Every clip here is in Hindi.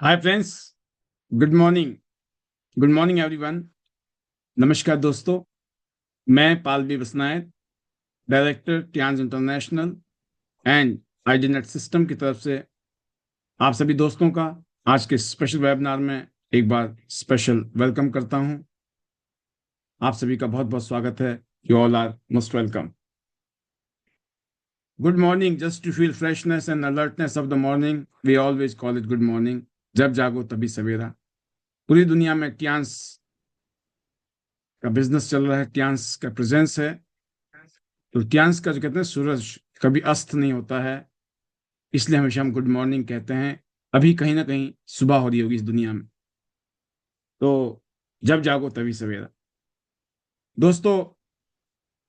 Hi friends, good morning everyone. नमस्कार दोस्तों, मैं पालवी बसनायत, डायरेक्टर टियांज इंटरनेशनल एंड आईडीनेट सिस्टम की तरफ से आप सभी दोस्तों का आज के स्पेशल वेबिनार में एक बार स्पेशल वेलकम करता हूं। आप सभी का बहुत बहुत स्वागत है। You all are most welcome. Good morning, just to feel freshness and alertness of the morning, we always call it good morning. जब जागो तभी सवेरा। पूरी दुनिया में टियांस का बिजनेस चल रहा है, टियांस का प्रेजेंस है। तो टियांस का जो कहते हैं सूरज कभी अस्त नहीं होता है, इसलिए हमेशा हम गुड मॉर्निंग कहते हैं। अभी कहीं ना कहीं सुबह हो रही होगी इस दुनिया में, तो जब जागो तभी सवेरा। दोस्तों,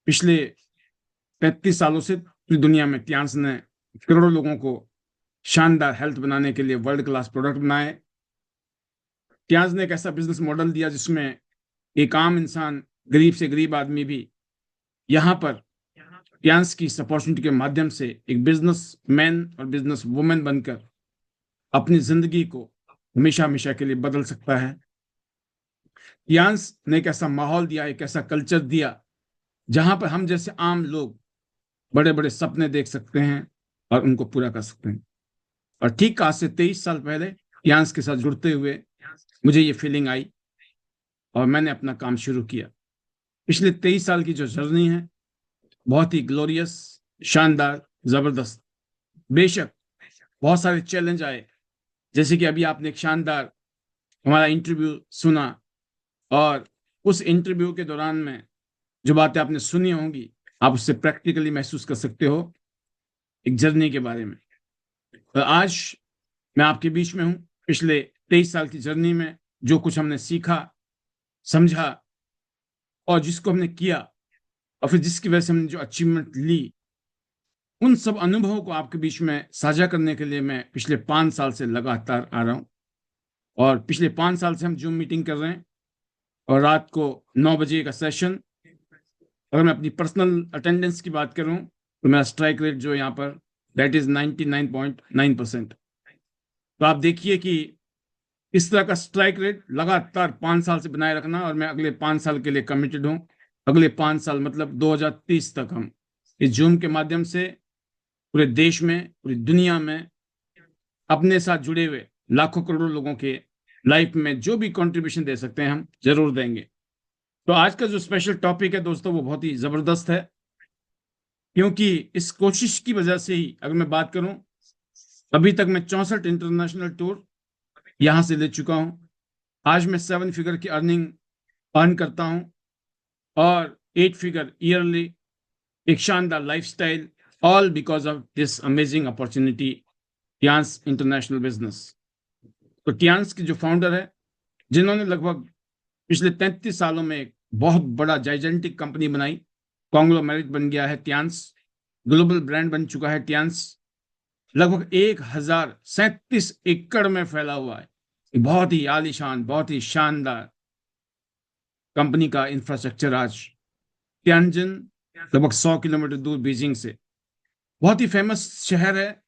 पिछले 35 सालों से पूरी दुनिया में टियांस ने करोड़ों लोगों को शानदार हेल्थ बनाने के लिए वर्ल्ड क्लास प्रोडक्ट बनाए। टियांस ने एक ऐसा बिजनेस मॉडल दिया जिसमें एक आम इंसान, गरीब से गरीब आदमी भी यहाँ पर टियांस की इस अपॉर्चुनिटी के माध्यम से एक बिजनेस मैन और बिजनेस वुमेन बनकर अपनी जिंदगी को हमेशा हमेशा के लिए बदल सकता है। टियांस ने एक ऐसा माहौल दिया, एक ऐसा कल्चर दिया जहां पर हम जैसे आम लोग बड़े बड़े सपने देख सकते हैं और उनको पूरा कर सकते हैं। और ठीक आज से 23 साल पहले टियांस के साथ जुड़ते हुए मुझे ये फीलिंग आई और मैंने अपना काम शुरू किया। पिछले 23 साल की जो जर्नी है, बहुत ही ग्लोरियस, शानदार, जबरदस्त। बेशक बहुत सारे चैलेंज आए, जैसे कि अभी आपने एक शानदार हमारा इंटरव्यू सुना, और उस इंटरव्यू के दौरान में जो बातें आपने सुनी होंगी, आप उससे प्रैक्टिकली महसूस कर सकते हो एक जर्नी के बारे में। और आज मैं आपके बीच में हूं। पिछले 23 साल की जर्नी में जो कुछ हमने सीखा, समझा और जिसको हमने किया, और फिर जिसकी वजह से हमने जो अचीवमेंट ली, उन सब अनुभवों को आपके बीच में साझा करने के लिए मैं पिछले 5 साल से लगातार आ रहा हूं। और पिछले 5 साल से हम जूम मीटिंग कर रहे हैं, और रात को 9 बजे का सेशन। अगर मैं अपनी पर्सनल अटेंडेंस की बात करूं तो मेरा स्ट्राइक रेट जो यहाँ पर दैट इज 99.9%। तो आप देखिए कि इस तरह का स्ट्राइक रेट लगातार 5 साल से बनाए रखना, और मैं अगले 5 साल के लिए कमिटेड हूं। अगले 5 साल मतलब 2030 तक हम इस जूम के माध्यम से पूरे देश में, पूरी दुनिया में अपने साथ जुड़े हुए लाखों करोड़ों लोगों के लाइफ में जो भी कंट्रीब्यूशन दे सकते हैं हम जरूर देंगे। तो आज का जो स्पेशल टॉपिक है दोस्तों, वो बहुत ही जबरदस्त है, क्योंकि इस कोशिश की वजह से ही अगर मैं बात करूं, अभी तक मैं 64 इंटरनेशनल टूर यहां से ले चुका हूं। आज मैं 7 फिगर की अर्निंग अर्न करता हूं, और 8 फिगर ईयरली, एक शानदार lifestyle, all because of this amazing opportunity, Tiens international business. तो टियांस के जो फाउंडर है, जिन्होंने लगभग पिछले 33 सालों में एक बहुत बड़ा जाइजेंटिक कंपनी बनाई, कॉन्ग्लोमेरेट बन गया है टियांस, ग्लोबल ब्रांड बन चुका है टियांस, लगभग 1037 एकड़ में फैला हुआ है। बहुत ही आलीशान, बहुत ही शानदार कंपनी का इंफ्रास्ट्रक्चर आज तियानजिन, लगभग 100 किलोमीटर दूर बीजिंग से, बहुत ही फेमस शहर है।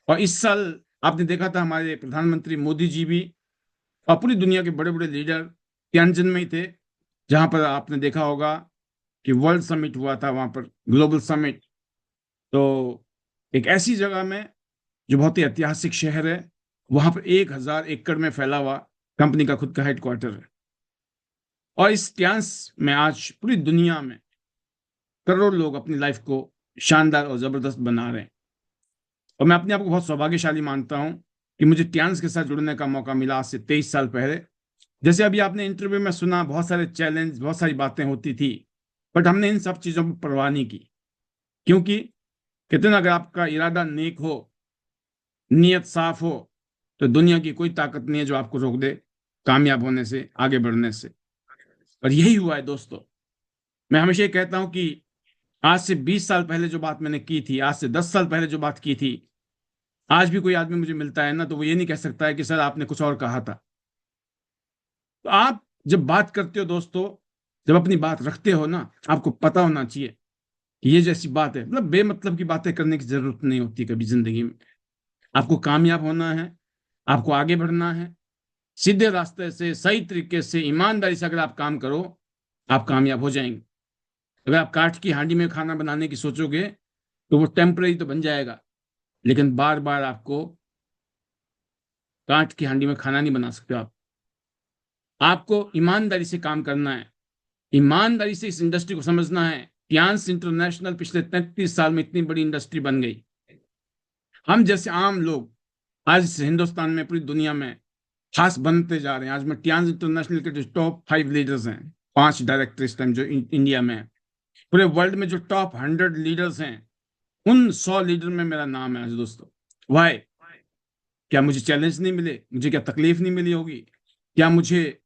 और इस साल आपने देखा था हमारे प्रधानमंत्री मोदी जी भी और पूरी दुनिया के बड़े बड़े लीडर तियानजिन में ही थे, जहां पर आपने देखा होगा कि वर्ल्ड समिट हुआ था वहां पर, ग्लोबल समिट। तो एक ऐसी जगह में जो बहुत ही ऐतिहासिक शहर है, वहां पर 1000 एकड़ में फैला हुआ कंपनी का खुद का हेडक्वार्टर है। और इस टियांस में आज पूरी दुनिया में करोड़ लोग अपनी लाइफ को शानदार और जबरदस्त बना रहे हैं। और मैं अपने आप को बहुत सौभाग्यशाली मानता हूं कि मुझे टियांस के साथ जुड़ने का मौका मिला आज से 23 साल पहले। जैसे अभी आपने इंटरव्यू में सुना, बहुत सारे चैलेंज, बहुत सारी बातें होती थी, बट हमने इन सब चीजों पर परवाह नहीं की, क्योंकि कहते हैं ना, अगर आपका इरादा नेक हो, नीयत साफ हो, तो दुनिया की कोई ताकत नहीं है जो आपको रोक दे कामयाब होने से, आगे बढ़ने से। और यही हुआ है दोस्तों। मैं हमेशा ये कहता हूं कि आज से 20 साल पहले जो बात मैंने की थी, आज से 10 साल पहले जो बात की थी, आज भी कोई आदमी मुझे मिलता है ना, तो वो ये नहीं कह सकता है कि सर आपने कुछ और कहा था। तो आप जब बात करते हो दोस्तों, जब अपनी बात रखते हो ना, आपको पता होना चाहिए कि ये जैसी बात है, मतलब बेमतलब की बातें करने की जरूरत नहीं होती कभी जिंदगी में। आपको कामयाब होना है, आपको आगे बढ़ना है, सीधे रास्ते से, सही तरीके से, ईमानदारी से अगर आप काम करो, आप कामयाब हो जाएंगे। अगर आप काठ की हांडी में खाना बनाने की सोचोगे तो वो टेम्पररी तो बन जाएगा, लेकिन बार बार आपको काठ की हांडी में खाना नहीं बना सकते आप। आपको ईमानदारी से काम करना है, ईमानदारी से इस इंडस्ट्री को समझना है। टियांस इंटरनेशनल पिछले 33 साल में इतनी बड़ी इंडस्ट्री बन गई। हम जैसे आम लोग आज इस हिंदुस्तान में, पूरी दुनिया में खास बनते जा रहे हैं। आज मैं टियांस इंटरनेशनल के जो टॉप 5 लीडर्स हैं, 5 डायरेक्टर इस टाइम जो इंडिया में है, पूरे वर्ल्ड में जो टॉप 100 लीडर्स हैं, उन 100 लीडर में मेरा नाम है आज दोस्तों। वाई? क्या मुझे चैलेंज नहीं मिले? मुझे क्या तकलीफ नहीं मिली होगी? क्या मुझे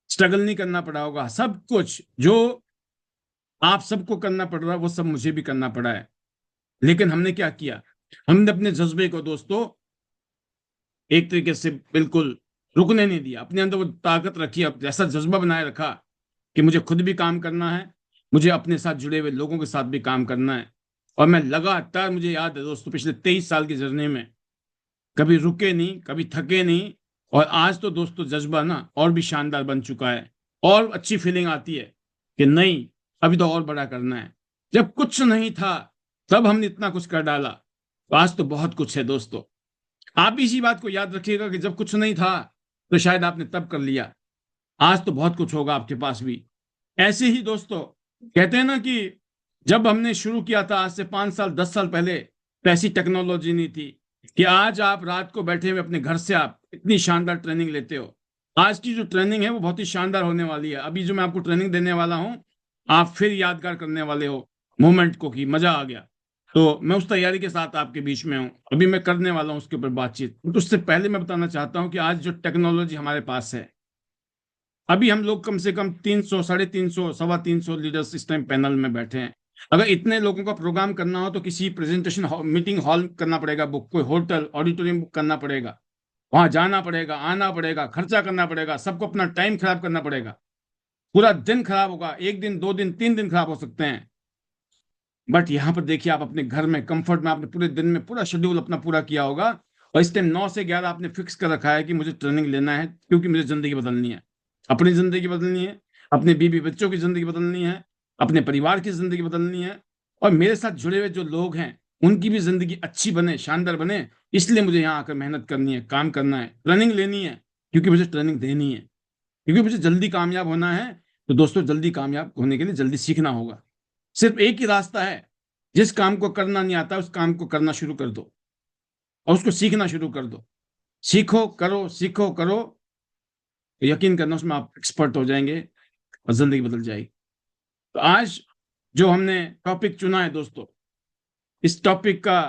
स्ट्रगल नहीं करना पड़ा होगा? सब कुछ जो आप सबको करना पड़ रहा है वो सब मुझे भी करना पड़ा है। लेकिन हमने क्या किया? हमने अपने जज्बे को दोस्तों एक तरीके से बिल्कुल रुकने नहीं दिया। अपने अंदर वो ताकत रखी, अब ऐसा जज्बा बनाए रखा कि मुझे खुद भी काम करना है, मुझे अपने साथ जुड़े हुए लोगों के साथ भी काम करना है। और मैं लगातार, मुझे याद है दोस्तों, पिछले 23 साल की जर्नी में कभी रुके नहीं, कभी थके नहीं। और आज तो दोस्तों जज्बा ना और भी शानदार बन चुका है, और अच्छी फीलिंग आती है कि नहीं, अभी तो और बड़ा करना है। जब कुछ नहीं था तब हमने इतना कुछ कर डाला, तो आज तो बहुत कुछ है दोस्तों। आप भी इसी बात को याद रखिएगा कि जब कुछ नहीं था तो शायद आपने तब कर लिया, आज तो बहुत कुछ होगा आपके पास भी। ऐसे ही दोस्तों, कहते हैं ना कि जब हमने शुरू किया था आज से 5 साल 10 साल पहले, तो ऐसी टेक्नोलॉजी नहीं थी कि आज आप रात को बैठे हुए अपने घर से आप इतनी शानदार ट्रेनिंग लेते हो। आज की जो ट्रेनिंग है वो बहुत ही शानदार होने वाली है। अभी जो मैं आपको ट्रेनिंग देने वाला हूं, आप फिर यादगार करने वाले हो मोमेंट को, कि मजा आ गया। तो मैं उस तैयारी के साथ आपके बीच में हूँ, अभी मैं करने वाला हूँ उसके ऊपर बातचीत। तो उससे पहले मैं बताना चाहता हूँ कि आज जो टेक्नोलॉजी हमारे पास है, अभी हम लोग कम से कम 300, 350, 325 लीडर्स इस टाइम पैनल में बैठे हैं। अगर इतने लोगों का प्रोग्राम करना हो तो किसी प्रेजेंटेशन मीटिंग हॉल करना पड़ेगा बुक, कोई होटल ऑडिटोरियम बुक करना पड़ेगा, वहां जाना पड़ेगा, आना पड़ेगा, खर्चा करना पड़ेगा, सबको अपना टाइम खराब करना पड़ेगा। पूरा दिन खराब होगा, 1 दिन 2 दिन 3 दिन खराब हो सकते हैं। बट यहाँ पर देखिए, आप अपने घर में कंफर्ट में आपने पूरे दिन में पूरा शेड्यूल अपना पूरा किया होगा, और इस टाइम 9 से 11 आपने फिक्स कर रखा है कि मुझे ट्रेनिंग लेना है, क्योंकि मुझे जिंदगी बदलनी है, अपनी जिंदगी बदलनी है, अपने बीवी बच्चों की जिंदगी बदलनी है, अपने परिवार की जिंदगी बदलनी है, और मेरे साथ जुड़े हुए जो लोग हैं उनकी भी जिंदगी अच्छी बने, शानदार बने। इसलिए मुझे यहाँ आकर मेहनत करनी है, काम करना है, ट्रेनिंग लेनी है, क्योंकि मुझे ट्रेनिंग देनी है, क्योंकि मुझे जल्दी कामयाब होना है। तो दोस्तों, जल्दी कामयाब होने के लिए जल्दी सीखना होगा। सिर्फ एक ही रास्ता है, जिस काम को करना नहीं आता उस काम को करना शुरू कर दो, और उसको सीखना शुरू कर दो। सीखो करो, सीखो करो, तो यकीन करना उसमें आप एक्सपर्ट हो जाएंगे और जिंदगी बदल जाएगी। तो आज जो हमने टॉपिक चुना है दोस्तों, इस टॉपिक का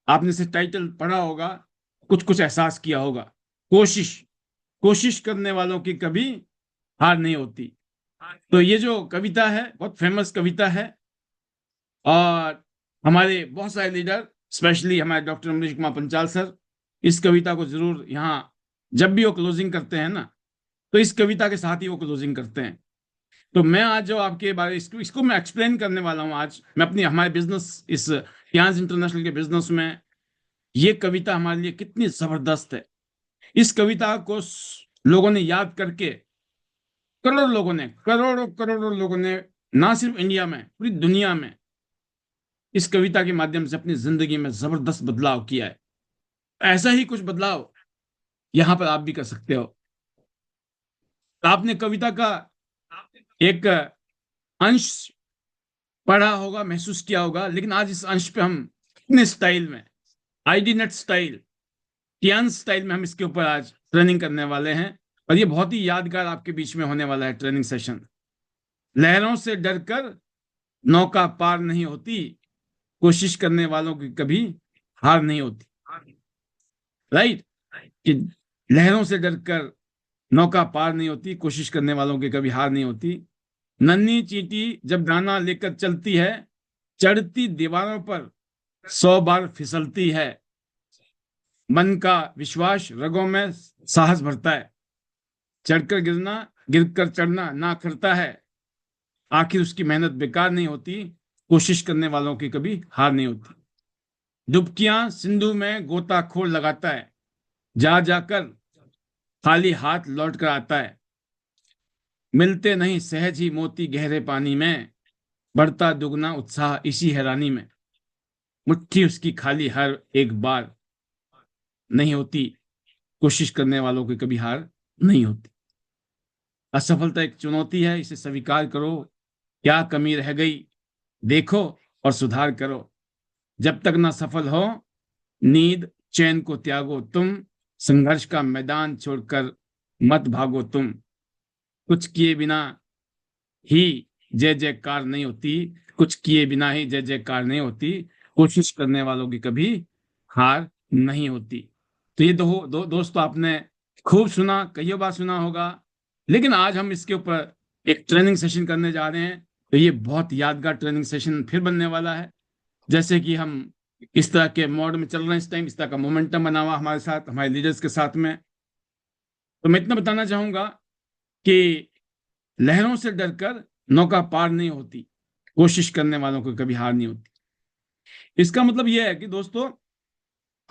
आपने से टाइटल पढ़ा होगा, कुछ कुछ एहसास किया होगा। कोशिश, कोशिश करने वालों की कभी हार नहीं होती। तो ये जो कविता है बहुत फेमस कविता है, और हमारे बहुत सारे लीडर, स्पेशली हमारे डॉक्टर अमरीश कुमार पंचाल सर, इस कविता को जरूर यहाँ जब भी वो क्लोजिंग करते हैं ना, तो इस कविता के साथ ही वो क्लोजिंग करते हैं। तो मैं आज जो आपके बारे इसको मैं एक्सप्लेन करने वाला हूँ। आज मैं अपनी हमारे बिजनेस, इस टियांस इंटरनेशनल के बिजनेस में ये कविता हमारे लिए कितनी जबरदस्त है। इस कविता को लोगों ने याद करके, करोड़ों लोगों ने, करोड़ों करोड़ों लोगों ने, ना सिर्फ इंडिया में, पूरी दुनिया में इस कविता के माध्यम से अपनी जिंदगी में जबरदस्त बदलाव किया है। ऐसा ही कुछ बदलाव यहां पर आप भी कर सकते हो। आपने कविता का एक अंश पढ़ा होगा, महसूस किया होगा, लेकिन आज इस अंश पे हम अपने स्टाइल में, ID net style, Tian style में हम इसके ऊपर आज ट्रेनिंग करने वाले हैं। और ये बहुत ही यादगार आपके बीच में होने वाला है ट्रेनिंग सेशन। लहरों से डरकर नौका पार नहीं होती, कोशिश करने वालों की कभी हार नहीं होती। राइट? कि लहरों से डरकर नौका पार नहीं होती, कोशिश करने वालों की कभी हार नहीं होती। नन्ही चींटी जब दाना लेकर चलती है, चढ़ती दीवारों पर 100 बार फिसलती है। मन का विश्वास रगों में साहस भरता है, चढ़कर गिरना, गिरकर चढ़ना ना करता है। आखिर उसकी मेहनत बेकार नहीं होती, कोशिश करने वालों की कभी हार नहीं होती। डुबकियां सिंधु में गोताखोर लगाता है, जा जाकर खाली हाथ लौट कर आता है। मिलते नहीं सहज ही मोती गहरे पानी में, बढ़ता दुगना उत्साह इसी हैरानी में। मुट्ठी उसकी खाली हर एक बार नहीं होती, कोशिश करने वालों की कभी हार नहीं होती। असफलता एक चुनौती है, इसे स्वीकार करो। क्या कमी रह गई देखो और सुधार करो। जब तक ना सफल हो नींद चैन को त्यागो तुम, संघर्ष का मैदान छोड़कर मत भागो तुम। कुछ किए बिना ही जय जयकार नहीं होती, कुछ किए बिना ही जय जयकार नहीं होती। कोशिश करने वालों की कभी हार नहीं होती। तो ये दोस्तों आपने खूब सुना, कई बार सुना होगा, लेकिन आज हम इसके ऊपर एक ट्रेनिंग सेशन करने जा रहे हैं। तो ये बहुत यादगार ट्रेनिंग सेशन फिर बनने वाला है। जैसे कि हम इस तरह के मोड में चल रहे हैं इस टाइम, इस तरह का मोमेंटम बना हुआ हमारे साथ, हमारे लीडर्स के साथ में। तो मैं इतना बताना चाहूंगा कि लहरों से डरकर नौका पार नहीं होती, कोशिश करने वालों को कभी हार नहीं होती। इसका मतलब यह है कि दोस्तों,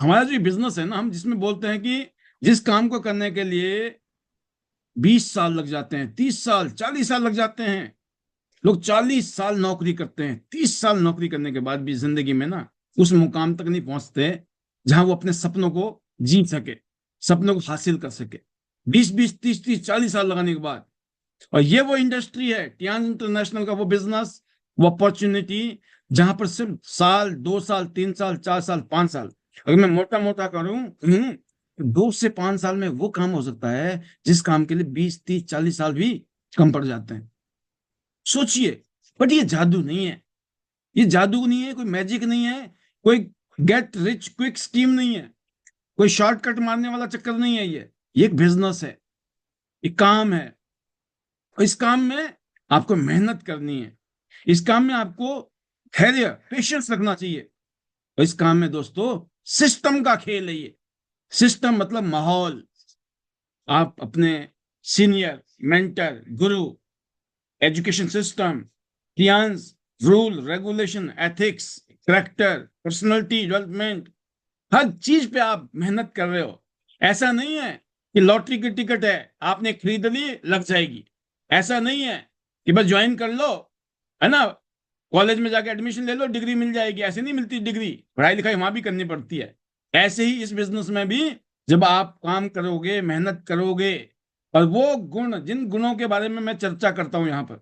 हमारा जो बिजनेस है ना, हम जिसमें बोलते हैं कि जिस काम को करने के लिए 20 साल लग जाते हैं, 30 साल 40 साल लग जाते हैं, लोग 40 साल नौकरी करते हैं, 30 साल नौकरी करने के बाद भी जिंदगी में ना उस मुकाम तक नहीं पहुंचते जहां वो अपने सपनों को जी सके, सपनों को हासिल कर सके। 20 20 30 30 40 साल लगाने के बाद। और ये वो इंडस्ट्री है टियान इंटरनेशनल का, वो बिजनेस, वो अपॉर्चुनिटी, जहां पर सिर्फ साल 2 साल 3 साल 4 साल 5 साल, अगर मैं मोटा मोटा करूं, 2 से 5 साल में वो काम हो सकता है जिस काम के लिए 20 30 40 साल भी कम पड़ जाते हैं। सोचिए। बट ये जादू नहीं है, ये जादू नहीं है, कोई मैजिक नहीं है, कोई गेट रिच क्विक स्कीम नहीं है, कोई शॉर्टकट मारने वाला चक्कर नहीं है। ये एक बिजनेस है, एक काम है। और इस काम में आपको मेहनत करनी है, इस काम में आपको धैर्य पेशेंस रखना चाहिए। और इस काम में दोस्तों सिस्टम का खेल है ये। सिस्टम मतलब माहौल। आप अपने सीनियर, मेंटर, गुरु, education system, Tiens, rule regulation, ethics, character, personality development, हर चीज पे आप मेहनत कर रहे हो। ऐसा नहीं है कि लॉटरी की टिकट है, आपने खरीद ली लग जाएगी। ऐसा नहीं है कि बस ज्वाइन कर लो, है ना, कॉलेज में जाके एडमिशन ले लो डिग्री मिल जाएगी। ऐसे नहीं मिलती डिग्री, पढ़ाई लिखाई वहां भी करनी पड़ती है। ऐसे ही इस बिजनेस में भी जब आप काम करोगे, मेहनत करोगे, और वो गुण, जिन गुणों के बारे में मैं चर्चा करता हूं यहां पर,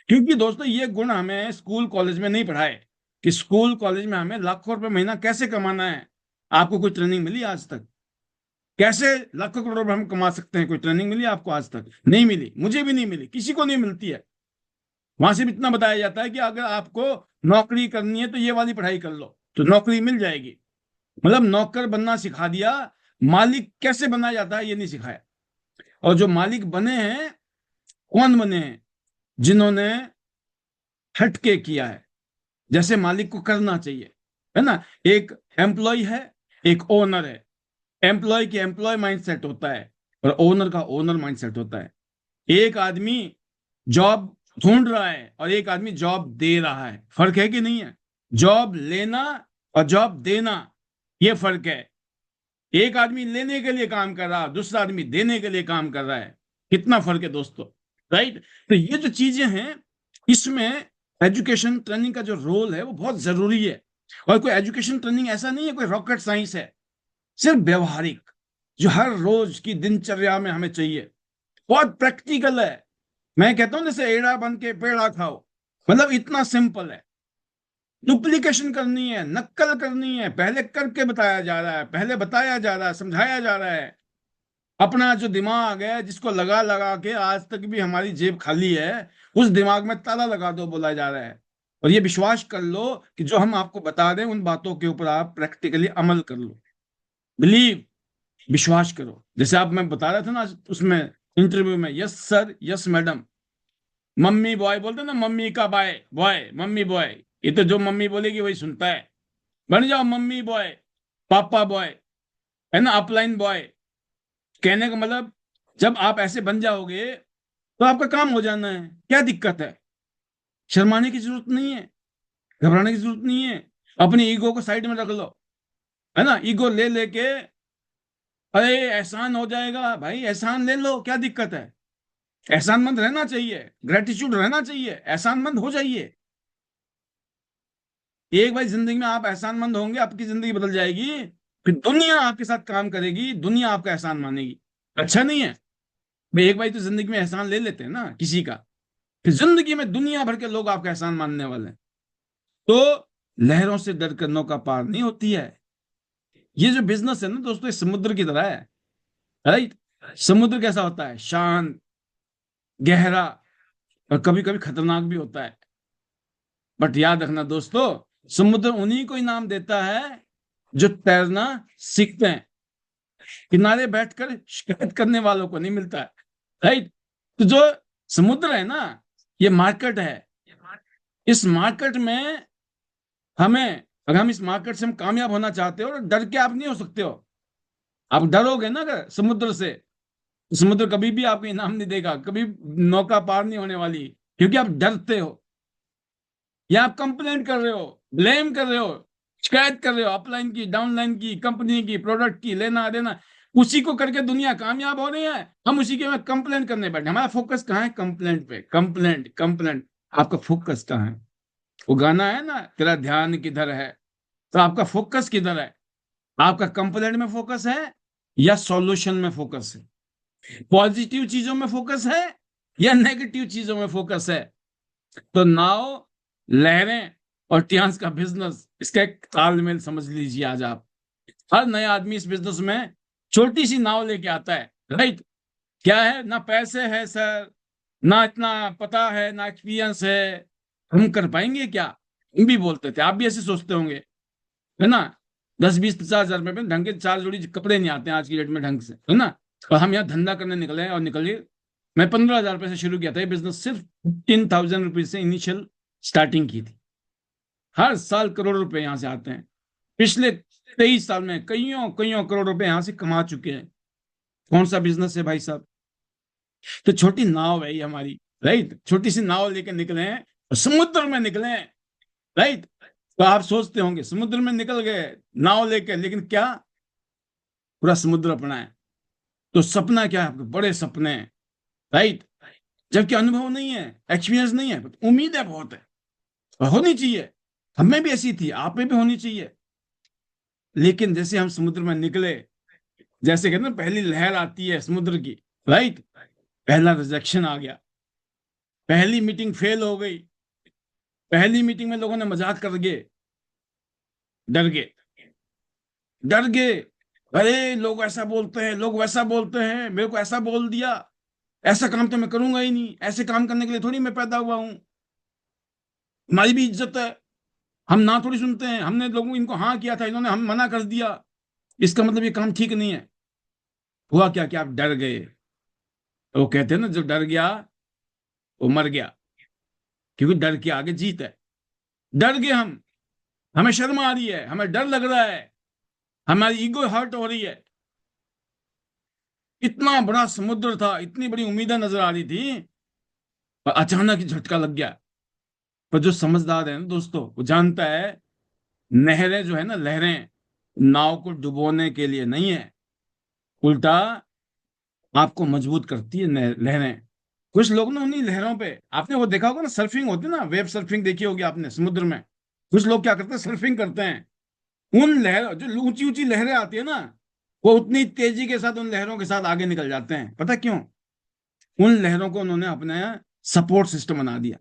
क्योंकि दोस्तों ये गुण हमें स्कूल कॉलेज में नहीं पढ़ाए कि स्कूल कॉलेज में हमें लाखों रुपए महीना कैसे कमाना है। आपको कोई ट्रेनिंग मिली आज तक? कैसे लाखों करोड़ रुपए हम कमा सकते हैं, कोई ट्रेनिंग मिली आपको आज तक? नहीं मिली, मुझे भी नहीं मिली, किसी को नहीं मिलती है। वहां से भी इतना बताया जाता है कि अगर आपको नौकरी करनी है तो ये वाली पढ़ाई कर लो तो नौकरी मिल जाएगी। मतलब नौकर बनना सिखा दिया, मालिक कैसे बनाया जाता है ये नहीं सिखाया। और जो मालिक बने हैं, कौन बने हैं? जिन्होंने हटके किया है, जैसे मालिक को करना चाहिए, है ना। एक एम्प्लॉय है, एक ओनर है। एम्प्लॉय की एम्प्लॉय माइंडसेट होता है और ओनर का ओनर माइंडसेट होता है। एक आदमी जॉब ढूंढ रहा है और एक आदमी जॉब दे रहा है, फर्क है कि नहीं है? जॉब लेना और जॉब देना, ये फर्क है। एक आदमी लेने के लिए काम कर रहा है, दूसरा आदमी देने के लिए काम कर रहा है। कितना फर्क है दोस्तों, राइट? तो ये जो चीजें हैं, इसमें एजुकेशन ट्रेनिंग का जो रोल है वो बहुत जरूरी है। और कोई एजुकेशन ट्रेनिंग ऐसा नहीं है कोई रॉकेट साइंस है, सिर्फ व्यवहारिक, जो हर रोज की दिनचर्या में हमें चाहिए। बहुत प्रैक्टिकल है। मैं कहता हूं जैसे एड़ा बन के पेड़ा खाओ, मतलब इतना सिंपल है। डुप्लीकेशन करनी है, नक्कल करनी है, पहले करके बताया जा रहा है, पहले बताया जा रहा है, समझाया जा रहा है। अपना जो दिमाग है जिसको लगा लगा के आज तक भी हमारी जेब खाली है, उस दिमाग में ताला लगा दो बोला जा रहा है। और ये विश्वास कर लो कि जो हम आपको बता रहे हैं उन बातों के ऊपर आप प्रैक्टिकली अमल कर लो। बिलीव, विश्वास करो। जैसे आप, मैं बता रहा था ना उसमें इंटरव्यू में, yes sir, yes madam. Mummy boy बोलते ना, मम्मी का बॉय, बॉय मम्मी बॉय, ये तो जो मम्मी बोलेगी वही सुनता है। बन जाओ मम्मी बॉय, पापा बॉय, है ना, अपलाइन बॉय। कहने का मतलब, जब आप ऐसे बन जाओगे तो आपका काम हो जाना है। क्या दिक्कत है? शर्माने की जरूरत नहीं है, घबराने की जरूरत नहीं है। अपनी ईगो को साइड में रख लो, है ना। ईगो ले लेके अरे एहसान हो जाएगा, भाई एहसान ले लो, क्या दिक्कत है? एहसानमंद रहना चाहिए, ग्रेटिट्यूड रहना चाहिए, एहसानमंद हो जाइए। एक बार जिंदगी में आप एहसानमंद होंगे, आपकी जिंदगी बदल जाएगी। फिर दुनिया आपके साथ काम करेगी, दुनिया आपका एहसान मानेगी। अच्छा नहीं है भाई? एक बार तो जिंदगी में एहसान ले लेते हैं ना किसी का, फिर जिंदगी में दुनिया भर के लोग आपका एहसान मानने वाले हैं। तो लहरों से डर कर नौका पार नहीं होती है। ये जो बिजनेस है ना दोस्तों, ये समुद्र की तरह है। राइट? समुद्र कैसा होता है? शांत, गहरा, और कभी कभी खतरनाक भी होता है। बट याद रखना दोस्तों, समुद्र उन्हीं को इनाम देता है जो तैरना सीखते हैं। किनारे बैठकर शिकायत करने वालों को नहीं मिलता है। राइट? तो जो समुद्र है ना, ये मार्केट है। इस मार्केट में हमें, अगर हम इस मार्केट से हम कामयाब होना चाहते हो, तो डर के आप नहीं हो सकते हो। आप डरोगे ना अगर समुद्र से, तो समुद्र कभी भी आपको इनाम नहीं देगा, कभी नौका पार नहीं होने वाली, क्योंकि आप डरते हो, या आप कंप्लेंट कर रहे हो, ब्लेम कर रहे हो, शिकायत कर रहे हो अपलाइन की, डाउनलाइन की, कंपनी की, प्रोडक्ट की, लेना देना। उसी को करके दुनिया कामयाब हो रही है, हम उसी के में कंप्लेंट करने बैठे। हमारा फोकस कहाँ है? कंप्लेंट पे, कंप्लेंट कंप्लेंट। आपका फोकस कहाँ है? वो गाना है ना, तेरा ध्यान किधर है? तो आपका फोकस किधर है? आपका कंप्लेंट में फोकस है या सॉल्यूशन में फोकस है? पॉजिटिव चीजों में फोकस है या नेगेटिव चीजों में फोकस है? तो नाव, लहरें और टियांस का बिजनेस, इसका एक तालमेल समझ लीजिए आज आप। हर नया आदमी इस बिजनेस में छोटी सी नाव लेके आता है। राइट? क्या है? ना पैसे है सर, ना इतना पता है, ना एक्सपीरियंस है, हम कर पाएंगे क्या? हम भी बोलते थे, आप भी ऐसे सोचते होंगे, है ना? 10 20 50 हजार रुपए में ढंग के 4 जोड़ी कपड़े नहीं आते हैं आज की डेट में ढंग से, है ना? और हम यहाँ धंधा करने निकले हैं, और निकलिए। मैं 15 हजार रुपए से शुरू किया था ये बिजनेस, सिर्फ 15,000 रुपीज से इनिशियल स्टार्टिंग की थी। हर साल करोड़ रुपए यहाँ से आते हैं। पिछले 23 साल में कईयों कईयों करोड़ रुपए यहाँ से कमा चुके हैं। कौन सा बिजनेस है भाई साहब? तो छोटी नाव है ये हमारी। राइट? छोटी सी नाव लेकर निकले हैं और समुद्र में निकले हैं। राइट? तो आप सोचते होंगे समुद्र में निकल गए नाव लेकर, लेकिन क्या पूरा समुद्र अपना है? तो सपना क्या है आपके? बड़े सपने हैं। राइट? जबकि अनुभव नहीं है, एक्सपीरियंस नहीं है, उम्मीदें बहुत है, और होनी चाहिए। हमें भी ऐसी थी, आप में भी होनी चाहिए। लेकिन जैसे हम समुद्र में निकले, जैसे कहते हैं ना, पहली लहर आती है समुद्र की। राइट? पहला रिजेक्शन आ गया, पहली मीटिंग फेल हो गई, पहली मीटिंग में लोगों ने मजाक कर गए, डर गए, डर गए। अरे लोग ऐसा बोलते हैं, लोग वैसा बोलते हैं, मेरे को ऐसा बोल दिया, ऐसा काम तो मैं करूंगा ही नहीं, ऐसे काम करने के लिए थोड़ी मैं पैदा हुआ हूं, हमारी भी इज्जत है, हम ना थोड़ी सुनते हैं, हमने लोगों इनको हाँ किया था, इन्होंने हम मना कर दिया, इसका मतलब ये काम ठीक नहीं है। हुआ क्या कि आप डर गए। तो वो कहते हैं ना, जो डर गया वो मर गया, क्योंकि डर के आगे जीत है। डर गए हम, हमें शर्म आ रही है, हमें डर लग रहा है, हमारी ईगो हर्ट हो रही है। इतना बड़ा समुद्र था, इतनी बड़ी उम्मीदें नजर आ रही थी, और अचानक ही झटका लग गया। पर जो समझदार है ना दोस्तों, वो जानता है नहरें जो है ना, लहरें नाव को डुबोने के लिए नहीं है, उल्टा आपको मजबूत करती है लहरें। कुछ लोग ना उन्हीं लहरों पे, आपने वो देखा होगा ना, सर्फिंग होती है ना, वेब सर्फिंग देखी होगी आपने समुद्र में। कुछ लोग क्या करते हैं? सर्फिंग करते हैं। उन लहर, जो ऊंची ऊंची लहरें आती है ना, वो उतनी तेजी के साथ उन लहरों के साथ आगे निकल जाते हैं। पता क्यों? उन लहरों को उन्होंने अपना सपोर्ट सिस्टम बना दिया।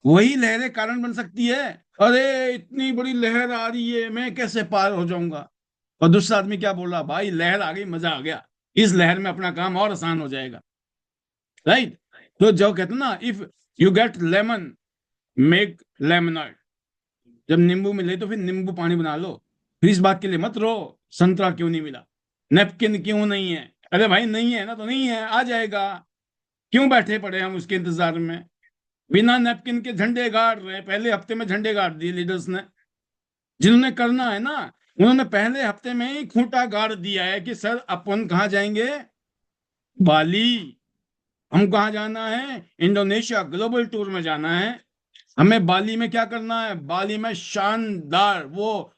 वही लहरें कारण बन सकती है। अरे इतनी बड़ी लहर आ रही है, मैं कैसे पार हो जाऊंगा? और दूसरा आदमी क्या बोल रहा? भाई लहर आ गई, मजा आ गया, इस लहर में अपना काम और आसान हो जाएगा। राइट? तो जो कहते हैं ना, if you get lemon make lemonade. जब नींबू मिले तो फिर नींबू पानी बना लो। फिर इस बात के लिए मत रो, संतरा क्यों नहीं मिला, नेपकिन क्यों नहीं है। अरे भाई नहीं है ना, तो नहीं है, आ जाएगा। क्यों बैठे पड़े हम उसके इंतजार में? बिना नेपकिन के झंडे गाड़ रहे हैं, पहले हफ्ते में झंडे गाड़ दिए लीडर्स ने। जिन्होंने करना है ना, उन्होंने पहले हफ्ते में ही खूंटा गाड़ दिया है कि सर अपन कहाँ जाएंगे? बाली। हम कहाँ जाना है? इंडोनेशिया ग्लोबल टूर में जाना है। हमें बाली में क्या करना है? बाली में शानदार वो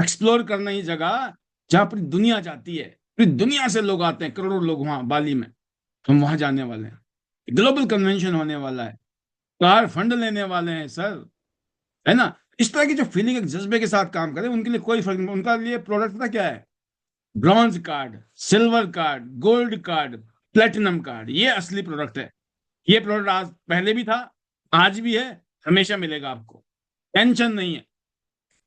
एक्सप्लोर करना ही जगह जहां पूरी दुनिया जाती है। पूरी दुनिया से लोग आते हैं, करोड़ों लोग वहां बाली में। हम वहां जाने वाले हैं, ग्लोबल कन्वेंशन होने वाला है, कार फंड लेने वाले हैं सर, है ना। इस तरह की जो फीलिंग एक जज्बे के साथ काम करे, उनके लिए कोई फर्क नहीं। उनका लिए प्रोडक्ट पता क्या है? Bronze card, silver card, gold card, platinum card, ये असली प्रोडक्ट है। ये प्रोडक्ट आज पहले भी था, आज भी है, हमेशा मिलेगा आपको, टेंशन नहीं है।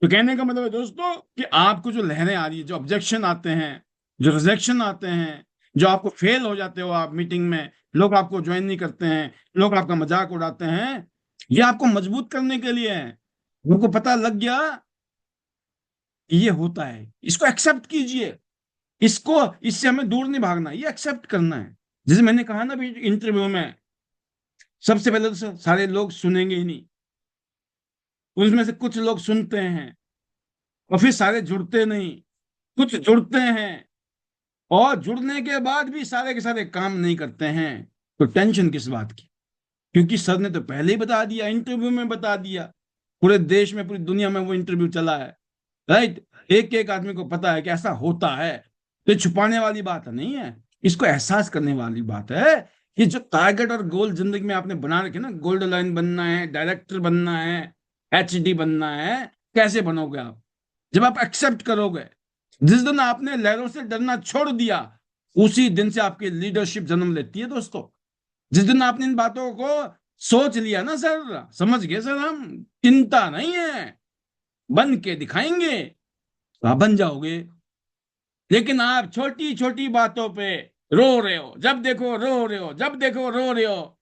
तो कहने का मतलब है दोस्तों कि आपको जो लहरें आ रही है, जो ऑब्जेक्शन आते हैं, जो रिजेक्शन आते हैं, जो आपको फेल हो जाते हो आप मीटिंग में, लोग आपको ज्वाइन नहीं करते हैं, लोग आपका मजाक उड़ाते हैं, ये आपको मजबूत करने के लिए है। उनको पता लग गया कि ये होता है, इसको एक्सेप्ट कीजिए, इसको, इससे हमें दूर नहीं भागना, ये एक्सेप्ट करना है। जैसे मैंने कहा ना भी इंटरव्यू में, सबसे पहले तो सारे लोग सुनेंगे ही नहीं, उसमें से कुछ लोग सुनते हैं, और फिर सारे जुड़ते नहीं, कुछ जुड़ते हैं, और जुड़ने के बाद भी सारे के सारे काम नहीं करते हैं। तो टेंशन किस बात की? क्योंकि सर ने तो पहले ही बता दिया, इंटरव्यू में बता दिया, पूरे देश में, पूरी दुनिया में वो इंटरव्यू चला है, राइट। एक एक आदमी को पता है कि ऐसा होता है। तो ये छुपाने वाली बात नहीं है, इसको एहसास करने वाली बात है। ये जो टारगेट और गोल जिंदगी में आपने बना रखे ना, गोल्ड लाइन बनना है, डायरेक्टर बनना है, एचडी बनना है, कैसे बनोगे आप? जब आप एक्सेप्ट करोगे। जिस दिन आपने लहरों से डरना छोड़ दिया, उसी दिन से आपकी लीडरशिप जन्म लेती है दोस्तों। जिस दिन आपने इन बातों को सोच लिया ना सर, समझ गए सर, हम चिंता नहीं है, बन के दिखाएंगे, तो आप बन जाओगे। लेकिन आप छोटी छोटी बातों पे रो रहे हो, जब देखो रो रहे हो, जब देखो रो रहे हो,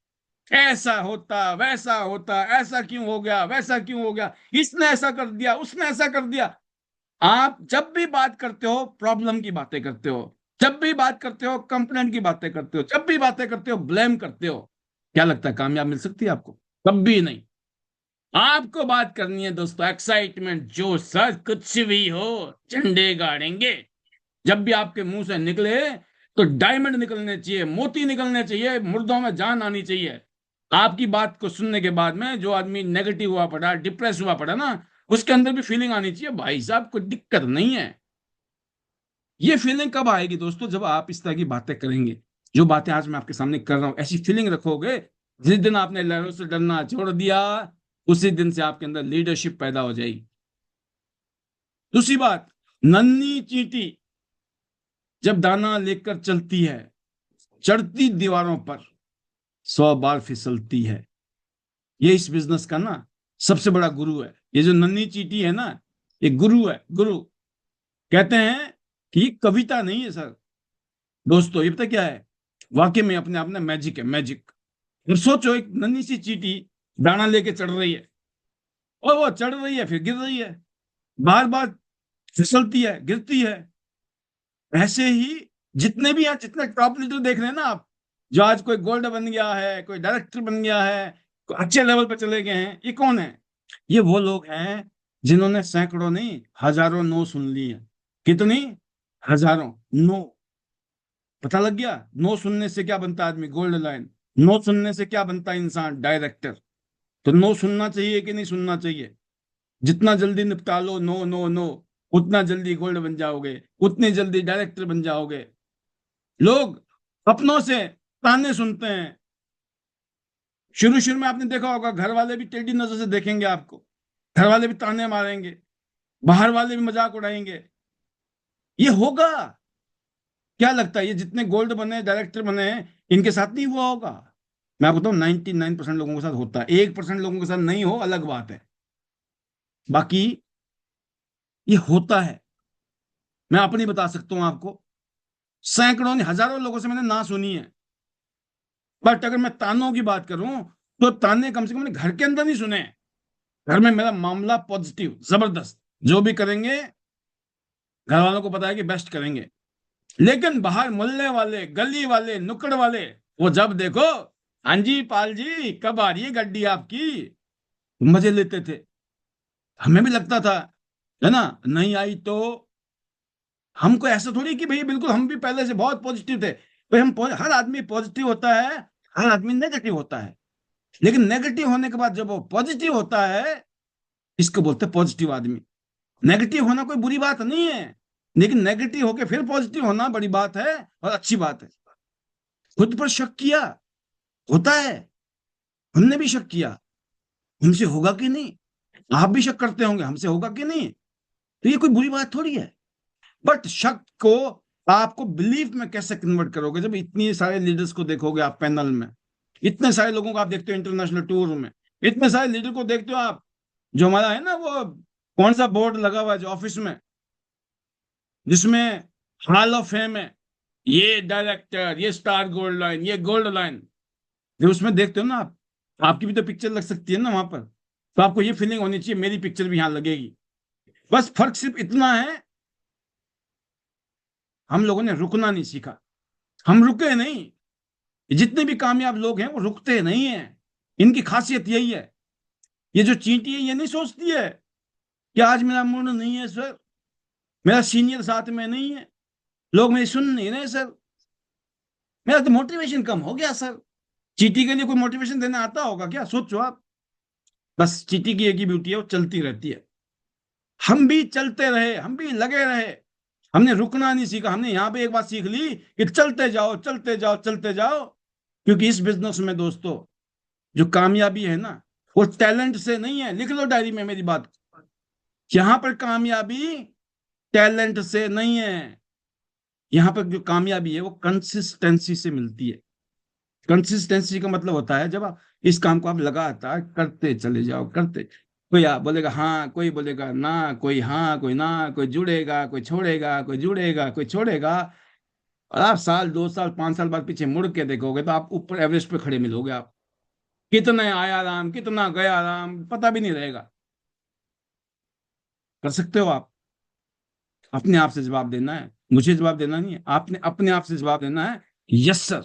ऐसा होता, वैसा होता, ऐसा क्यों हो गया, वैसा क्यों हो गया, इसने ऐसा कर दिया, उसने ऐसा कर दिया। आप जब भी बात करते हो प्रॉब्लम की बातें करते हो, जब भी बात करते हो कंप्लेंट की बातें करते हो, जब भी बातें करते हो ब्लेम करते हो। क्या लगता है कामयाब मिल सकती है आपको? कभी नहीं। आपको बात करनी है दोस्तों एक्साइटमेंट, जो सर कुछ भी हो, झंडे गाड़ेंगे। जब भी आपके मुंह से निकले तो डायमंड निकलने चाहिए, मोती निकलने चाहिए, मुर्दों में जान आनी चाहिए। आपकी बात को सुनने के बाद में जो आदमी नेगेटिव हुआ पड़ा, डिप्रेस हुआ पड़ा ना, उसके अंदर भी फीलिंग आनी चाहिए, भाई साहब कोई दिक्कत नहीं है। ये फीलिंग कब आएगी दोस्तों? जब आप इस तरह की बातें करेंगे, जो बातें आज मैं आपके सामने कर रहा हूं, ऐसी फीलिंग रखोगे। जिस दिन आपने लहरों से डरना छोड़ दिया, उसी दिन से आपके अंदर लीडरशिप पैदा हो जाएगी। दूसरी बात, नन्ही चींटी जब दाना लेकर चलती है, चढ़ती दीवारों पर 100 बार फिसलती है। ये इस बिजनेस का ना सबसे बड़ा गुरु है। ये जो नन्ही चींटी है ना, ये गुरु है, गुरु। कहते हैं कि कविता नहीं है सर दोस्तों, ये पता क्या है? वाकई में अपने आप में मैजिक है, मैजिक। अब सोचो, एक नन्ही सी चींटी दाना लेके चढ़ रही है, और वो चढ़ रही है फिर गिर रही है, बार बार फिसलती है, गिरती है। ऐसे ही जितने भी यहाँ, जितने टॉप लीडर देख रहे हैं ना आप, जो आज कोई गोल्ड बन गया है, कोई डायरेक्टर बन गया है, कोई अच्छे लेवल पे चले गए हैं, ये कौन है? ये वो लोग हैं जिन्होंने सैकड़ों नहीं, हजारों नो सुन ली है। कितनी? हजारों नो। पता लग गया नो सुनने से क्या बनता है आदमी? Gold line. नो सुनने से क्या बनता है इंसान? डायरेक्टर। तो नो सुनना चाहिए कि नहीं सुनना चाहिए? जितना जल्दी निपटा लो नो नो नो, उतना जल्दी गोल्ड बन जाओगे, उतनी जल्दी डायरेक्टर बन जाओगे। लोग अपनों से ताने सुनते हैं। शुरू शुरू में आपने देखा होगा, घर वाले भी टेढ़ी नजर से देखेंगे आपको, घर वाले भी ताने मारेंगे, बाहर वाले भी मजाक उड़ाएंगे। ये होगा। क्या लगता है ये जितने गोल्ड बने, डायरेक्टर बने हैं, इनके साथ नहीं हुआ होगा? मैं आपको बताऊं, 99% लोगों के साथ होता है, 1% लोगों के साथ नहीं हो अलग बात है, बाकी ये होता है। मैं अपनी बता सकता हूं आपको, सैकड़ों नहीं, हजारों लोगों से मैंने ना सुनी है। बट अगर मैं तानों की बात करूं, तो ताने कम से कम मैंने घर के अंदर नहीं सुने। घर में मेरा मामला पॉजिटिव, जबरदस्त, जो भी करेंगे घर वालों को पता है कि बेस्ट करेंगे। लेकिन बाहर मोहल्ले वाले, गली वाले, नुक्कड़ वाले, वो जब देखो, हाँ जी पाल जी कब आ रही है गड्डी आपकी, मजे लेते थे। हमें भी लगता था, है ना, नहीं आई तो। हमको ऐसा थोड़ी कि भाई बिल्कुल हम भी पहले से बहुत पॉजिटिव थे। भाई हम हर आदमी पॉजिटिव होता है, हर आदमी नेगेटिव होता है। लेकिन नेगेटिव होने के बाद जब वो पॉजिटिव होता है, इसको बोलते हैं पॉजिटिव आदमी। नेगेटिव होना कोई बुरी बात नहीं है, लेकिन नेगेटिव होके फिर पॉजिटिव होना बड़ी बात है और अच्छी बात है। खुद पर शक किया, होता है, हमने भी शक किया, हमसे होगा कि नहीं। आप भी शक करते होंगे हमसे होगा कि नहीं, तो ये कोई बुरी बात थोड़ी है। बट शक को आपको बिलीफ में कैसे कन्वर्ट करोगे, जब इतने सारे लीडर्स को देखोगे आप पैनल में, इतने सारे लोगों को आप देखते हो इंटरनेशनल टूर में, इतने सारे लीडर को देखते हो आप, जो हमारा है ना वो कौन सा बोर्ड लगा हुआ है जो ऑफिस में, जिसमें हॉल ऑफ फेम है, ये डायरेक्टर, ये स्टार गोल्ड लाइन, ये गोल्ड लाइन, जो उसमें देखते हो ना आप, आपकी भी तो पिक्चर लग सकती है ना वहां पर, तो आपको ये फीलिंग होनी चाहिए मेरी पिक्चर भी यहां लगेगी। बस फर्क सिर्फ इतना है, हम लोगों ने रुकना नहीं सीखा। हम रुके नहीं, जितने भी कामयाब लोग हैं वो रुकते नहीं हैं, इनकी खासियत यही है। ये जो चींटी है ये नहीं सोचती है कि आज मेरा मूड नहीं है सर, मेरा सीनियर साथ में नहीं है, लोग मेरी सुन नहीं रहे सर, मेरा तो मोटिवेशन कम हो गया सर। चींटी के लिए कोई मोटिवेशन देने आता होगा क्या, सोचो आप। बस चींटी की एक ही ब्यूटी है, वो चलती रहती है। हम भी चलते रहे, हम भी लगे रहे, हमने रुकना नहीं सीखा। हमने यहां पे एक बात सीख ली कि चलते जाओ चलते जाओ चलते जाओ, क्योंकि इस बिजनेस में दोस्तों जो कामयाबी है ना, वो टैलेंट से नहीं है। लिख लो डायरी में मेरी बात, यहां पर कामयाबी टैलेंट से नहीं है। यहां पर जो कामयाबी है वो कंसिस्टेंसी से मिलती है। कंसिस्टेंसी का मतलब होता है जब आप इस काम को आप लगातार करते चले जाओ, करते, कोई आप बोलेगा हाँ, कोई बोलेगा ना, कोई हाँ कोई ना, कोई जुड़ेगा कोई छोड़ेगा, कोई जुड़ेगा कोई छोड़ेगा, और आप साल 2 साल 5 साल बाद पीछे मुड़ के देखोगे तो आप ऊपर एवरेस्ट पे खड़े मिलोगे। आप कितना आया राम, कितना गया राम, पता भी नहीं रहेगा। कर सकते हो आप। अपने आप से जवाब देना है, मुझे जवाब देना नहीं है, आपने अपने आप से जवाब देना है। यस सर,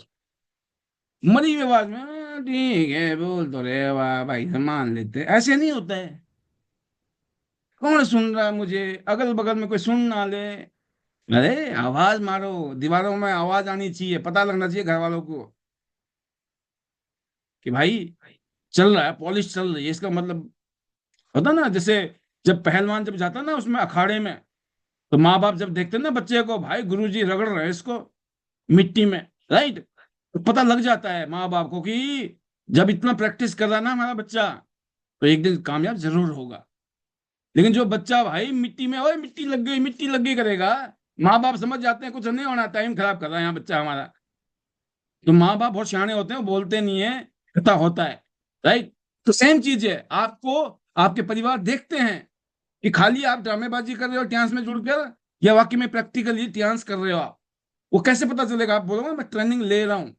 मरी हुई आवाज में "हाँ, ठीक है बोल तो रहे वाह भाई मान लेते", ऐसे नहीं होता है। कौन सुन रहा है मुझे, अगल बगल में कोई सुन ना ले। अरे आवाज मारो, दीवारों में आवाज आनी चाहिए, पता लगना चाहिए घर वालों को कि भाई चल रहा है, पॉलिश चल रही है, इसका मतलब होता ना। जैसे जब पहलवान जब जाता ना उसमें अखाड़े में, तो माँ बाप जब देखते ना बच्चे को, भाई गुरुजी रगड़ रहे हैं इसको मिट्टी में, राइट, तो पता लग जाता है माँ बाप को कि जब इतना प्रैक्टिस कर रहा है ना हमारा बच्चा, तो एक दिन कामयाब जरूर होगा। लेकिन जो बच्चा भाई मिट्टी में, ओए मिट्टी लग गई मिट्टी लग गई करेगा, माँ बाप समझ जाते हैं कुछ नहीं होना, टाइम खराब कर रहा है यहाँ बच्चा हमारा। तो माँ बाप बहुत सियाने होते हैं, वो बोलते नहीं है, पता होता है, राइट। तो सेम चीज है, आपको आपके परिवार देखते हैं कि खाली आप ड्रामेबाजी कर रहे हो डांस में जुड़कर, या वाकई में प्रैक्टिकली डांस कर रहे हो आप। वो कैसे पता चलेगा, आप बोलोगे मैं ट्रेनिंग ले रहा हूँ,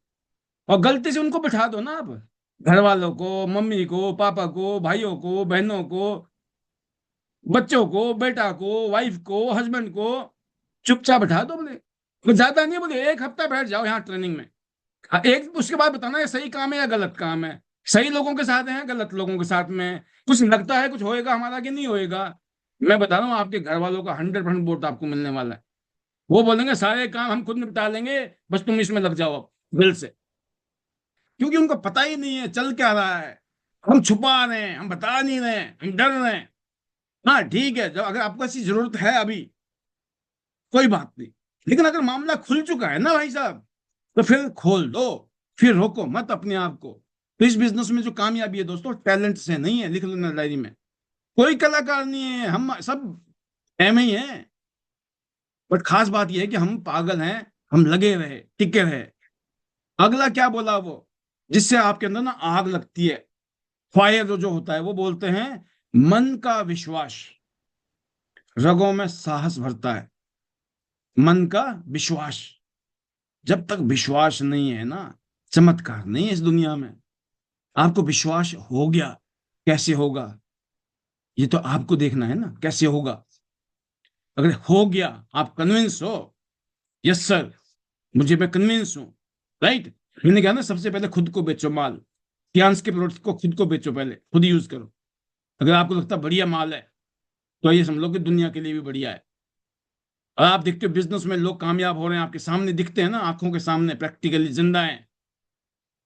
और गलती से उनको बिठा दो ना आप, घर वालों को, मम्मी को, पापा को, भाइयों को, बहनों को, बच्चों को, बेटा को, वाइफ को, हस्बैंड को, चुपचाप बैठा दो। बोले तो ज्यादा नहीं, बोले 1 हफ्ता बैठ जाओ यहाँ ट्रेनिंग में। एक उसके बाद बताना ये सही काम है या गलत काम है, सही लोगों के साथ है गलत लोगों के साथ में, कुछ लगता है कुछ होएगा हमारा कि नहीं होएगा। मैं बता रहा हूँ आपके घर वालों का 100% वोट आपको मिलने वाला है। वो बोलेंगे सारे काम हम खुद निपटा लेंगे, बस तुम इसमें लग जाओ अब दिल से। क्योंकि उनको पता ही नहीं है चल क्या रहा है, हम छुपा रहे हैं, हम बता नहीं रहे हैं, हम डर रहे हैं। हाँ ठीक है, जब अगर आपको ऐसी जरूरत है अभी, कोई बात नहीं, लेकिन अगर मामला खुल चुका है ना भाई साहब, तो फिर खोल दो, फिर रोको मत अपने आप को। तो इस बिजनेस में जो कामयाबी है दोस्तों, टैलेंट से नहीं है, लिख लेना डायरी में। कोई कलाकार नहीं है, हम सब एम ही हैं। बट खास बात यह है कि हम पागल हैं, हम लगे रहे, टिके रहे। अगला क्या बोला वो, जिससे आपके अंदर ना आग लगती है, फायर जो होता है, वो बोलते हैं मन का विश्वास रगों में साहस भरता है। मन का विश्वास, जब तक विश्वास नहीं है ना, चमत्कार नहीं है इस दुनिया में। आपको विश्वास हो गया, कैसे होगा, ये तो आपको देखना है ना कैसे होगा। अगर हो गया, आप कन्विंस हो, यस सर मुझे, मैं कन्विंस हूं, राइट। मैंने कहा ना सबसे पहले खुद को बेचो माल, फियांस के प्रोडक्ट को खुद को बेचो, पहले खुद यूज करो। अगर आपको लगता है बढ़िया माल है, तो ये समझ लो कि दुनिया के लिए भी बढ़िया है। और आप देखते हो बिजनेस में लोग कामयाब हो रहे हैं, आपके सामने दिखते हैं ना, आंखों के सामने प्रैक्टिकली जिंदा है,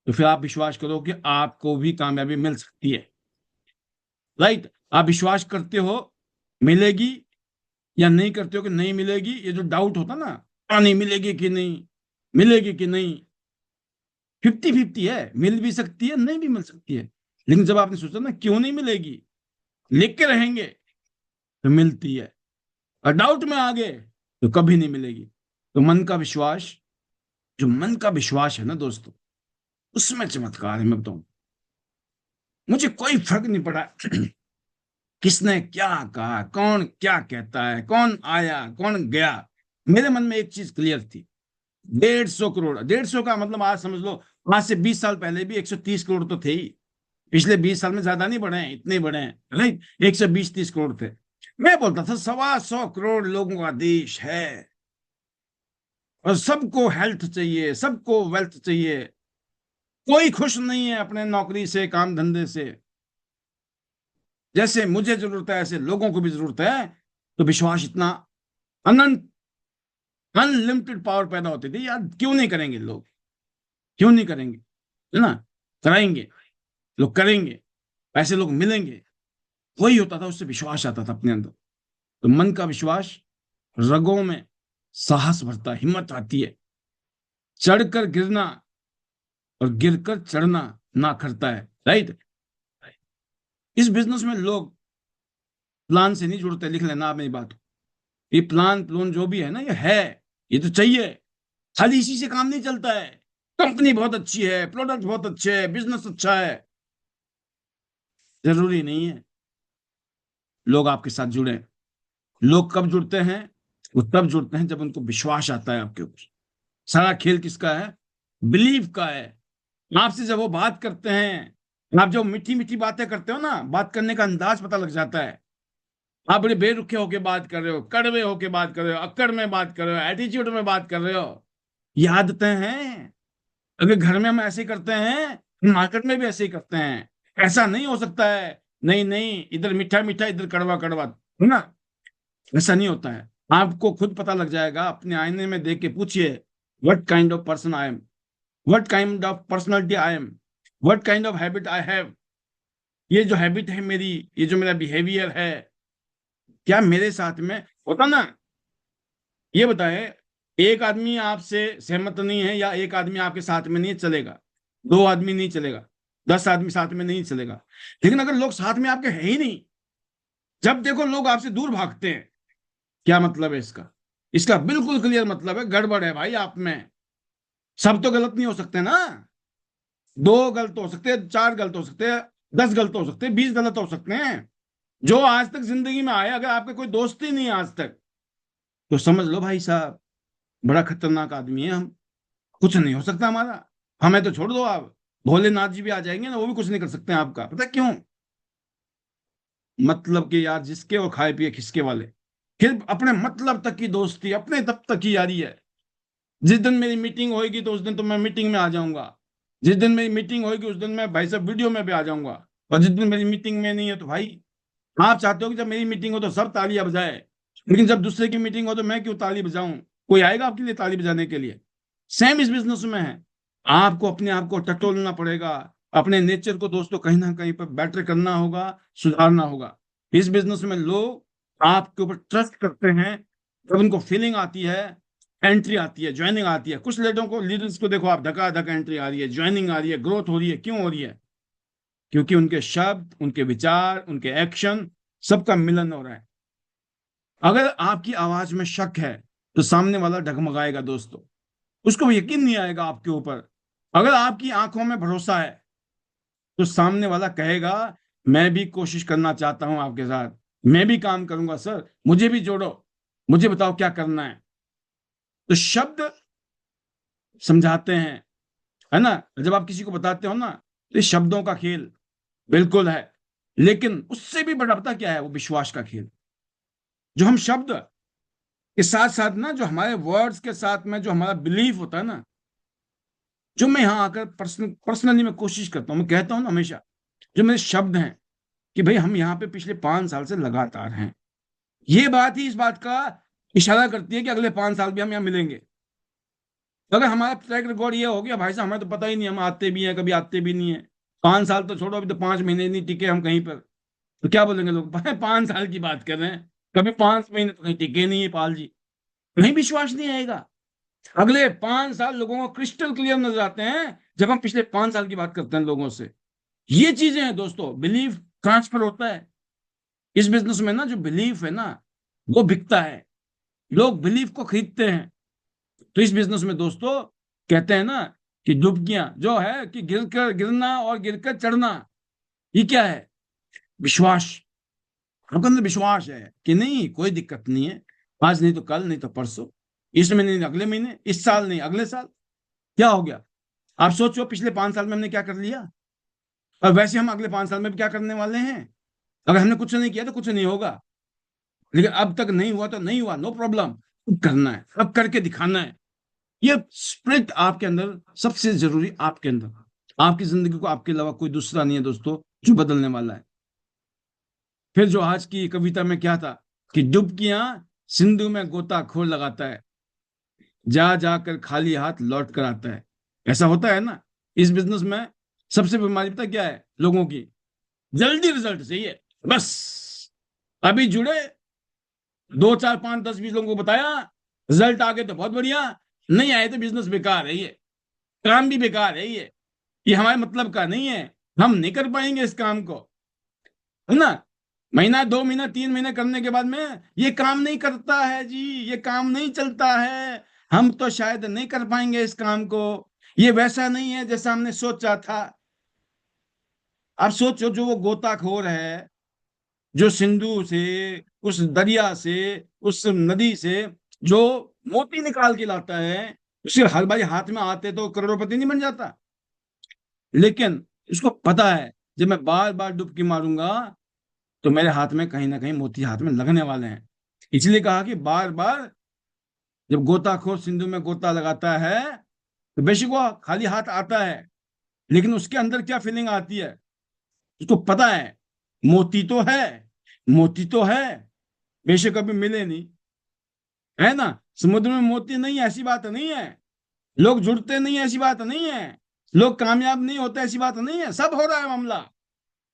तो फिर आप विश्वास करो कि आपको भी कामयाबी मिल सकती है, राइट। आप विश्वास करते हो मिलेगी, या नहीं करते हो कि नहीं मिलेगी, ये जो डाउट होता ना, नहीं मिलेगी कि नहीं, मिलेगी कि नहीं, 50-50 है, मिल भी सकती है नहीं भी मिल सकती है। लेकिन जब आपने सोचा ना क्यों नहीं मिलेगी, लिख के रहेंगे, तो मिलती है। और डाउट में आ गए तो कभी नहीं मिलेगी। तो मन का विश्वास, जो मन का विश्वास है ना दोस्तों, उसमें चमत्कार है। मैं बताऊं, मुझे कोई फर्क नहीं पड़ा किसने क्या कहा, कौन क्या कहता है, कौन आया कौन गया। मेरे मन में एक चीज क्लियर थी, 150 करोड़, 150 का मतलब आज समझ लो, आज से 20 साल पहले भी 130 करोड़ तो थे ही। पिछले 20 साल में ज्यादा नहीं बढ़े हैं, इतने बढ़े हैं, राइट, 120-130 करोड़ थे। मैं बोलता था 125 करोड़ लोगों का देश है, और सबको हेल्थ चाहिए, सबको वेल्थ चाहिए, कोई खुश नहीं है अपने नौकरी से, काम धंधे से। जैसे मुझे जरूरत है ऐसे लोगों को भी जरूरत है। तो विश्वास इतना अनंत, अनलिमिटेड पावर पैदा होती थी यार, क्यों नहीं करेंगे लोग, क्यों नहीं करेंगे, है ना, कराएंगे, लोग करेंगे, ऐसे लोग मिलेंगे। वही होता था, उससे विश्वास आता था अपने अंदर। तो मन का विश्वास, रगों में साहस भरता, हिम्मत आती है, चढ़कर गिरना और गिरकर चढ़ना ना करता है, राइट। इस बिजनेस में लोग प्लान से नहीं जुड़ते, लिख लेना आप मेरी बात। ये प्लान प्लोन जो भी है ना, ये है, ये तो चाहिए, खाली इसी से काम नहीं चलता है। कंपनी बहुत अच्छी है, प्रोडक्ट बहुत अच्छे है, बिजनेस अच्छा है, जरूरी नहीं है लोग आपके साथ जुड़े। लोग कब जुड़ते हैं? वो तब जुड़ते हैं जब उनको विश्वास आता है आपके ऊपर। सारा खेल किसका है? बिलीव का है। आपसे जब वो बात करते हैं, आप जब मीठी मीठी बातें करते हो ना, बात करने का अंदाज पता लग जाता है। आप बड़े बेरुखे होके बात कर रहे हो, कड़वे होके बात कर रहे हो, अक्कड़ में बात कर रहे हो, एटीट्यूड में बात कर रहे हो, ये आदतें हैं। अगर घर में हम ऐसे ही करते हैं, मार्केट में भी ऐसे ही करते हैं। ऐसा नहीं हो सकता है, नहीं नहीं, इधर मीठा मीठा इधर कड़वा कड़वा, है ना, ऐसा नहीं होता है। आपको खुद पता लग जाएगा, अपने आईने में देख के पूछिए, what kind of person I am, what kind of personality I am, what kind of habit I have. ये जो हैबिट है मेरी, ये जो मेरा बिहेवियर है, क्या मेरे साथ में होता ना। ये बताए, एक आदमी आपसे सहमत नहीं है या एक आदमी आपके साथ में नहीं चलेगा, 2 आदमी नहीं चलेगा, 10 आदमी साथ में नहीं चलेगा। लेकिन अगर लोग साथ में आपके है ही नहीं, जब देखो लोग आपसे दूर भागते हैं, क्या मतलब है इसका? इसका बिल्कुल क्लियर मतलब है, गड़बड़ है भाई आप में। सब तो गलत नहीं हो सकते ना, 2 गलत हो सकते हैं, 4 गलत हो सकते हैं, 10 गलत हो सकते हैं, 20 गलत हो सकते हैं। जो आज तक जिंदगी में आए, अगर आपके कोई दोस्त ही नहीं है आज तक, तो समझ लो भाई साहब, बड़ा खतरनाक आदमी है हम, कुछ नहीं हो सकता हमारा। हमें तो छोड़ दो आप, भोलेनाथ जी भी आ जाएंगे ना, वो भी कुछ नहीं कर सकते हैं आपका। पता है क्यों? मतलब कि यार, जिसके और खाए पिए खिसके वाले, फिर अपने मतलब तक की दोस्ती, अपने तब तक की यारी है। जिस दिन मेरी मीटिंग होगी तो उस दिन तो मैं मीटिंग में आ जाऊंगा, जिस दिन मेरी मीटिंग होगी उस दिन मैं भाई साहब वीडियो में भी आ जाऊंगा, और जिस दिन मेरी मीटिंग में नहीं है तो भाई, आप चाहते हो कि जब मेरी मीटिंग हो तो सब तालियां बजाए, लेकिन जब दूसरे की मीटिंग हो तो मैं क्यों ताली बजाऊं? कोई आएगा आपके लिए ताली बजाने के लिए? सेम इस बिजनेस में है। आपको अपने आप को टटोलना पड़ेगा, अपने नेचर को दोस्तों कहीं ना कहीं पर बेटर करना होगा, सुधारना होगा। इस बिजनेस में लोग आपके ऊपर ट्रस्ट करते हैं जब उनको फीलिंग आती है, एंट्री आती है, ज्वाइनिंग आती है। कुछ लीडर्स को देखो आप, धका धक एंट्री आ रही है, ज्वाइनिंग आ रही है, ग्रोथ हो रही है। क्यों हो रही है? क्योंकि उनके शब्द, उनके विचार, उनके एक्शन, सबका मिलन हो रहा है। अगर आपकी आवाज में शक है तो सामने वाला डगमगाएगा दोस्तों, उसको यकीन नहीं आएगा आपके ऊपर। अगर आपकी आंखों में भरोसा है तो सामने वाला कहेगा, मैं भी कोशिश करना चाहता हूं आपके साथ, मैं भी काम करूंगा सर, मुझे भी जोड़ो, मुझे बताओ क्या करना है। तो शब्द समझाते हैं, है ना। जब आप किसी को बताते हो ना, तो ये शब्दों का खेल बिल्कुल है, लेकिन उससे भी बड़ा पता क्या है? वो विश्वास का खेल। जो हम शब्द के साथ साथ ना, जो हमारे वर्ड्स के साथ में जो हमारा बिलीफ होता है ना, जो मैं यहाँ आकर पर्सनली मैं कोशिश करता हूँ, मैं कहता हूँ ना हमेशा, जो मेरे शब्द हैं कि भाई हम यहाँ पे पिछले 5 साल से लगातार हैं, ये बात ही इस बात का इशारा करती है कि अगले 5 साल भी हम यहाँ मिलेंगे। अगर हमारा ट्रैक रिकॉर्ड ये हो गया भाई साहब, हमें तो पता ही नहीं, हम आते भी हैं कभी आते भी नहीं है, 5 साल तो छोड़ो, अभी तो 5 महीने नहीं टिके हम कहीं पर, तो क्या बोलेंगे लोग? 5 साल की बात कर रहे हैं, कभी 5 महीने तो कहीं टिके नहीं है पाल जी, नहीं विश्वास नहीं आएगा। अगले 5 साल लोगों को क्रिस्टल क्लियर नजर आते हैं जब हम पिछले 5 साल की बात करते हैं लोगों से। ये चीजें हैं दोस्तों, बिलीफ ट्रांसफर होता है इस बिजनेस में ना। जो बिलीफ है ना वो बिकता है, लोग बिलीफ को खरीदते हैं। तो इस बिजनेस में दोस्तों कहते हैं ना कि डुबकियां जो है कि गिरकर गिरना और गिरकर चढ़ना, ये क्या है? विश्वास। आपके अंदर विश्वास है कि नहीं कोई दिक्कत नहीं है, आज नहीं तो कल, नहीं तो परसों, इस महीने नहीं अगले महीने, इस साल नहीं अगले साल। क्या हो गया? आप सोचो पिछले 5 साल में हमने क्या कर लिया, और वैसे हम अगले 5 साल में भी क्या करने वाले हैं। अगर हमने कुछ नहीं किया तो कुछ नहीं होगा, लेकिन अब तक नहीं हुआ तो नहीं हुआ, नो प्रॉब्लम, अब करना है, अब करके दिखाना है। ये स्प्रिट आपके अंदर सबसे जरूरी, आपके अंदर। आपकी जिंदगी को आपके अलावा कोई दूसरा नहीं है दोस्तों जो बदलने वाला है। फिर जो आज की कविता में क्या था कि डुबकियां सिंधु में गोताखोर लगाता है, जा जाकर खाली हाथ लौट कर आता है। ऐसा होता है ना इस बिजनेस में। सबसे बीमारी पता क्या है लोगों की? जल्दी रिजल्ट चाहिए बस। अभी जुड़े, 2 4 5 10 20 लोगों को बताया, रिजल्ट आ गए तो बहुत बढ़िया, नहीं आए तो बिजनेस बेकार है, ये काम भी बेकार है, ये हमारे मतलब का नहीं है, हम नहीं कर पाएंगे इस काम को, है ना। महीना 2 महीना 3 महीने करने के बाद में ये काम नहीं करता है जी, ये काम नहीं चलता है, हम तो शायद नहीं कर पाएंगे इस काम को, ये वैसा नहीं है जैसा हमने सोचा था। आप सोचो जो वो गोताखोर है जो सिंधु से, उस दरिया से, उस नदी से जो मोती निकाल के लाता है, उसके हर बारी हाथ में आते तो करोड़पति नहीं बन जाता। लेकिन उसको पता है जब मैं बार बार डुबकी मारूंगा तो मेरे हाथ में कहीं ना कहीं मोती हाथ में लगने वाले हैं। इसलिए कहा कि बार बार जब गोताखोर सिंधु में गोता लगाता है तो बेशक वो खाली हाथ आता है, लेकिन उसके अंदर क्या फीलिंग आती है उसको पता है, मोती तो है, मोती तो है, बेशक अभी मिले नहीं, है ना। समुद्र में मोती नहीं है ऐसी बात नहीं है, लोग जुड़ते नहीं है ऐसी बात नहीं है, लोग कामयाब नहीं होते ऐसी बात नहीं है, सब हो रहा है मामला,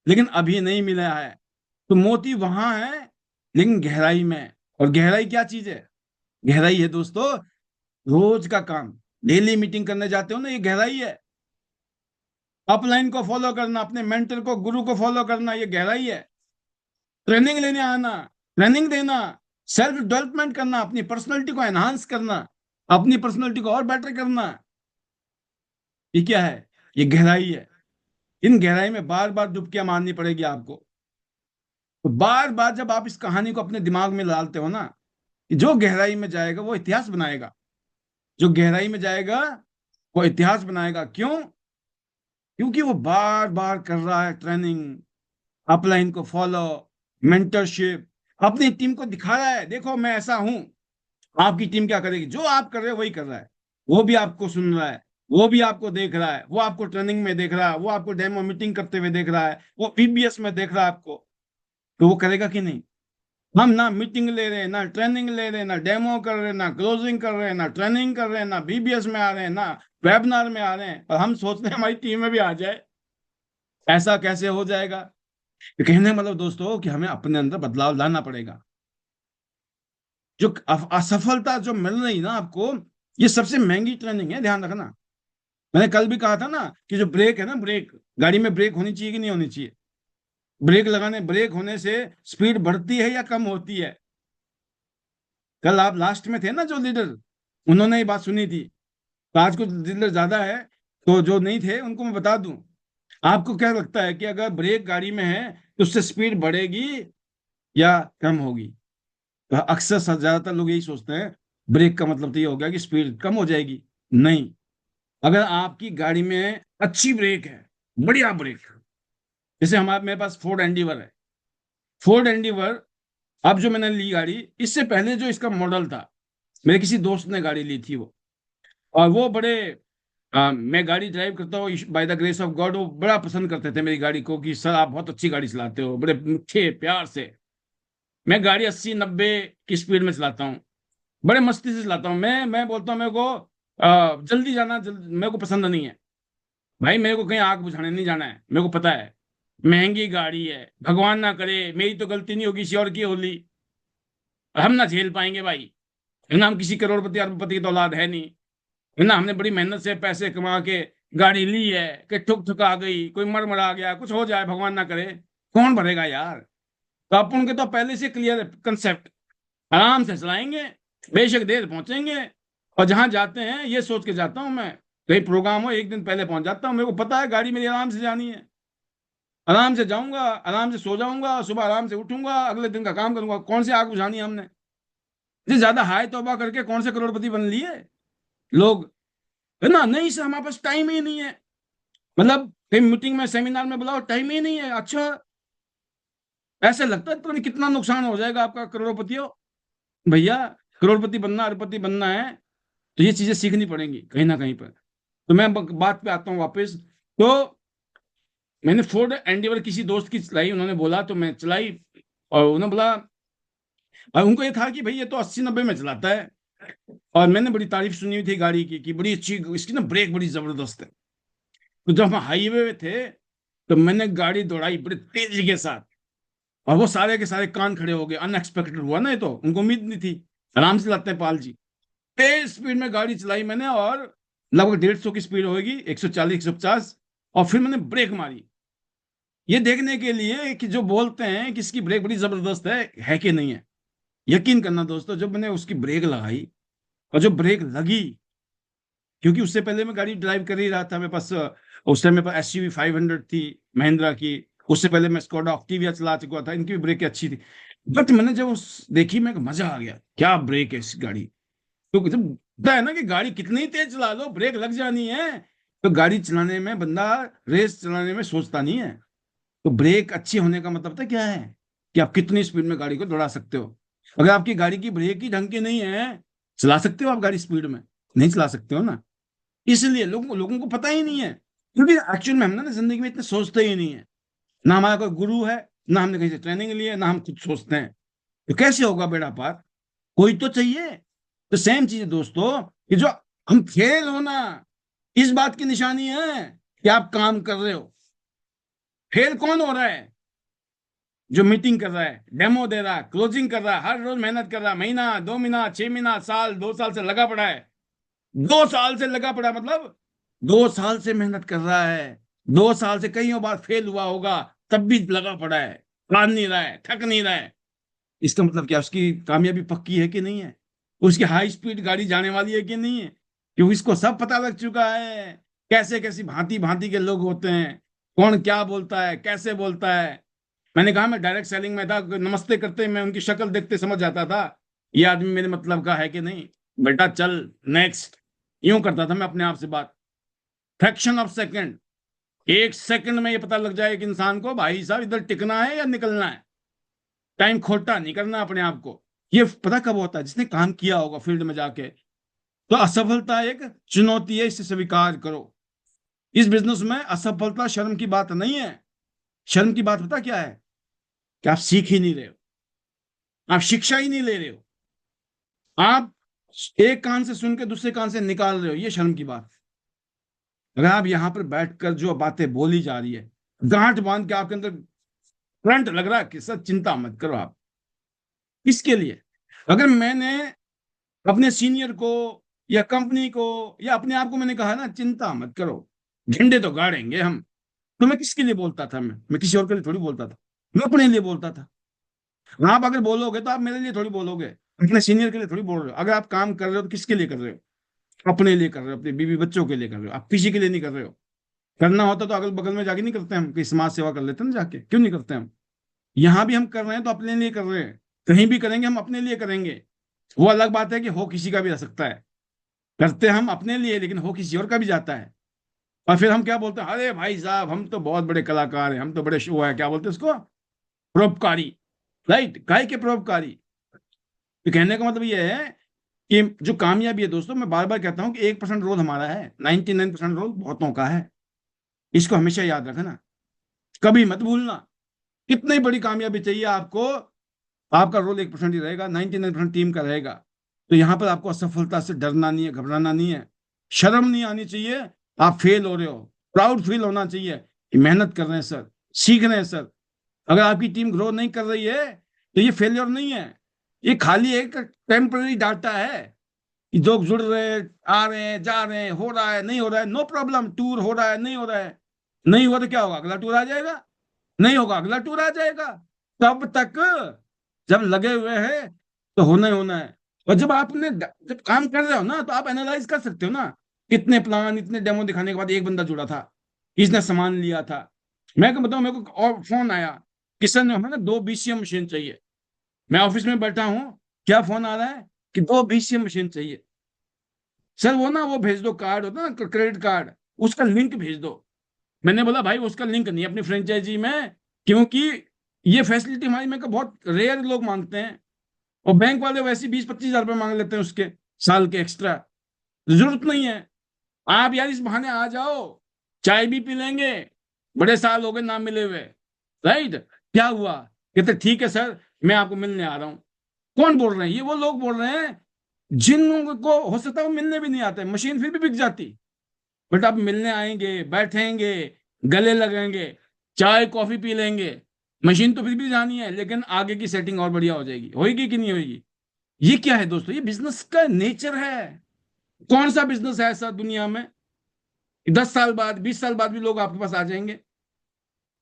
लेकिन अभी नहीं मिला है। तो मोती वहां है लेकिन गहराई में। और गहराई क्या चीज है? गहराई है दोस्तों रोज का काम, डेली मीटिंग करने जाते हो ना, ये गहराई है। अपलाइन को फॉलो करना, अपने मेंटर को, गुरु को फॉलो करना, ये गहराई है। ट्रेनिंग लेने आना, ट्रेनिंग देना, सेल्फ डेवलपमेंट करना, अपनी पर्सनैलिटी को एनहांस करना, अपनी पर्सनैलिटी को और बेटर करना, ये क्या है? ये गहराई है। इन गहराई में बार बार डुबकियां मारनी पड़ेगी आपको। तो बार बार जब आप इस कहानी को अपने दिमाग में डालते हो ना कि जो गहराई में जाएगा वो इतिहास बनाएगा, जो गहराई में जाएगा वो इतिहास बनाएगा। क्यों? क्योंकि वो बार बार कर रहा है ट्रेनिंग, अपलाइन को फॉलो, मेंटरशिप, अपनी टीम को दिखा रहा है देखो मैं ऐसा हूं। आपकी टीम क्या करेगी? जो आप कर रहे हो वही कर रहा है, वो भी आपको सुन रहा है, वो भी आपको देख रहा है, वो आपको ट्रेनिंग में देख रहा है, वो आपको डेमो मीटिंग करते हुए देख रहा है, वो पीबीएस में देख रहा है आपको। तो वो करेगा कि नहीं? हम ना मीटिंग ले रहे हैं, ना ट्रेनिंग ले रहे हैं, ना डेमो कर रहे हैं, ना क्लोजिंग कर रहे हैं, ना ट्रेनिंग कर रहे हैं, ना बीबीएस में आ रहे हैं, ना वेबिनार में आ रहे हैं, और हम सोचते हैं हमारी टीम में भी आ जाए। ऐसा कैसे हो जाएगा? तो कहने का मतलब दोस्तों कि हमें अपने अंदर बदलाव लाना पड़ेगा। जो असफलता जो मिल रही ना आपको, ये सबसे महंगी ट्रेनिंग है, ध्यान रखना। मैंने कल भी कहा था ना कि जो ब्रेक है ना, ब्रेक, गाड़ी में ब्रेक होनी चाहिए कि नहीं होनी चाहिए? ब्रेक होने से स्पीड बढ़ती है या कम होती है? कल आप लास्ट में थे ना जो लीडर, उन्होंने ये बात सुनी थी। तो आज कुछ लीडर ज्यादा है, तो जो नहीं थे उनको मैं बता दूं। आपको क्या लगता है कि अगर ब्रेक गाड़ी में है तो उससे स्पीड बढ़ेगी या कम होगी? तो अक्सर ज्यादातर लोग यही सोचते हैं ब्रेक का मतलब तो ये हो गया कि स्पीड कम हो जाएगी। नहीं, अगर आपकी गाड़ी में अच्छी ब्रेक है, बढ़िया ब्रेक, जैसे हमारे मेरे पास फोर्ड एंडीवर है, फोर्ड एंडीवर, अब जो मैंने ली गाड़ी, इससे पहले जो इसका मॉडल था, मेरे किसी दोस्त ने गाड़ी ली थी वो, और वो बड़े मैं गाड़ी ड्राइव करता हूँ by the grace of God, वो बड़ा पसंद करते थे मेरी गाड़ी को कि सर आप बहुत अच्छी गाड़ी चलाते हो, बड़े मीठे प्यार से। मैं गाड़ी 80 90 की स्पीड में चलाता हूँ, बड़े मस्ती से चलाता हूँ। मैं बोलता हूँ मेरे को जल्दी जाना मेरे को पसंद नहीं है भाई, मेरे को कहीं आग बुझाने नहीं जाना है, मेरे को पता है महंगी गाड़ी है, भगवान ना करे मेरी तो गलती नहीं होगी, किसी और की होली, हम ना झेल पाएंगे भाई, है ना, हम किसी करोड़पति अरबपति की तो औलाद है नहीं, है ना, हमने बड़ी मेहनत से पैसे कमा के गाड़ी ली है कि ठुक ठुक आ गई, कोई मर मरा गया, कुछ हो जाए भगवान ना करे, कौन भरेगा यार। तो अपन के तो पहले से क्लियर कंसेप्ट, आराम से चलाएंगे, बेशक देर पहुंचेंगे, और जहां जाते हैं ये सोच के जाता हूं मैं, कहीं प्रोग्राम हो एक दिन पहले पहुंच जाता हूं, मेरे को पता है गाड़ी मेरी आराम से जानी है, आराम से जाऊंगा, आराम से सो जाऊंगा, सुबह आराम से उठूंगा, अगले दिन का काम करूंगा। कौन सी आग बुझानी है हमने, जी ज्यादा हाय तौबा करके कौन से करोड़पति बन लिए लोग, है ना। नहीं सर हमारे पास टाइम ही नहीं है, मतलब कहीं मीटिंग में सेमिनार में बुलाओ, टाइम ही नहीं है। अच्छा, ऐसे लगता है पता नहीं कितना नुकसान हो जाएगा आपका करोड़पति हो। भैया, करोड़पति बनना अरबपति बनना है तो ये चीजें सीखनी पड़ेंगी कहीं ना कहीं पर। तो मैं बात पे आता हूँ वापस। तो मैंने फोर्ड एंडेवर किसी दोस्त की चलाई, उन्होंने बोला तो मैं चलाई, और उन्होंने बोला, और उनको ये था कि भाई ये तो 80-90 में चलाता है, और मैंने बड़ी तारीफ सुनी हुई थी गाड़ी की कि बड़ी अच्छी, इसकी ना ब्रेक बड़ी जबरदस्त है। तो जब हम हाईवे पे थे तो मैंने गाड़ी दौड़ाई बड़ी तेजी के साथ, और वो सारे के सारे कान खड़े हो गए, अनएक्सपेक्टेड हुआ ना, ये तो उनको उम्मीद नहीं थी। आराम से चलाते हैं पाल जी, तेज स्पीड में गाड़ी चलाई मैंने, और लगभग 150 की स्पीड होगी, 140 150, और फिर मैंने ब्रेक मारी, ये देखने के लिए कि जो बोलते हैं कि इसकी ब्रेक बड़ी जबरदस्त है कि नहीं है। यकीन करना दोस्तों, जब मैंने उसकी ब्रेक लगाई और जो ब्रेक लगी, क्योंकि उससे पहले मैं गाड़ी ड्राइव कर ही रहा था, मेरे पास उस टाइम मेरे पास SUV 500 थी महिंद्रा की, उससे पहले मैं स्कोडा ऑक्टिविया चला चुका था, इनकी भी ब्रेक अच्छी थी। बट मैंने जब उस देखी, मैं मजा आ गया, क्या ब्रेक है इस गाड़ी। तो जब होता है ना कि गाड़ी कितनी तेज चला लो ब्रेक लग जानी है, तो गाड़ी चलाने में बंदा, रेस चलाने में सोचता नहीं है। तो ब्रेक अच्छी होने का मतलब पता क्या है, कि आप कितनी स्पीड में गाड़ी को दौड़ा सकते हो। अगर आपकी गाड़ी की ब्रेक ही ढंग की नहीं है, चला सकते हो आप गाड़ी स्पीड में, नहीं चला सकते हो ना। इसलिए लोगों को पता ही नहीं है, क्योंकि एक्चुअल में हम ना जिंदगी में इतने सोचते ही नहीं है, ना हमारा कोई गुरु है, ना हमने कहीं से ट्रेनिंग ली है, ना हम खुद सोचते हैं। तो कैसे होगा बेड़ा पार, कोई तो चाहिए। तो सेम चीज है दोस्तों, कि जो हम फेल होना, इस बात की निशानी है कि आप काम कर रहे हो। फेल कौन हो रहा है, जो मीटिंग कर रहा है, डेमो दे रहा है, क्लोजिंग कर रहा है, हर रोज मेहनत कर रहा है, महीना 2 महीना 6 महीना साल 2 साल से लगा पड़ा है। 2 साल से लगा पड़ा मतलब 2 साल से मेहनत कर रहा है, 2 साल से कईयों बार फेल हुआ होगा, तब भी लगा पड़ा है, मान नहीं रहा है, थक नहीं रहा है। इसका मतलब क्या, उसकी कामयाबी पक्की है कि नहीं है, उसकी हाई स्पीड गाड़ी जाने वाली है कि नहीं है। क्योंकि इसको सब पता लग चुका है, कैसे कैसी भांति भांति के लोग होते हैं, कौन क्या बोलता है, कैसे बोलता है। मैंने कहा मैं डायरेक्ट सेलिंग में था, नमस्ते करते मैं उनकी शक्ल देखते समझ जाता था ये आदमी मेरे मतलब का है कि नहीं, बेटा चल नेक्स्ट, यूं करता था मैं अपने आप से बात। फ्रैक्शन ऑफ सेकंड, 1 सेकंड में ये पता लग जाए कि इंसान को भाई साहब इधर टिकना है या निकलना है, टाइम खोटा नहीं करना अपने आप को। ये पता कब होता है, जिसने काम किया होगा फील्ड में जाके। तो असफलता एक चुनौती है, इसे स्वीकार करो। इस बिजनेस में असफलता शर्म की बात नहीं है। शर्म की बात पता क्या है, कि आप सीख ही नहीं रहे हो, आप शिक्षा ही नहीं ले रहे हो, आप एक कान से सुन के दूसरे कान से निकाल रहे हो, ये शर्म की बात। अगर आप यहां पर बैठकर जो बातें बोली जा रही है, गांठ बांध के आपके अंदर करंट लग रहा है कि सर चिंता मत करो आप, इसके लिए। अगर मैंने अपने सीनियर को या कंपनी को या अपने आप को मैंने कहा ना चिंता मत करो, झंडे तो गाड़ेंगे हम, तो मैं किसके लिए बोलता था, मैं किसी और के लिए थोड़ी बोलता था, मैं अपने लिए बोलता था। आप अगर बोलोगे तो आप मेरे लिए थोड़ी बोलोगे, अपने सीनियर के लिए थोड़ी बोल रहे हो। अगर आप काम कर रहे हो तो किसके लिए कर रहे हो, अपने लिए कर रहे हो, अपने बीवी बच्चों के लिए कर रहे हो, आप किसी के लिए नहीं कर रहे हो। करना होता तो अगल बगल में जाके नहीं करते हम, कि समाज सेवा कर लेते ना जाके, क्यों नहीं करते हम। यहां भी हम कर रहे हैं तो अपने लिए कर रहे हैं, कहीं भी करेंगे हम अपने लिए करेंगे। वो अलग बात है कि हो किसी का भी रह सकता है, करते हम अपने लिए लेकिन हो किसी और का भी जाता है। और फिर हम क्या बोलते हैं, अरे भाई साहब हम तो बहुत बड़े कलाकार हैं, हम तो बड़े शो है, क्या बोलते हैं उसको, परोपकारी। राइट, काय के परोपकारी। तो कहने का मतलब ये है कि जो कामयाबी है दोस्तों, मैं बार बार कहता हूं कि 1% रोल हमारा है, 99% रोल बहुतों का है। इसको हमेशा याद रखना, कभी मत भूलना। कितनी बड़ी कामयाबी चाहिए आपको, आपका रोल 1% ही रहेगा, 99% टीम का रहेगा। तो यहां पर आपको असफलता से डरना नहीं है, घबराना नहीं है, शर्म नहीं आनी चाहिए। आप फेल हो रहे हो, प्राउड फील होना चाहिए कि मेहनत कर रहे हैं सर, सीख रहे हैं सर। अगर आपकी टीम ग्रो नहीं कर रही है तो ये फेलियर नहीं है, ये खाली एक टेम्पररी डाटा है कि लोग जुड़ रहे हैं, आ रहे हैं, जा रहे हैं, हो रहा है, नहीं हो रहा है, नो प्रॉब्लम। टूर हो रहा है, नहीं हो रहा है, नहीं हुआ तो क्या होगा, अगला टूर आ जाएगा, नहीं होगा अगला टूर आ जाएगा। तब तक जब लगे हुए हैं तो होना ही होना है। और जब आपने जब काम कर रहे हो ना, तो आप एनालाइज कर सकते हो ना, कितने प्लान, इतने डेमो दिखाने के बाद एक बंदा जुड़ा था, इसने सामान लिया था। मैं क्या बताऊं, मेरे को और फोन आया, किशन ने हमें ना 2 BCM मशीन चाहिए। मैं ऑफिस में बैठा हूँ, क्या फोन आ रहा है कि 2 BCM मशीन चाहिए। सर वो ना, वो भेज दो, कार्ड होता है ना, क्रेडिट कार्ड, उसका लिंक भेज दो। मैंने बोला भाई उसका लिंक नहीं है अपनी फ्रेंचाइजी में, क्योंकि ये फैसिलिटी हमारी में का बहुत रेयर लोग मांगते हैं। और बैंक वाले वैसे 20-25 हजार रुपये मांग लेते हैं उसके, साल के एक्स्ट्रा। जरूरत नहीं है। आप यार इस बहाने आ जाओ, चाय भी पी लेंगे, बड़े साल हो गए ना मिले हुए, राइट। क्या हुआ, कहते ठीक है सर, मैं आपको मिलने आ रहा हूँ। कौन बोल रहे हैं, ये वो लोग बोल रहे हैं जिन लोगों को हो सकता है वो मिलने भी नहीं आते, मशीन फिर भी बिक जाती। बट आप मिलने आएंगे, बैठेंगे, गले लगेंगे, चाय कॉफी पी लेंगे, मशीन तो फिर भी जानी है, लेकिन आगे की सेटिंग और बढ़िया हो जाएगी, होगी कि नहीं होगी। ये क्या है दोस्तों, ये बिजनेस का नेचर है। कौन सा बिजनेस है ऐसा दुनिया में 10 साल बाद, 20 साल बाद भी लोग आपके पास आ जाएंगे,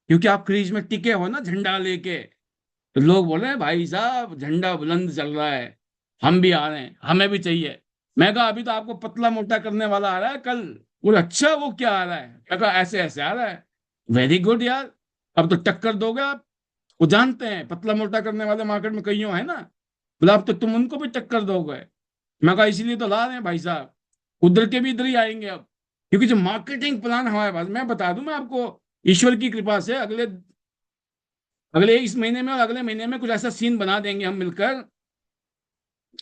क्योंकि आप क्रीज में टिके हो ना झंडा लेके। तो लोग बोल रहे हैं भाई साहब झंडा बुलंद चल रहा है, हम भी आ रहे हैं, हमें भी चाहिए। मैं कहा अभी तो आपको पतला मोटा करने वाला आ रहा है कल। बोले अच्छा वो क्या आ रहा है, मैं कहा ऐसे ऐसे आ रहा है। वेरी गुड यार, अब तो टक्कर दोगे आप। वो जानते हैं पतला मोटा करने वाले मार्केट में कईयों है ना। बोले अब तो तुम उनको भी टक्कर दोगे। मैं कहा इसीलिए तो ला रहे हैं भाई साहब, उधर के भी इधर ही आएंगे अब। क्योंकि जो मार्केटिंग प्लान हमारे पास, मैं बता दूं मैं आपको, ईश्वर की कृपा से अगले अगले इस महीने में और अगले महीने में कुछ ऐसा सीन बना देंगे हम मिलकर।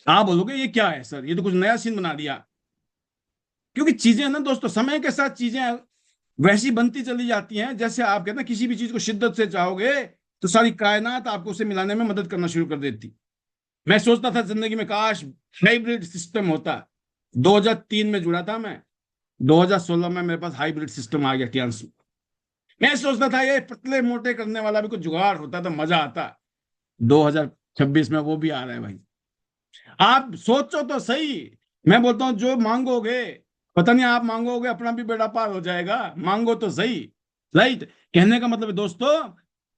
आप बोलोगे ये क्या है सर, ये तो कुछ नया सीन बना दिया। क्योंकि चीजें ना दोस्तों, समय के साथ चीजें वैसी बनती चली जाती हैं, जैसे आप कहते हैं किसी भी चीज को शिद्दत से चाहोगे तो सारी कायनात आपको उसे मिलाने में मदद करना शुरू कर देती। मैं सोचता था जिंदगी में काश हाइब्रिड सिस्टम होता। 2003 में जुड़ा था मैं, 2016 में मेरे पास हाइब्रिड सिस्टम आ गया टियांस में। मैं सोचता था ये पतले मोटे करने वाला भी कुछ जुगाड़ होता तो मजा आता। 2026 में वो भी आ रहा है भाई। आप सोचो तो सही। मैं बोलता हूं जो मांगोगे, पता नहीं आप मांगोगे अपना भी बेड़ा पार हो जाएगा, मांगो तो सही, राइट। कहने का मतलब है दोस्तों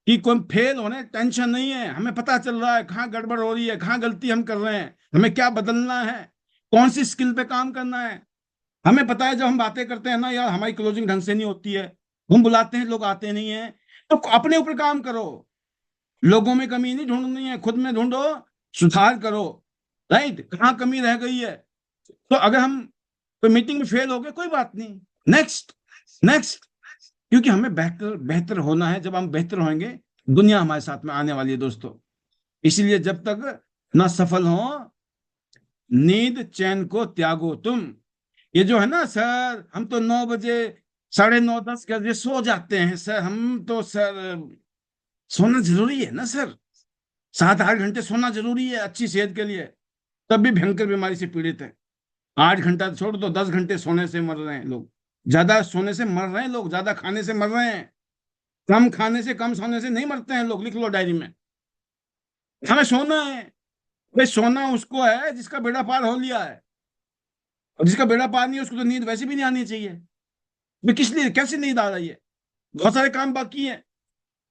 कि कोई फेल होने टेंशन नहीं है, हमें पता चल रहा है कहाँ गड़बड़ हो रही है, कहाँ गलती हम कर रहे हैं, हमें क्या बदलना है, कौन सी स्किल पे काम करना है। हमें पता है जब हम बातें करते हैं ना यार, हमारी क्लोजिंग ढंग से नहीं होती है, हम बुलाते हैं लोग आते नहीं है। तो अपने ऊपर काम करो, लोगों में कमी नहीं ढूंढनी है, खुद में ढूंढो, सुधार करो, राइट। कहाँ कमी रह गई है। तो अगर हम कोई मीटिंग में फेल हो गए कोई बात नहीं, नेक्स्ट, नेक्स्ट। क्योंकि हमें बेहतर बेहतर होना है, जब हम बेहतर होंगे दुनिया हमारे साथ में आने वाली है दोस्तों। इसीलिए जब तक ना सफल हो, नींद चैन को त्यागो तुम। ये जो है ना सर, हम तो 9 बजे, 9:30 10 बजे सो जाते हैं सर, हम तो सर, सोना जरूरी है ना सर, 7-8 घंटे सोना जरूरी है अच्छी सेहत के लिए। तब भी भयंकर बीमारी से पीड़ित है। 8 घंटा छोड़ दो, 10 घंटे सोने से मर रहे हैं लोग, ज्यादा सोने से मर रहे हैं लोग, ज्यादा खाने से मर रहे हैं। कम खाने से कम सोने से नहीं मरते हैं लोग, लिख लो डायरी में। हमें सोना है। भाई सोना उसको है जिसका बेड़ा पार हो लिया है, और जिसका बेड़ा पार नहीं है उसको तो नींद वैसे भी नहीं आनी चाहिए। भाई किस लिए, कैसे नींद आ रही है, बहुत सारे काम बाकी हैं।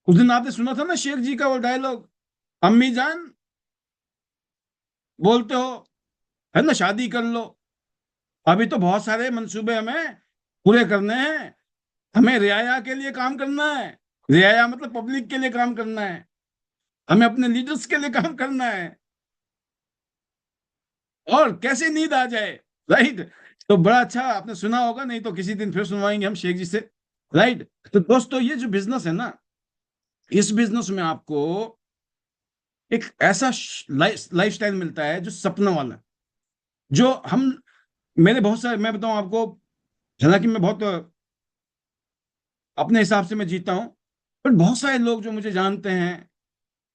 उस दिन आपने सुना था ना शेख जी का वो डायलॉग, अम्मी जान बोलते हो है ना शादी कर लो। अभी तो बहुत सारे मंसूबे हमें पूरे करने हैं, हमें रियाया के लिए काम करना है। रियाया मतलब पब्लिक के लिए काम करना है, हमें अपने लीडर्स के लिए काम करना है। और कैसे नींद आ जाए, राइट। तो बड़ा अच्छा आपने सुना होगा, नहीं तो किसी दिन फिर सुनवाएंगे हम शेख जी से, राइट। तो दोस्तों ये जो बिजनेस है ना, इस बिजनेस में आपको एक ऐसा लाइफ स्टाइल मिलता है जो सपनों वाला, जो हम, मेरे बहुत सारे, मैं बताऊं आपको, हालांकि मैं बहुत अपने हिसाब से मैं जीता हूं, पर बहुत सारे लोग जो मुझे जानते हैं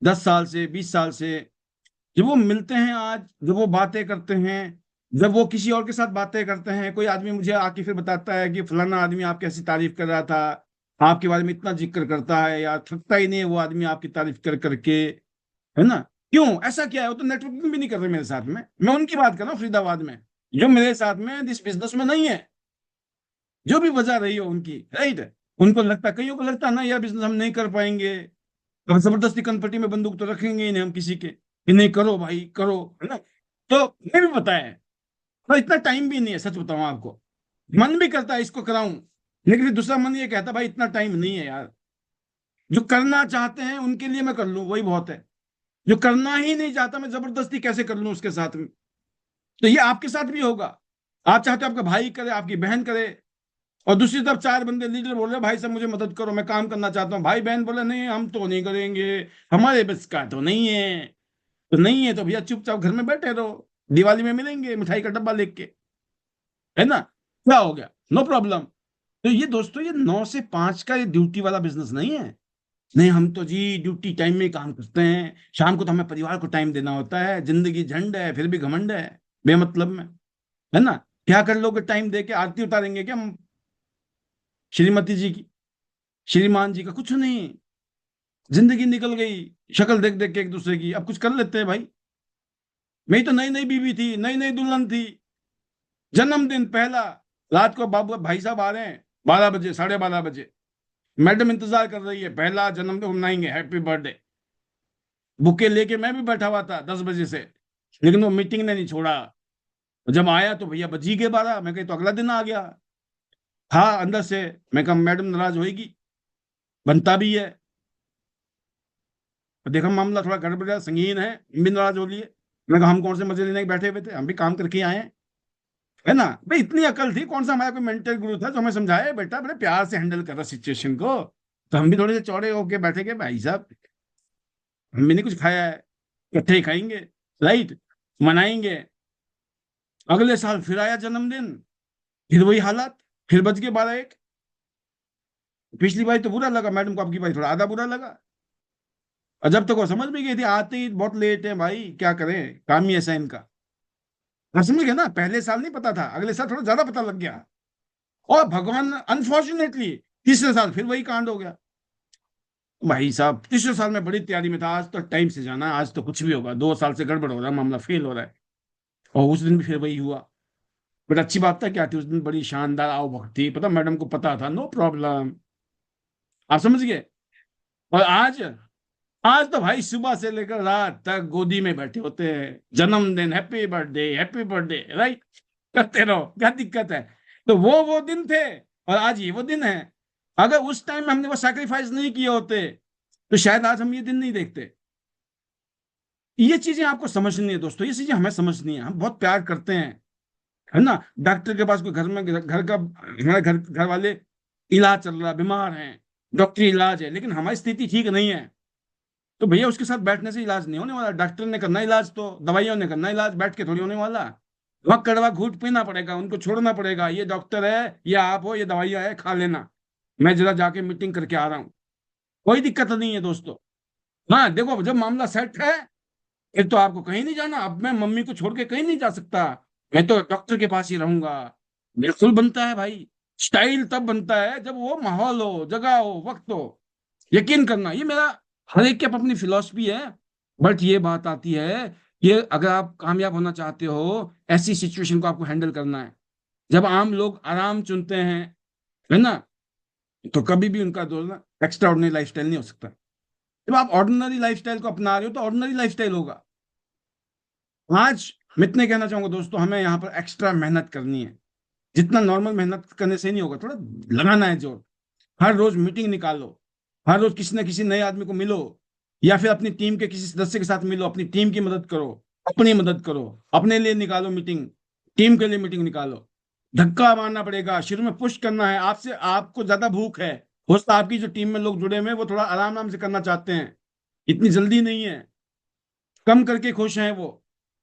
10 साल से, 20 साल से, जब वो मिलते हैं आज, जब वो बातें करते हैं, जब वो किसी और के साथ बातें करते हैं, कोई आदमी मुझे आके फिर बताता है कि फलाना आदमी आपकी ऐसी तारीफ कर रहा था, आपके बारे में इतना जिक्र करता है यार, थकता ही नहीं है वो आदमी आपकी तारीफ कर करके, है ना। क्यों, ऐसा क्या है? वो तो नेटवर्किंग भी नहीं कर रहे मेरे साथ में, मैं उनकी बात कर रहा हूँ फरीदाबाद में, जो मेरे साथ में इस बिजनेस में नहीं है, जो भी वजह रही हो उनकी, राइट। उनको लगता, कईयों को लगता है ना, यार बिजनेस हम नहीं कर पाएंगे, और जबरदस्ती कनपट्टी में बंदूक तो रखेंगे ही नहीं हम किसी के, कि नहीं करो भाई करो, है ना। तो मैं भी पता है, पर इतना टाइम भी नहीं है, सच बताऊं आपको। मन भी करता है इसको कराऊं, लेकिन फिर दूसरा मन ये कहता है भाई इतना टाइम नहीं है यार, जो करना चाहते हैं उनके लिए मैं कर लूं वही बहुत है, जो करना ही नहीं चाहता मैं जबरदस्ती कैसे कर लूं उसके साथ में। तो ये आपके साथ भी होगा, आप चाहते हो आपका भाई करे, आपकी बहन करे, और दूसरी तरफ चार बंदे लीडर बोल रहे भाई साहब मुझे मदद करो मैं काम करना चाहता हूँ, भाई बहन बोले नहीं हम तो नहीं करेंगे, हमारे बस का तो नहीं है। तो नहीं है तो भैया चुपचाप घर में बैठे रहो, दिवाली में मिलेंगे मिठाई का डब्बा लेके, है ना, क्या हो गया, नो प्रॉब्लम। तो ये दोस्तों, ये 9 से 5 का ये ड्यूटी वाला बिजनेस नहीं है। नहीं हम तो जी ड्यूटी टाइम में ही काम करते हैं, शाम को तो हमें परिवार को टाइम देना होता है, जिंदगी झंड है फिर भी घमंड है बेमतलब में, है ना। क्या कर लोगे टाइम दे के, आरती उतारेंगे क्या हम श्रीमती जी की, श्रीमान जी का? कुछ नहीं, जिंदगी निकल गई, शक्ल देख देख के एक दूसरे की, अब कुछ कर लेते हैं भाई। मेरी तो नई नई बीवी थी, नई नई दुल्हन थी, जन्मदिन पहला, रात को बाबू भाई साहब आ रहे हैं 12 बजे, 12:30 बजे, मैडम इंतजार कर रही है, पहला जन्मदिन मनाएंगे, हैप्पी बर्थडे, बुके लेके मैं भी बैठा हुआ था 10 बजे से, लेकिन वो मीटिंग ने नहीं छोड़ा। जब आया तो भैया बजी के 12, मैं कही तो अगला दिन आ गया। हाँ अंदर से मैं कहा मैडम नाराज होगी, बनता भी है, तो देखा मामला थोड़ा गड़बड़ है, संगीन है, भी नाराज हो लिए। मैं कहा हम कौन से मजे लेने के बैठे हुए थे, हम भी काम करके आए हैं, है ना भाई। इतनी अकल थी, कौन सा हमारा कोई मेंटल गुरु था जो हमें समझाए बेटा बड़े प्यार से हैंडल कर रहा सिचुएशन को। तो हम भी थोड़े से चौड़े होके बैठे के भाई साहब, हम भी नहीं कुछ खाया है, इकट्ठे ही खाएंगे, राइट, मनाएंगे। अगले साल फिर आया जन्मदिन, फिर वही हालात, फिर बज के 12-1। पिछली बार तो बुरा लगा मैडम को, आपकी बार थोड़ा आधा बुरा लगा, और जब तक वो समझ भी गई थी आते ही बहुत लेट है भाई, क्या करें काम ही ऐसा है इनका। आप समझ गए ना, पहले साल नहीं पता था, अगले साल थोड़ा ज्यादा पता लग गया, और भगवान अनफॉर्चुनेटली तीसरे साल फिर वही कांड हो गया। भाई साहब तीसरे साल में बड़ी तैयारी में था, आज तो टाइम से जाना है, आज तो कुछ भी होगा, 2 साल से गड़बड़ हो रहा है, मामला फेल हो रहा है। और उस दिन भी फिर वही हुआ। बट अच्छी बात था क्या थी, उस दिन बड़ी शानदार आवभक्त थी, पता मैडम को पता था, नो प्रॉब्लम, आप समझ गए। और आज, आज तो भाई सुबह से लेकर रात तक गोदी में बैठे होते हैं, जन्मदिन happy birthday happy birthday, right, करते रहो, क्या दिक्कत है। तो वो दिन थे, और आज ये वो दिन है। अगर उस टाइम में हमने वो सैक्रिफाइस नहीं किए होते तो शायद आज हम ये दिन नहीं देखते। ये चीजें आपको समझनी है दोस्तों, ये चीजें हमें समझनी है, हम बहुत प्यार करते हैं, है ना। डॉक्टर के पास कोई घर में, घर का, हमारे घर वाले इलाज चल रहा, बीमार हैं, डॉक्टरी इलाज है, लेकिन हमारी स्थिति ठीक नहीं है, तो भैया उसके साथ बैठने से इलाज नहीं होने वाला। डॉक्टर ने करना इलाज, तो दवाइयों ने करना इलाज, बैठ के थोड़ी होने वाला। वक्त कड़वा घूट पीना पड़ेगा, उनको छोड़ना पड़ेगा, ये डॉक्टर है, ये आप हो, ये दवाइयाँ है, खा लेना, मैं जरा जाके मीटिंग करके आ रहा हूँ, कोई दिक्कत नहीं है दोस्तों। हाँ देखो जब मामला सेट है, फिर तो आपको कहीं नहीं जाना, अब मैं मम्मी को छोड़ के कहीं नहीं जा सकता, मैं तो डॉक्टर के पास ही रहूंगा। बिल्कुल बनता है भाई, स्टाइल तब बनता है जब वो माहौल हो, जगह हो, वक्त हो। यकीन करना, ये मेरा हर एक की अपनी फिलॉसफी है। बट ये बात आती है, ये अगर आप कामयाब होना चाहते हो, ऐसी सिचुएशन को आपको हैंडल करना है, जब आम लोग आराम चुनते हैं, है ना, तो कभी भी उनका दोस्त ना एक्स्ट्रा ऑर्डिनरी लाइफस्टाइल नहीं हो सकता। जब आप ऑर्डिनरी लाइफस्टाइल को अपना रहे हो तो ऑर्डिनरी लाइफस्टाइल होगा। आज मैं इतने कहना चाहूंगा दोस्तों, हमें यहाँ पर एक्स्ट्रा मेहनत करनी है, जितना नॉर्मल मेहनत करने से नहीं होगा, थोड़ा लगाना है जोर। हर रोज मीटिंग निकालो, हर रोज किसी न किसी नए आदमी को मिलो, या फिर अपनी टीम के किसी सदस्य के साथ मिलो, अपनी टीम की मदद करो, अपनी मदद करो, अपने लिए निकालो मीटिंग, टीम के लिए मीटिंग निकालो। धक्का मारना पड़ेगा, शुरू में पुश करना है, आपसे आपको ज्यादा भूख है, हो सकता है आपकी जो टीम में लोग जुड़े हुए हैं वो थोड़ा आराम आराम से करना चाहते हैं, इतनी जल्दी नहीं है, कम करके खुश हैं वो।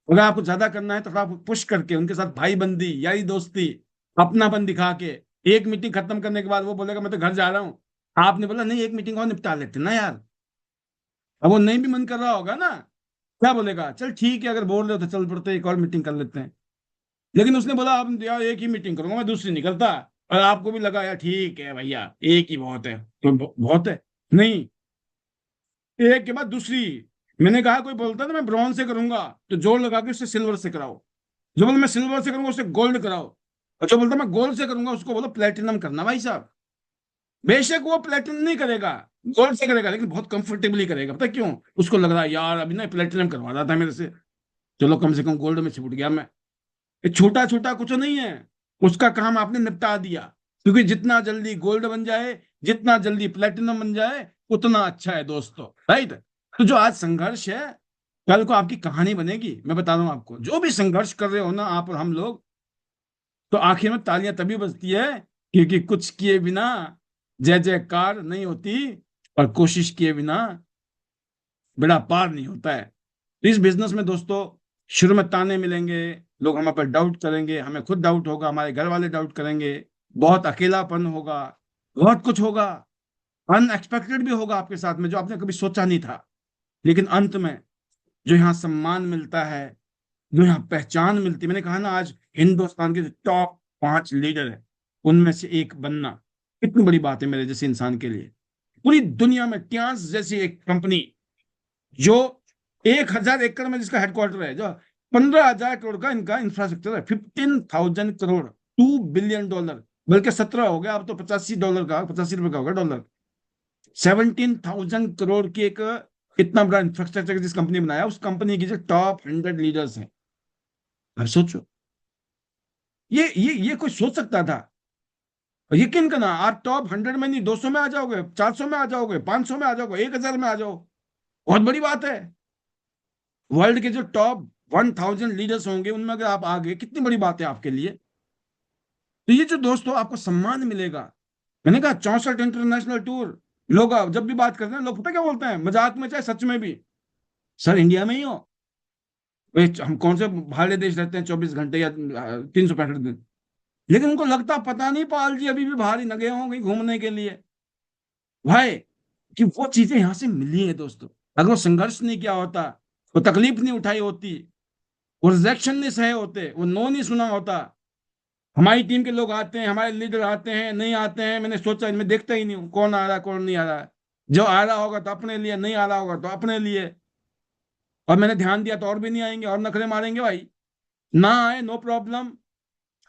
अगर आपको ज्यादा करना है तो फिर आपको पुश करके उनके साथ भाई बंदी, यारी दोस्ती, अपनापन दिखा के, एक मीटिंग खत्म करने के बाद वो बोलेगा मैं तो घर जा रहा हूँ, आपने बोला नहीं एक मीटिंग और निपटा लेते ना यार, अब वो नहीं भी मन कर रहा होगा ना, क्या बोलेगा, चल ठीक है अगर बोल रहे हो तो चल पड़ते एक और मीटिंग कर लेते हैं। लेकिन उसने बोला अब यार एक ही मीटिंग करूंगा मैं, दूसरी नहीं करता, और आपको भी लगा यार ठीक है भैया एक ही बहुत है, तो बहुत है नहीं, एक के बाद दूसरी, मैंने कहा कोई बोलता है ना मैं ब्रॉन्ज से करूंगा, तो जोर लगा के उससे सिल्वर से कराओ। जो बोले मैं सिल्वर से करूंगा उससे गोल्ड कराओ। और जो बोलता मैं गोल्ड से करूंगा उसको बोलो प्लेटिनम करना भाई साहब। बेशक वो प्लेटिनम नहीं करेगा, गोल्ड से करेगा, लेकिन बहुत कंफर्टेबली करेगा। पता है क्यों? उसको लग रहा है यार अभी ना प्लेटिनम करवा रहा था मेरे से, चलो कम से कम गोल्ड में छिपट गया मैं। ये छोटा छोटा कुछ नहीं है, उसका काम आपने निपटा दिया। क्योंकि जितना जल्दी गोल्ड बन जाए, जितना जल्दी प्लेटिनम बन जाए, उतना अच्छा है दोस्तों, राइट। तो जो आज संघर्ष है, कल को आपकी कहानी बनेगी। मैं बता रहा हूं आपको, जो भी संघर्ष कर रहे हो ना आप और हम लोग, तो आखिर में तालियां तभी बजती है, क्योंकि कुछ किए बिना जय जयकार नहीं होती, और कोशिश किए बिना बेड़ा पार नहीं होता है। तो इस बिजनेस में दोस्तों, शुरू में ताने मिलेंगे, लोग हम पर डाउट करेंगे, हमें खुद डाउट होगा, हमारे घर वाले डाउट करेंगे, बहुत अकेलापन होगा, बहुत कुछ होगा, अनएक्सपेक्टेड भी होगा आपके साथ में जो आपने कभी सोचा नहीं था। लेकिन अंत में जो यहाँ सम्मान मिलता है, जो यहाँ पहचान मिलती है, मैंने कहा ना आज हिंदुस्तान के टॉप 5 लीडर है, उनमें से एक बनना कितनी बड़ी बात है मेरे जैसे इंसान के लिए। पूरी दुनिया में ट्यांस जैसी एक कंपनी, जो 1,000 एकड़ में जिसका हेडक्वार्टर है, जो 15,000 करोड़ का इनका इंफ्रास्ट्रक्चर है, 15,000 करोड़, $2 बिलियन, बल्कि 17 हो गया अब तो, $85 का, $85 का होगा डॉलर। 17,000 करोड़ की एक इतना बड़ा इंफ्रास्ट्रक्चर जिस कंपनी बनाया, उस कंपनी की जो टॉप 100 लीडर्स हैं। अब सोचो, ये कोई सोच सकता था? और यकीन करना, आप टॉप 100 में नहीं, 200 में आ जाओगे, 400 में आ जाओगे, 500 में आ जाओगे, 1,000 में आ जाओ, बहुत बड़ी बात है। वर्ल्ड के जो टॉप 1,000 लीडर्स होंगे उनमें अगर आप आ गए, कितनी बड़ी बात है आपके लिए। तो ये जो दोस्तों आपको सम्मान मिलेगा, मैंने कहा 64 इंटरनेशनल टूर। लोग जब भी बात करते हैं, लोग पता क्या बोलते हैं, मजाक में चाहे सच में भी, सर इंडिया में ही हो? भाई हम कौन से बाहर देश रहते हैं 24 घंटे या 365 दिन? लेकिन उनको लगता पता नहीं पाल जी अभी भी बाहर ही लगे हों कहीं घूमने के लिए। भाई, कि वो चीजें यहां से मिली है दोस्तों। अगर वो संघर्ष नहीं किया होता, वो तकलीफ नहीं उठाई होती, वो रिजेक्शन नहीं सहे होते, वो नो नहीं सुना होता। हमारी टीम के लोग आते हैं, हमारे लीडर आते हैं, नहीं आते हैं, मैंने सोचा इनमें देखता ही नहीं हूँ कौन आ रहा है कौन नहीं आ रहा है। जो आ रहा होगा तो अपने लिए, नहीं आ रहा होगा तो अपने लिए। और मैंने ध्यान दिया तो और भी नहीं आएंगे और नखरे मारेंगे भाई। ना आए नो प्रॉब्लम,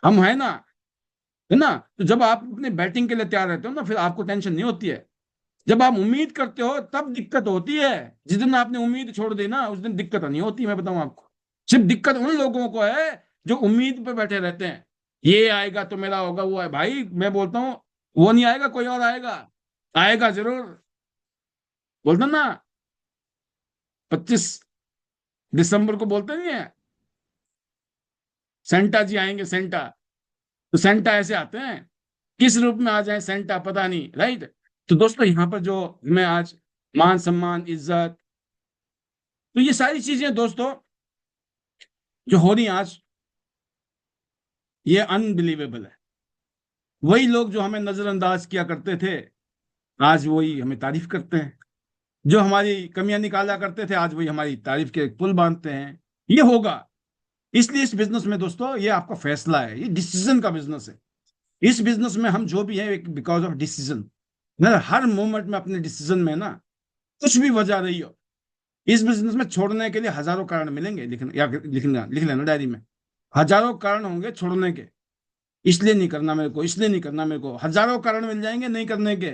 हम है ना, है ना। तो जब आप अपने बैटिंग के लिए तैयार रहते हो ना, फिर आपको टेंशन नहीं होती है। जब आप उम्मीद करते हो तब दिक्कत होती है। जिस दिन आपने उम्मीद छोड़ दी ना, उस दिन दिक्कत नहीं होती, मैं बताऊं आपको। सिर्फ दिक्कत उन लोगों को है जो उम्मीद पे बैठे रहते हैं, ये आएगा तो मेरा होगा, वो है भाई, मैं बोलता हूँ वो नहीं आएगा, कोई और आएगा। आएगा जरूर। बोलता ना, 25 दिसंबर को बोलते नहीं है, सेंटा जी आएंगे सेंटा। तो सेंटा ऐसे आते हैं, किस रूप में आ जाए सेंटा पता नहीं, राइट। तो दोस्तों यहाँ पर जो मैं आज मान सम्मान इज्जत, तो ये सारी चीजें दोस्तों जो हो रही हैं आज, ये अनबिलीवेबल है। वही लोग जो हमें नजरअंदाज किया करते थे, आज वही हमें तारीफ करते हैं। जो हमारी कमियां निकाला करते थे, आज वही हमारी तारीफ के पुल बांधते हैं। ये होगा। इसलिए इस बिजनेस में दोस्तों, ये आपका फैसला है, ये डिसीजन का बिजनेस है। इस बिजनेस में हम जो भी है, because of decision. Her moment में अपने डिसीजन में ना, कुछ भी वजह रही हो, इस बिजनेस में छोड़ने के लिए हजारों कारण मिलेंगे, लिखना या लिखना, लिख लेना डायरी में। हजारों कारण होंगे छोड़ने के, इसलिए नहीं करना मेरे को, इसलिए नहीं करना मेरे को, हजारों कारण मिल जाएंगे नहीं करने के।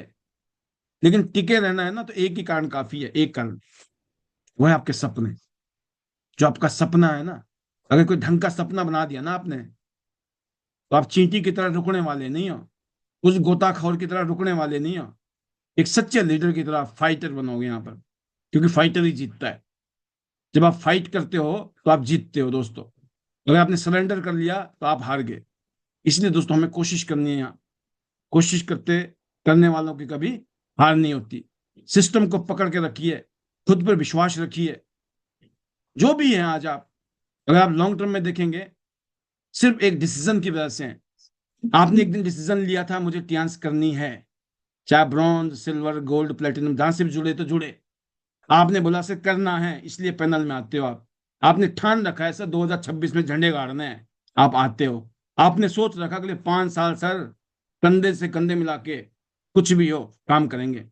लेकिन टिके रहना है ना, तो एक ही कारण काफी है, एक कारण, वो है आपके सपने। जो आपका सपना है ना, अगर कोई ढंग का सपना बना दिया ना आपने, तो आप चींटी की तरह रुकने वाले नहीं हो, उस गोताखोर की तरह रुकने वाले नहीं हो। एक सच्चे लीडर की तरह फाइटर बनोगे यहाँ पर, क्योंकि फाइटर ही जीतता है। जब आप फाइट करते हो तो आप जीतते हो दोस्तों। अगर आपने सरेंडर कर लिया तो आप हार गए। इसलिए दोस्तों हमें कोशिश करनी है यहाँ। कोशिश करने वालों की कभी हार नहीं होती। सिस्टम को पकड़ के रखिए, खुद पर विश्वास रखिए। जो भी है आज आप, अगर आप लॉन्ग टर्म में देखेंगे, सिर्फ एक डिसीजन की वजह से है। आपने एक दिन डिसीजन लिया था मुझे टियान्स करनी है, चाहे ब्रॉन्ज सिल्वर गोल्ड प्लेटिनम जहां से भी जुड़े तो जुड़े। आपने बोला सर करना है, इसलिए पैनल में आते हो आप। आपने ठान रखा है सर 2026 में झंडे गाड़ने हैं, आप आते हो। आपने सोच रखा अगले 5 साल सर कंधे से कंधे मिला के कुछ भी हो काम करेंगे,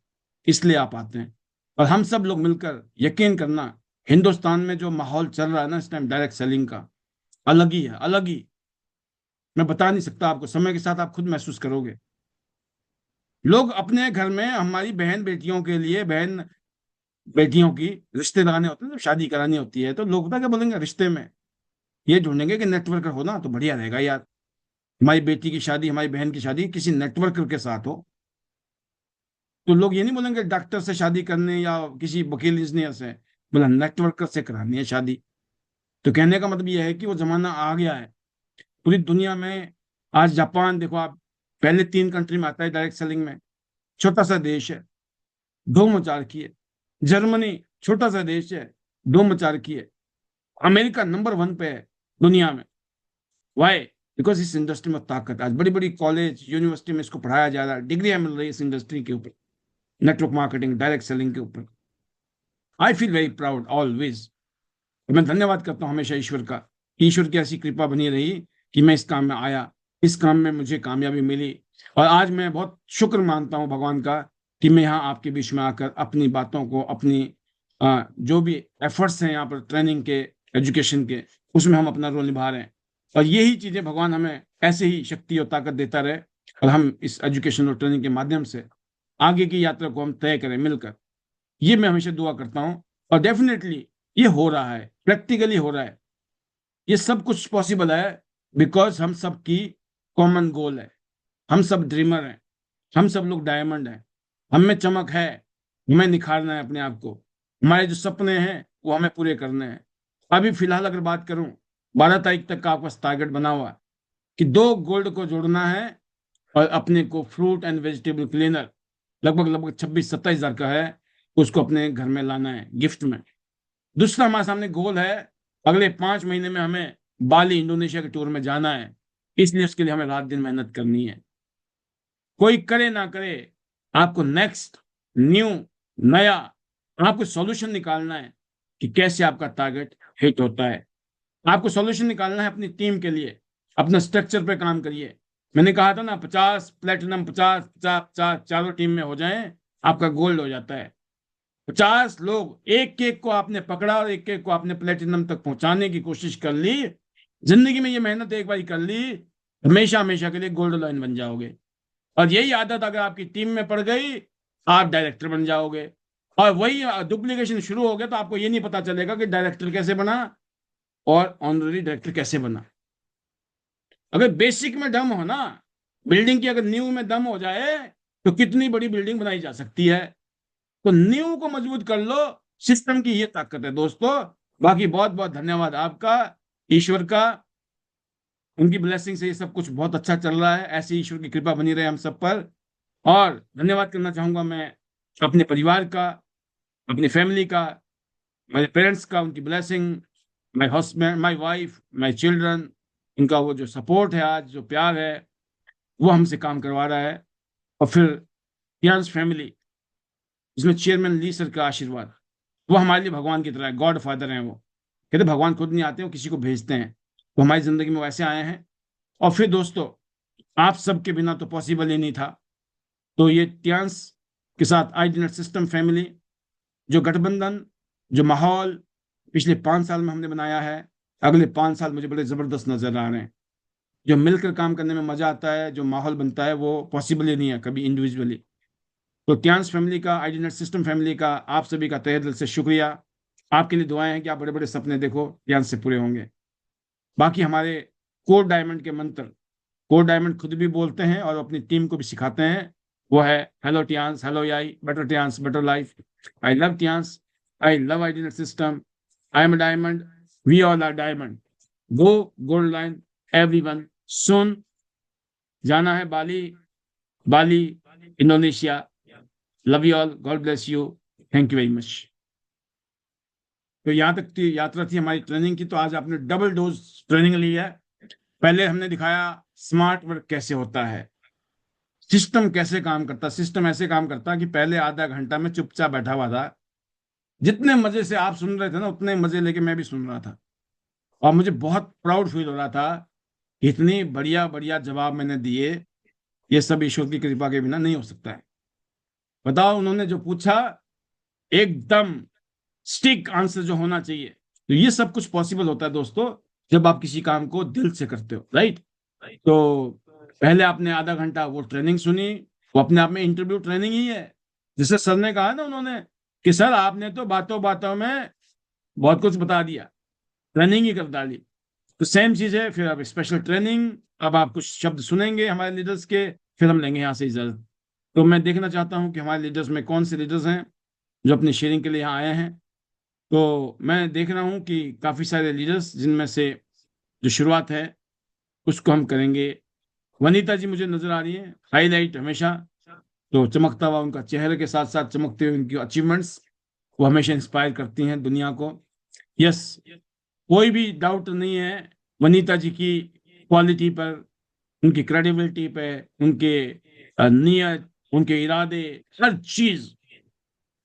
इसलिए आप आते हैं। और हम सब लोग मिलकर, यकीन करना, हिंदुस्तान में जो माहौल चल रहा है ना इस टाइम डायरेक्ट सेलिंग का, अलग ही है, अलग ही। मैं बता नहीं सकता आपको, समय के साथ आप खुद महसूस करोगे। लोग अपने घर में हमारी बहन बेटियों के लिए, बहन बेटियों की रिश्ते लगाने होते हैं, जब शादी करानी होती है तो लोग पता क्या बोलेंगे, रिश्ते में ये ढूंढेंगे कि नेटवर्कर हो ना तो बढ़िया रहेगा यार, हमारी बेटी की शादी, हमारी बहन की शादी किसी नेटवर्कर के साथ हो। तो लोग ये नहीं बोलेंगे डॉक्टर से शादी करने या किसी वकील इंजीनियर से, बोला नेटवर्कर से करानी है शादी। तो कहने का मतलब ये है कि वो जमाना आ गया है पूरी दुनिया में। आज जापान देखो आप, पहले 3 कंट्री में आता है डायरेक्ट सेलिंग में, छोटा सा देश है, धूम मचा रखी है। जर्मनी छोटा सा देश है, धूम मचा रखी है। अमेरिका नंबर 1 पे है दुनिया में। वाई? बिकॉज इस इंडस्ट्री में ताकत है। आज बड़ी बड़ी कॉलेज यूनिवर्सिटी में इसको पढ़ाया जा रहा है, डिग्रियां मिल रही है इस इंडस्ट्री के ऊपर, नेटवर्क मार्केटिंग डायरेक्ट सेलिंग के ऊपर। I feel very proud always. मैं धन्यवाद करता हूँ हमेशा ईश्वर का, कि ईश्वर की ऐसी कृपा बनी रही कि मैं इस काम में आया, इस काम में मुझे कामयाबी मिली। और आज मैं बहुत शुक्र मानता हूँ भगवान का कि मैं यहाँ आपके बीच में आकर अपनी बातों को, अपनी जो भी एफर्ट्स हैं यहाँ पर ट्रेनिंग के, एजुकेशन के, उसमें हम अपना रोल निभा रहे हैं। और यही चीजें भगवान हमें ऐसे ही शक्ति और ताकत देता रहे, और हम इस एजुकेशन और ट्रेनिंग के माध्यम से आगे की यात्रा को हम तय करें मिलकर। ये मैं हमेशा दुआ करता हूँ। और डेफिनेटली ये हो रहा है, प्रैक्टिकली हो रहा है। ये सब कुछ पॉसिबल है बिकॉज हम सब की कॉमन गोल है। हम सब ड्रीमर हैं, हम सब लोग डायमंड हैं। हम में चमक है, हमें निखारना है अपने आप को। हमारे जो सपने हैं वो हमें पूरे करने हैं। अभी फिलहाल अगर बात करूं, 12 तारीख तक का आपका टारगेट बना हुआ है कि 2 गोल्ड को जोड़ना है, और अपने को फ्रूट एंड वेजिटेबल क्लीनर लगभग लगभग 26-27 हज़ार का है, उसको अपने घर में लाना है गिफ्ट में। दूसरा हमारे सामने गोल है, अगले 5 महीने में हमें बाली इंडोनेशिया के टूर में जाना है। इसलिए उसके लिए हमें रात दिन मेहनत करनी है। कोई करे ना करे, आपको नेक्स्ट, न्यू, नया, आपको सॉल्यूशन निकालना है कि कैसे आपका टारगेट हिट होता है। आपको सॉल्यूशन निकालना है अपनी टीम के लिए। अपना स्ट्रक्चर पे काम करिए। मैंने कहा था ना, 50 प्लेटिनम, 50 50 50 चारों टीम में हो जाएं, आपका गोल्ड हो जाता है। 50 लोग, एक एक को आपने पकड़ा और एक एक को आपने प्लेटिनम तक पहुंचाने की कोशिश कर ली। जिंदगी में ये मेहनत एक बार कर ली, हमेशा हमेशा के लिए गोल्ड लाइन बन जाओगे। और यही आदत अगर आपकी टीम में पड़ गई, आप डायरेक्टर बन जाओगे। और वही डुप्लीकेशन शुरू हो गया तो आपको ये नहीं पता चलेगा कि डायरेक्टर कैसे बना और ऑनररी डायरेक्टर कैसे बना। अगर बेसिक में दम हो ना, बिल्डिंग की अगर नींव में दम हो जाए तो कितनी बड़ी बिल्डिंग बनाई जा सकती है। तो नींव को मजबूत कर लो, सिस्टम की ये ताकत है दोस्तों। बाकी बहुत बहुत धन्यवाद आपका, ईश्वर का, उनकी ब्लेसिंग से ये सब कुछ बहुत अच्छा चल रहा है। ऐसी ईश्वर की कृपा बनी रहे हम सब पर। और धन्यवाद करना चाहूंगा मैं अपने परिवार का, अपनी फैमिली का, मेरे पेरेंट्स का, उनकी blessing, my husband, my wife, my children, इनका वो जो सपोर्ट है, आज जो प्यार है, वो हमसे काम करवा रहा है। और फिर पियांस फैमिली, जिसमें चेयरमैन ली सर का आशीर्वाद, वो हमारे लिए भगवान की तरह है, गॉड फादर हैं वो। कहते भगवान खुद नहीं आते, वो किसी को भेजते हैं, तो हमारी जिंदगी में वैसे आए हैं। और फिर दोस्तों, आप सबके बिना तो पॉसिबल ही नहीं था। तो ये टियांस के साथ आईडीनेट सिस्टम फैमिली, जो गठबंधन, जो माहौल पिछले 5 साल में हमने बनाया है, अगले 5 साल मुझे बड़े जबरदस्त नजर आ रहे हैं। जो मिलकर काम करने में मजा आता है, जो माहौल बनता है, वो पॉसिबल ही नहीं है कभी इंडिविजुअली। तो टियांस फैमिली का, आईडीनेट सिस्टम फैमिली का, आप सभी का तहे दिल से शुक्रिया। आपके लिए दुआएं हैं कि आप बड़े बड़े सपने देखो, टियांस से पूरे होंगे। बाकी हमारे कोर डायमंड के मंत्र, कोर डायमंड खुद भी बोलते हैं और अपनी टीम को भी सिखाते हैं। वो है hello Tiens, hello AI, better Tiens, better life. I love Tiens, I love ID net system, I am diamond, we all are diamond. Go gold line everyone soon. जाना है Bali, Bali Indonesia. Love you all, God bless you, thank you very much. तो यहाँ तक की यात्रा थी हमारी ट्रेनिंग की। तो आज आपने डबल डोज ट्रेनिंग ली है। पहले हमने दिखाया स्मार्ट वर्क कैसे होता है, सिस्टम कैसे काम करता। सिस्टम ऐसे काम करता कि पहले आधा घंटा में चुपचाप बैठा हुआ था। जितने मजे से आप सुन रहे थे ना, उतने मजे लेके मैं भी सुन रहा था। और मुझे बहुत प्राउड फील हो रहा था कि इतनी बढ़िया बढ़िया जवाब मैंने दिए। ये सब ईश्वर की कृपा के बिना नहीं हो सकता है। बताओ, उन्होंने जो पूछा एकदम स्टिक आंसर जो होना चाहिए। तो ये सब कुछ पॉसिबल होता है दोस्तों जब आप किसी काम को दिल से करते हो, राइट। तो पहले आपने आधा घंटा वो ट्रेनिंग सुनी, वो अपने आप में इंटरव्यू ट्रेनिंग ही है। जैसे सर ने कहा ना उन्होंने कि सर आपने तो बातों बातों में बहुत कुछ बता दिया, ट्रेनिंग ही कर डाली। तो सेम चीज है, फिर अब स्पेशल ट्रेनिंग। अब आप कुछ शब्द सुनेंगे हमारे लीडर्स के, फिर हम लेंगे यहाँ से इजाजत। तो मैं देखना चाहता हूँ कि हमारे लीडर्स में कौन से लीडर्स हैं जो अपनी शेयरिंग के लिए यहाँ आए हैं। तो मैं देख रहा हूँ कि काफी सारे लीडर्स, जिनमें से जो शुरुआत है उसको हम करेंगे। वनीता जी मुझे नजर आ रही है, हाईलाइट हमेशा, तो चमकता हुआ उनका चेहरे के साथ साथ चमकते हुए उनकी अचीवमेंट्स, वो हमेशा इंस्पायर करती हैं दुनिया को। यस, कोई भी डाउट नहीं है वनीता जी की क्वालिटी पर, उनकी क्रेडिबिलिटी पे, उनके नियत, उनके इरादे, हर चीज।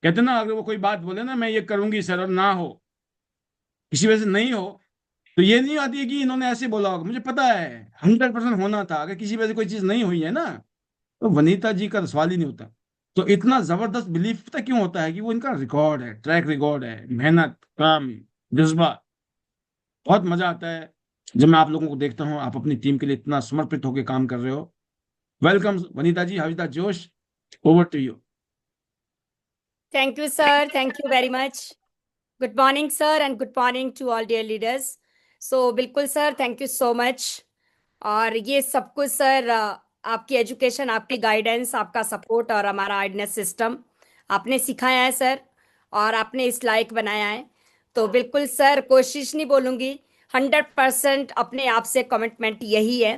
कहते ना, अगर वो कोई बात बोले ना मैं ये करूंगी सर, और ना हो, किसी वजह से नहीं हो, तो ये नहीं आती है कि इन्होंने ऐसे बोला होगा, मुझे पता है 100% होना था। अगर किसी वजह से कोई चीज नहीं हुई है ना, तो वनीता जी का सवाल ही नहीं होता। तो इतना जबरदस्त बिलीफ पता क्यों होता है कि वो इनका रिकॉर्ड है, ट्रैक रिकॉर्ड है, मेहनत, काम, जज्बा। बहुत मजा आता है जब मैं आप लोगों को देखता हूँ, आप अपनी टीम के लिए इतना समर्पित होकर काम कर रहे हो। Welcome Vanita ji, how is the josh, over to you. Thank you, sir. Thank you very much. Good morning, sir, and good morning to all dear leaders. So, बिल्कुल sir, thank you so much. और ये सब कुछ सर, आपकी एजुकेशन, आपकी गाइडेंस, आपका सपोर्ट और हमारा आइडनेस सिस्टम आपने सिखाया है सर, और आपने इस लायक बनाया है। तो बिल्कुल सर, कोशिश नहीं बोलूँगी, 100% अपने आप से कमिटमेंट यही है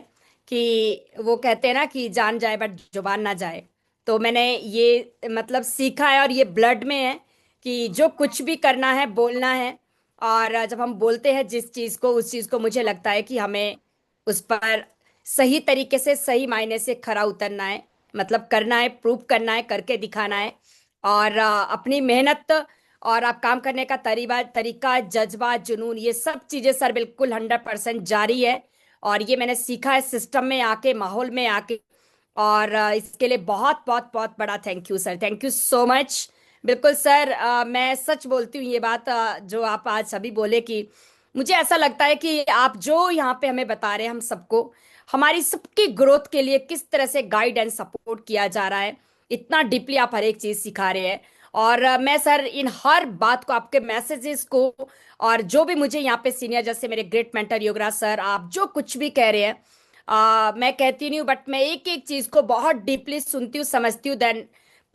कि वो कहते हैं ना कि जान जाए बट जुबान ना जाए। तो मैंने ये मतलब सीखा है, और ये ब्लड में है कि जो कुछ भी करना है बोलना है। और जब हम बोलते हैं जिस चीज़ को, उस चीज़ को मुझे लगता है कि हमें उस पर सही तरीके से, सही मायने से खरा उतरना है, मतलब करना है, प्रूव करना है, करके दिखाना है। और अपनी मेहनत और आप काम करने का तरीका, जज्बा, जुनून, ये सब चीज़ें सर बिल्कुल 100% जारी है। और ये मैंने सीखा है सिस्टम में आके, माहौल में आके। और इसके लिए बहुत बहुत बहुत बड़ा thank you sir, thank you so much. बिल्कुल सर, मैं सच बोलती हूँ, ये बात जो आप आज सभी बोले कि मुझे ऐसा लगता है कि आप जो यहाँ पे हमें बता रहे हैं, हम सबको, हमारी सबकी ग्रोथ के लिए किस तरह से गाइड एंड सपोर्ट किया जा रहा है, इतना डीपली आप हर एक चीज सिखा रहे हैं। और मैं सर इन हर बात को, आपके मैसेजेस को, और जो भी मुझे यहाँ पे सीनियर जैसे मेरे ग्रेट मेंटर योगराज सर, आप जो कुछ भी कह रहे हैं, मैं कहती नहीं हूँ, बट मैं एक एक चीज को बहुत डीपली सुनती हूँ, समझती हूँ, देन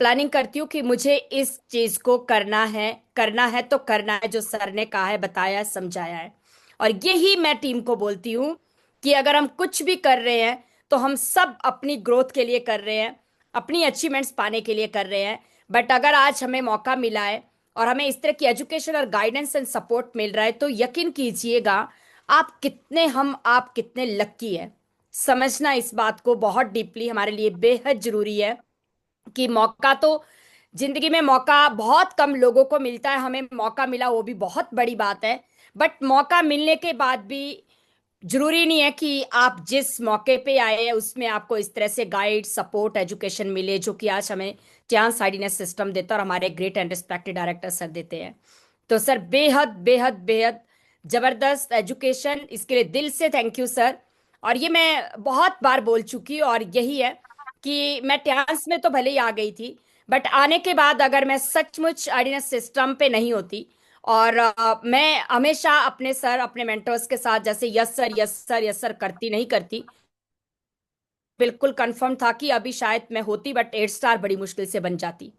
प्लानिंग करती हूँ कि मुझे इस चीज को करना है, करना है तो करना है, जो सर ने कहा है, बताया है, समझाया है। और यही मैं टीम को बोलती हूँ कि अगर हम कुछ भी कर रहे हैं तो हम सब अपनी ग्रोथ के लिए कर रहे हैं, अपनी अचीवमेंट्स पाने के लिए कर रहे हैं। बट अगर आज हमें मौका मिला है और हमें इस तरह की एजुकेशन और गाइडेंस एंड सपोर्ट मिल रहा है, तो यकीन कीजिएगा आप कितने लक्की है। समझना इस बात को बहुत डीपली हमारे लिए बेहद जरूरी है कि मौका तो जिंदगी में मौका बहुत कम लोगों को मिलता है, हमें मौका मिला वो भी बहुत बड़ी बात है। बट मौका मिलने के बाद भी जरूरी नहीं है कि आप जिस मौके पे आए हैं उसमें आपको इस तरह से गाइड, सपोर्ट, एजुकेशन मिले, जो कि आज हमें चांस आइडिनेस सिस्टम देता है और हमारे great and respected director sir देते हैं। तो सर बेहद बेहद बेहद जबरदस्त एजुकेशन, इसके लिए दिल से थैंक यू सर। और ये मैं बहुत बार बोल चुकी हूँ, और यही है कि मैं ट्रांस में तो भले ही आ गई थी, बट आने के बाद अगर मैं सचमुच आइडिनेस सिस्टम पे नहीं होती, और मैं हमेशा अपने सर, अपने मेंटर्स के साथ जैसे yes sir, yes sir, yes sir करती नहीं करती, बिल्कुल कंफर्म था कि अभी शायद मैं होती, बट 8 स्टार बड़ी मुश्किल से बन जाती।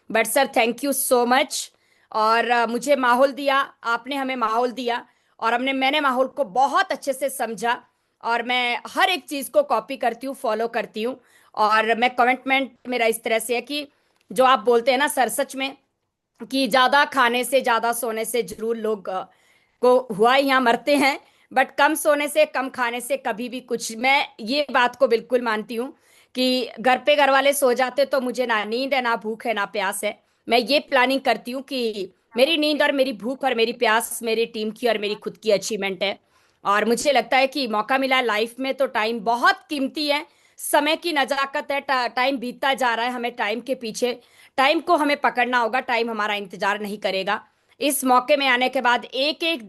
But sir thank you so much. और मुझे माहौल दिया, आपने हमें माहौल दिया, और मैंने माहौल को बहुत अच्छे से समझा। और मैं हर एक चीज को कॉपी करती हूँ, फॉलो करती हूँ। और मैं कमिटमेंट मेरा इस तरह से है कि जो आप बोलते हैं ना सर, सच में, कि ज्यादा खाने से, ज्यादा सोने से जरूर लोग को हुआ ही यहाँ मरते हैं, बट कम सोने से, कम खाने से कभी भी कुछ। मैं ये बात को बिल्कुल मानती हूँ कि घर पे घर वाले सो जाते तो मुझे ना नींद है, ना भूख है, ना प्यास है। मैं ये प्लानिंग करती हूँ कि मेरी नींद और मेरी भूख और मेरी प्यास मेरी टीम की और मेरी खुद की अचीवमेंट है। और मुझे लगता है कि मौका मिला लाइफ में, तो टाइम बहुत कीमती है, समय की नजाकत है। टाइम बीतता जा रहा है, हमें टाइम के पीछे, टाइम को हमें पकड़ना होगा, टाइम हमारा इंतजार नहीं करेगा। इस मौके में आने के बाद एक एक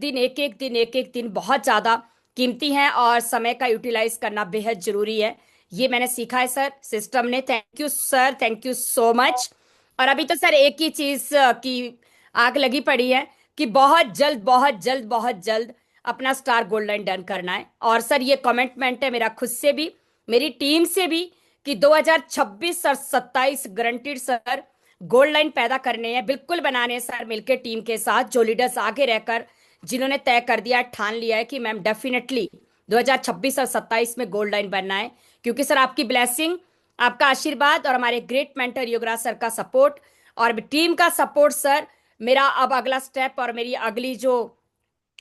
दिन बहुत ज़्यादा कीमती है और समय का यूटिलाइज करना बेहद जरूरी है। ये मैंने सीखा है सर सिस्टम ने। Thank you sir, thank you so much. और अभी तो सर एक ही चीज़ की आग लगी पड़ी है कि बहुत जल्द अपना स्टार गोल्ड लाइन डन करना है। और सर ये कमिटमेंट है मेरा खुद से भी, मेरी टीम से भी, कि 2026 और 27 गारंटीड सर गोल्ड लाइन पैदा करने हैं, बिल्कुल बनाने हैं सर मिलकर टीम के साथ, जो लीडर्स आगे रहकर जिन्होंने तय कर दिया, ठान लिया है कि मैम डेफिनेटली 2026 और 27 में गोल्ड लाइन बनना है। क्योंकि सर आपकी ब्लेसिंग, आपका आशीर्वाद और हमारे ग्रेट मेंटर योगराज सर का सपोर्ट और टीम का सपोर्ट सर, मेरा अब अगला स्टेप और मेरी अगली जो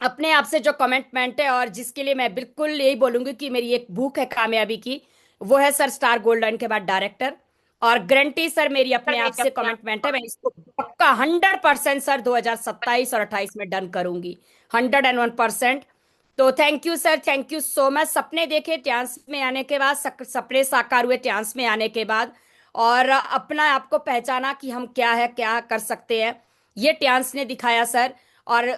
अपने आप से जो कमिटमेंट है और जिसके लिए मैं बिल्कुल यही बोलूंगी कि मेरी एक भूख है कामयाबी की, वो है सर स्टार गोल्ड लाइन के बाद डायरेक्टर। और गारंटी सर मेरी अपने आप से कमिटमेंट है, मैं इसको पक्का 100% सर 2027 और 28 में डन करूंगी, 101%। तो thank you sir, thank you so much. सपने देखे ट्यांस में आने के बाद, सपने साकार हुए ट्यांस में आने के बाद, और अपना आपको पहचाना कि हम क्या है, क्या कर सकते हैं, ये ट्यांस ने दिखाया सर। और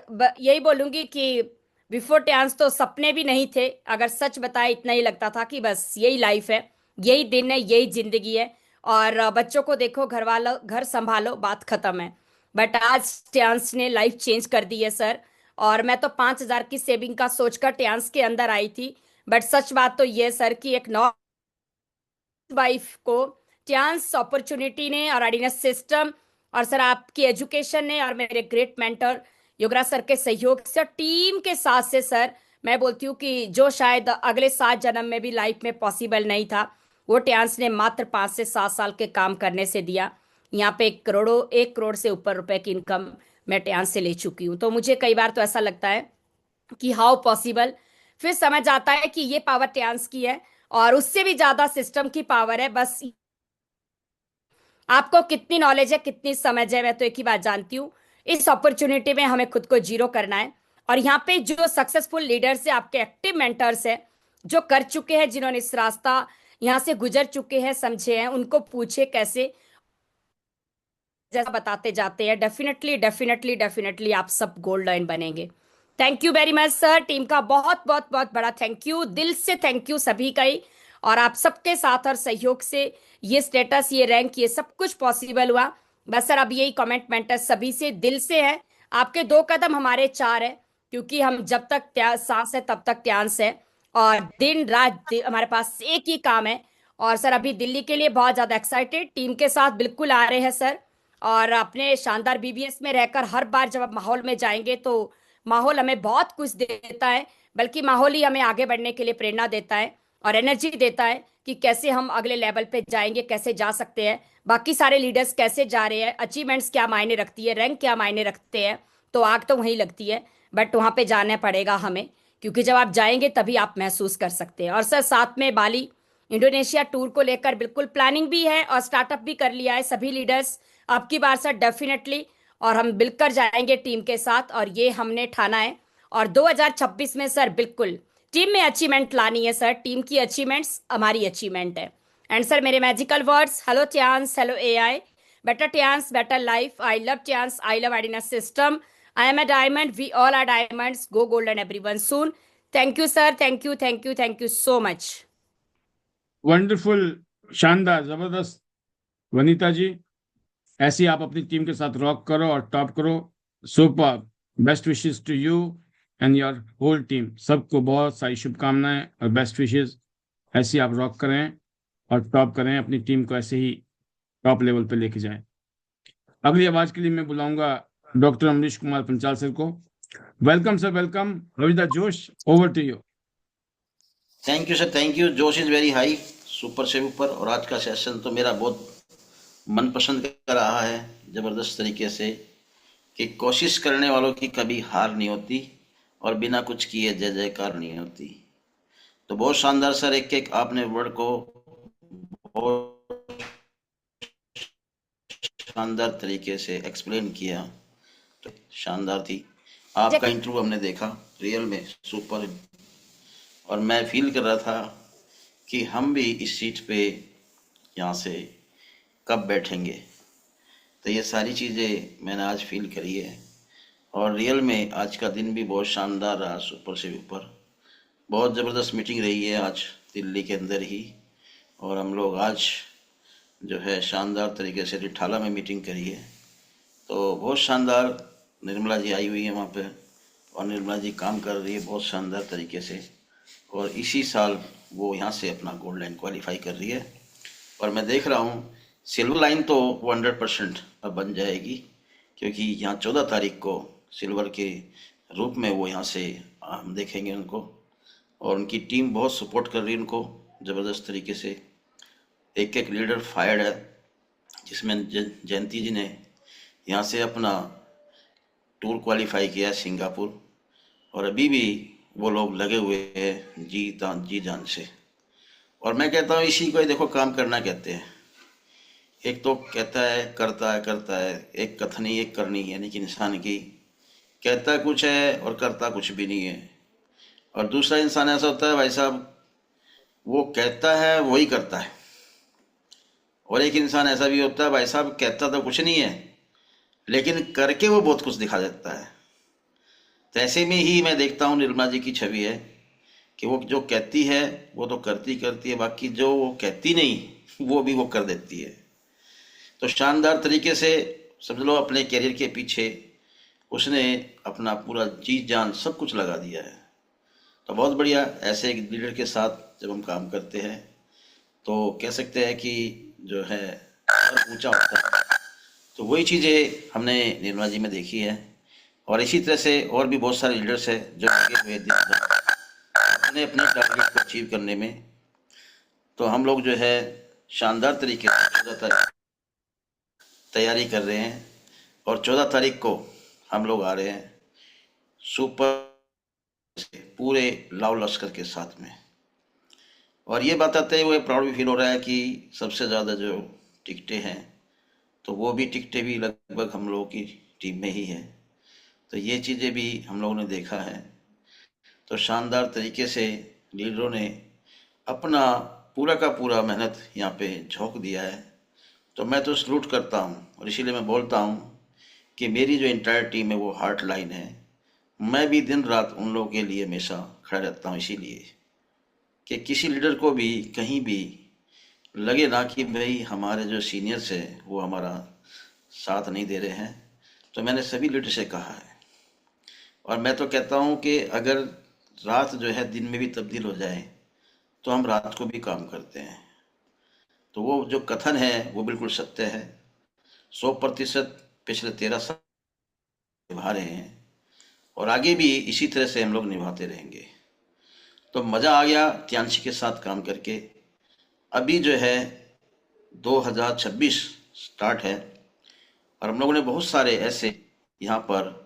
यही बोलूंगी कि बिफोर ट्यांस तो सपने भी नहीं थे, अगर सच बताए इतना ही लगता था कि बस यही लाइफ है, यही दिन है, यही जिंदगी है, और बच्चों को देखो, घर वालों, घर संभालो, बात खत्म है। बट आज ट्यांस ने लाइफ चेंज कर दी है सर। और मैं तो 5,000 की सेविंग का सोचकर ट्यांस के अंदर आई थी। बट सच बात तो ये सर कि एक नौ वाइफ को चांस अपॉर्चुनिटी ने और आर्डिनेंस सिस्टम और सर आपकी एजुकेशन ने और मेरे ग्रेट मेंटर योगराज सर के सहयोग से, टीम के साथ से सर, मैं बोलती हूँ कि जो शायद अगले 7 जन्म में भी लाइफ में पॉसिबल नहीं था, वो ट्यांस ने मात्र 5 से 7 साल के काम करने से दिया। यहाँ पे 1 करोड़ से ऊपर रुपए की इनकम मैं ट्यांस से ले चुकी हूँ। तो मुझे कई बार तो ऐसा लगता है कि हाउ पॉसिबल, फिर समझ आता है कि ये पावर ट्यांस की है और उससे भी ज्यादा सिस्टम की पावर है। बस आपको कितनी नॉलेज है, कितनी समझ है, मैं तो एक ही बात जानती हूँ, इस अपॉर्चुनिटी में हमें खुद को जीरो करना है। और यहाँ पे जो सक्सेसफुल लीडर्स है, आपके एक्टिव मेंटर्स है, जो कर चुके हैं, जिन्होंने इस रास्ता यहाँ से गुजर चुके हैं, समझे हैं, उनको पूछे कैसे, जैसा बताते जाते हैं, डेफिनेटली डेफिनेटली डेफिनेटली आप सब गोल्ड लाइन बनेंगे। Thank you very much sir, team का बहुत बहुत बहुत बड़ा थैंक यू, दिल से थैंक यू सभी का ही। और आप सबके साथ और सहयोग से ये स्टेटस, ये रैंक, ये सब कुछ पॉसिबल हुआ। बस सर अब यही कमेंटमेंट है सभी से, दिल से है, आपके 2 कदम हमारे 4 है, क्योंकि हम जब तक सांस है तब तक ट्यांस है, और दिन रात हमारे पास एक ही काम है। और सर अभी दिल्ली के लिए बहुत ज्यादा एक्साइटेड टीम के साथ बिल्कुल आ रहे हैं सर। और अपने शानदार बीबीएस में रहकर हर बार जब आप माहौल में जाएंगे तो माहौल हमें बहुत कुछ देता है, बल्कि माहौल ही हमें आगे बढ़ने के लिए प्रेरणा देता है और एनर्जी देता है कि कैसे हम अगले लेवल पे जाएंगे, कैसे जा सकते हैं, बाकी सारे लीडर्स कैसे जा रहे हैं, अचीवमेंट्स क्या मायने रखती है, रैंक क्या मायने रखते हैं। तो आग तो वहीं लगती है, बट वहां पे जाना पड़ेगा हमें, क्योंकि जब आप जाएंगे तभी आप महसूस कर सकते हैं। और सर साथ में बाली इंडोनेशिया टूर को लेकर बिल्कुल प्लानिंग भी है और स्टार्टअप भी कर लिया है सभी लीडर्स, अब की बार सर डेफिनेटली, और हम मिलकर जाएंगे टीम के साथ, और ये हमने ठाना है। और 2026 में सर बिल्कुल टीम में अचीवमेंट लानी है सर, टीम की अचीवमेंट्स हमारी अचीवमेंट है। एंड सर मेरे magical words, hello Tiens, hello AI, better Tiens, better life, I love Tiens, I love idea system, I am a diamond, we all are diamonds, go golden everyone soon. Thank you sir, thank you thank you thank you so much. Wonderful, शानदार, जबरदस्त। वनीता जी, ऐसे ही आप अपनी टीम के साथ रॉक करो और टॉप करो। Super, best wishes to you and your whole team. सबको बहुत सारी शुभकामनाएं और बेस्ट विशेस। ऐसे ही आप रॉक करें और टॉप करें, अपनी टीम को ऐसे ही टॉप लेवल पे लेके जाएं। अगली आवाज के लिए मैं बुलाऊंगा डॉक्टर अमरीश कुमार पंचाल सर को। Welcome sir, welcome. रविदा josh, over to you. Thank you sir, thank you. Josh is very high, super से ऊपर। और आज का सेशन तो मेरा बहुत मनपसंद का रहा है, ज़बरदस्त तरीके से, कि कोशिश करने वालों की कभी हार नहीं होती और बिना कुछ किए जय जयकार नहीं होती। तो बहुत शानदार सर, एक एक आपने वर्ड को बहुत शानदार तरीके से एक्सप्लेन किया, तो शानदार थी। आपका इंटरव्यू हमने देखा, रियल में सुपर। और मैं फील कर रहा था कि हम भी इस सीट पे यहाँ से कब बैठेंगे। तो ये सारी चीज़ें मैंने आज फील करी है। और रियल में आज का दिन भी बहुत शानदार रहा, सुपर से ऊपर। बहुत ज़बरदस्त मीटिंग रही है आज दिल्ली के अंदर ही, और हम लोग आज जो है शानदार तरीके से रिठाला में मीटिंग करी है। तो बहुत शानदार निर्मला जी आई हुई है वहाँ पे, और निर्मला जी काम कर रही है बहुत शानदार तरीके से, और इसी साल वो यहाँ से अपना गोल्ड लाइन क्वालिफाई कर रही है। और मैं देख रहा हूँ सिल्वर लाइन तो वो 100% अब बन जाएगी, क्योंकि यहाँ 14 तारीख को सिल्वर के रूप में वो यहाँ से हम देखेंगे उनको, और उनकी टीम बहुत सपोर्ट कर रही है उनको ज़बरदस्त तरीके से। एक एक लीडर फायर्ड है, जिसमें जयंती जी ने यहाँ से अपना टूर क्वालिफाई किया है सिंगापुर, और अभी भी वो लोग लगे हुए हैं जी जान से। और मैं कहता हूँ इसी को ही देखो काम करना कहते हैं। एक तो कहता है करता है, एक कथनी एक करनी, यानी कि इंसान की कहता कुछ है और करता कुछ भी नहीं है। और दूसरा इंसान ऐसा होता है भाई साहब, वो कहता है वही करता है। और एक इंसान ऐसा भी होता है भाई साहब, कहता तो कुछ नहीं है लेकिन करके वो बहुत कुछ दिखा देता है। तो ऐसे में ही मैं देखता हूँ निर्मला जी की छवि है कि वो जो कहती है वो तो करती है, बाकी जो वो कहती नहीं वो भी वो कर देती है। तो शानदार तरीके से समझ लो अपने कैरियर के पीछे उसने अपना पूरा जी जान सब कुछ लगा दिया है। तो बहुत बढ़िया, ऐसे एक लीडर के साथ जब हम काम करते हैं तो कह सकते हैं कि जो है और ऊंचा होता है। तो वही चीज़ें हमने निर्मला जी में देखी है, और इसी तरह से और भी बहुत सारे लीडर्स हैं जो लगे हुए दिन अपने अपने टारगेट को अचीव करने में। तो हम लोग जो है शानदार तरीके से तैयारी कर रहे हैं, और 14 तारीख को हम लोग आ रहे हैं सुपर पूरे लाव लश्कर के साथ में। और ये बताते हुए प्राउड भी फील हो रहा है कि सबसे ज़्यादा जो टिकटें हैं तो वो भी टिकटें भी लगभग हम लोगों की टीम में ही है। तो ये चीज़ें भी हम लोगों ने देखा है। तो शानदार तरीके से लीडरों ने अपना पूरा का पूरा मेहनत यहाँ पे झोंक दिया है। तो मैं तो सलूट करता हूँ, और इसीलिए मैं बोलता हूँ कि मेरी जो इंटायर टीम है वो हार्ट लाइन है। मैं भी दिन रात उन लोगों के लिए हमेशा खड़ा रहता हूँ, इसीलिए कि किसी लीडर को भी कहीं भी लगे ना कि भाई हमारे जो सीनियर्स हैं वो हमारा साथ नहीं दे रहे हैं। तो मैंने सभी लीडर से कहा है, और मैं तो कहता हूँ कि अगर रात जो है दिन में भी तब्दील हो जाए तो हम रात को भी काम करते हैं। तो वो जो कथन है वो बिल्कुल सत्य है, 100% पिछले 13 साल निभा रहे हैं, और आगे भी इसी तरह से हम लोग निभाते रहेंगे। तो मज़ा आ गया त्यांशी के साथ काम करके। अभी जो है 2026 स्टार्ट है, और हम लोगों ने बहुत सारे ऐसे यहाँ पर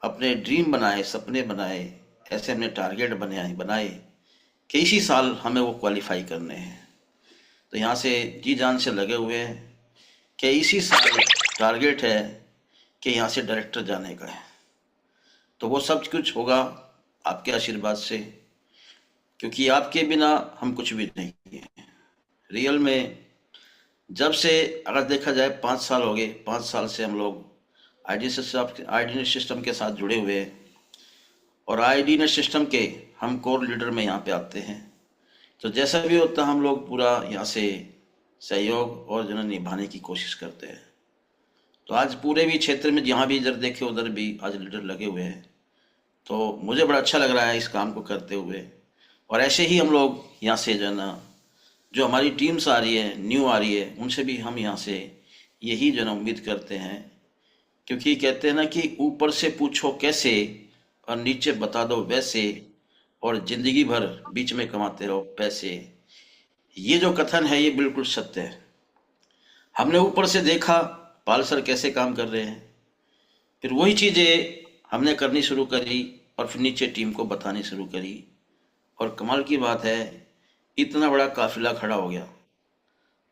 अपने ड्रीम बनाए, सपने बनाए, ऐसे हमने टारगेट बनाए कि इसी साल हमें वो क्वालिफाई करने हैं। तो यहाँ से जी जान से लगे हुए हैं कि इसी साल टारगेट है कि यहाँ से डायरेक्टर जाने का है। तो वो सब कुछ होगा आपके आशीर्वाद से, क्योंकि आपके बिना हम कुछ भी नहीं हैं। रियल में जब से अगर देखा जाए 5 साल हो गए, 5 साल से हम लोग आईडी सिस्टम के साथ जुड़े हुए हैं, और आईडी सिस्टम के हम कोर लीडर में यहाँ पे आते हैं। तो जैसा भी होता हम लोग पूरा यहाँ से सहयोग और जो है निभाने की कोशिश करते हैं। तो आज पूरे भी क्षेत्र में जहाँ भी इधर देखे उधर भी आज लीडर लगे हुए हैं। तो मुझे बड़ा अच्छा लग रहा है इस काम को करते हुए, और ऐसे ही हम लोग यहाँ से जो है ना, जो हमारी टीम्स आ रही है, न्यू आ रही है, उनसे भी हम यहाँ से यही जो है ना उम्मीद करते हैं, क्योंकि कहते हैं ना कि ऊपर से पूछो कैसे और नीचे बता दो वैसे, और जिंदगी भर बीच में कमाते रहो पैसे। ये जो कथन है ये बिल्कुल सत्य है। हमने ऊपर से देखा पाल सर कैसे काम कर रहे हैं, फिर वही चीज़ें हमने करनी शुरू करी, और फिर नीचे टीम को बतानी शुरू करी, और कमाल की बात है इतना बड़ा काफिला खड़ा हो गया।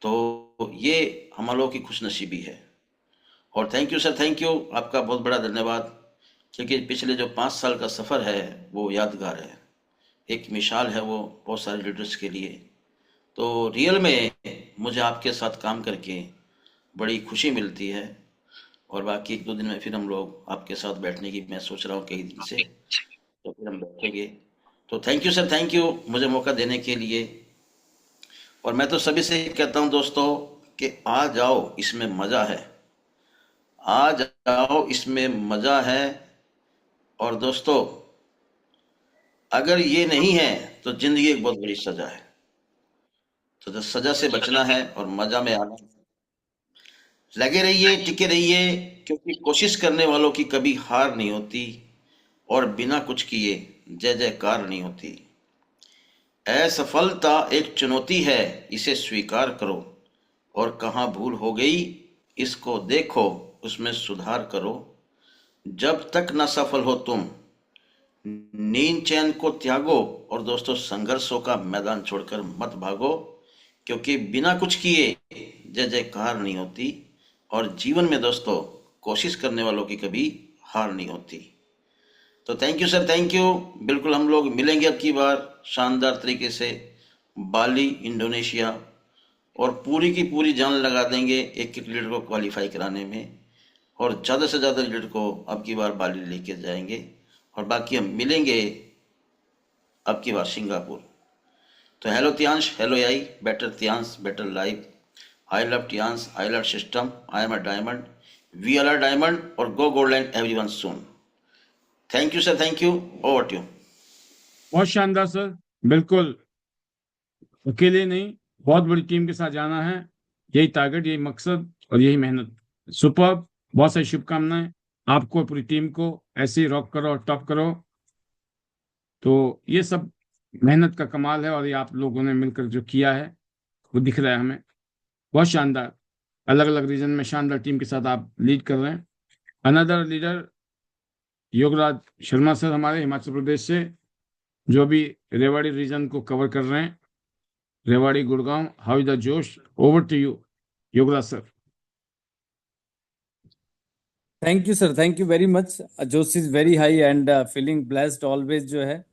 तो ये हम लोगों की खुशनसीबी है। और thank you sir, thank you, आपका बहुत बड़ा धन्यवाद, क्योंकि पिछले जो 5 साल का सफ़र है वो यादगार है, एक मिसाल है वो बहुत सारे लीडर्स के लिए। तो रियल में मुझे आपके साथ काम करके बड़ी खुशी मिलती है, और बाकी 1-2 दिन में फिर हम लोग आपके साथ बैठने की मैं सोच रहा हूँ कई दिन से, तो फिर हम बैठेंगे। तो thank you sir, thank you मुझे मौका देने के लिए। और मैं तो सभी से कहता हूँ दोस्तों कि आ जाओ, इसमें मजा है, आ जाओ, इसमें मजा है। और दोस्तों अगर ये नहीं है तो जिंदगी एक बहुत बड़ी सजा है। तो सजा से बचना है और मजा में आना है। लगे रहिए, टिके रहिए, क्योंकि कोशिश करने वालों की कभी हार नहीं होती और बिना कुछ किए जय जयकार नहीं होती। असफलता एक चुनौती है, इसे स्वीकार करो, और कहाँ भूल हो गई इसको देखो, उसमें सुधार करो। जब तक न सफल हो तुम, नींद चैन को त्यागो, और दोस्तों संघर्षों का मैदान छोड़कर मत भागो, क्योंकि बिना कुछ किए जय जयकार नहीं होती। और जीवन में दोस्तों कोशिश करने वालों की कभी हार नहीं होती। तो thank you sir, thank you. बिल्कुल हम लोग मिलेंगे अब की बार शानदार तरीके से बाली इंडोनेशिया, और पूरी की पूरी जान लगा देंगे एक एक लीडर को क्वालिफाई कराने में, और ज़्यादा से ज़्यादा लीडर को अब की बार बाली लेके जाएंगे। और बाकी हम मिलेंगे अब की बार सिंगापुर। तो hello Tiens, hello AI, better Tiens, better life. I love Tiens, I love system, I am a diamond, we are a diamond, और go golden everyone soon. Thank you sir, thank you, over to you. बहुत शानदार सर, बिल्कुल अकेले नहीं, बहुत बड़ी टीम के साथ जाना है, यही टारगेट, यही मकसद और यही मेहनत। सुपर, बहुत सारी शुभकामनाएं आपको और पूरी टीम को, ऐसे ही रॉक करो और टॉप करो। तो ये सब मेहनत का कमाल है, और ये आप लोगों ने मिलकर जो किया है वो दिख रहा है हमें, बहुत शानदार। अलग अलग रीजन में शानदार टीम के साथ आप लीड कर रहे हैं। Another leader Yograj Sharma sir, हमारे हिमाचल प्रदेश से, जो भी रेवाड़ी रीजन को कवर कर रहे हैं, Rewari Gurgaon. How is the josh? Over to you Yograj sir. Thank you sir, thank you very much. Josh is very high and feeling blessed always जो है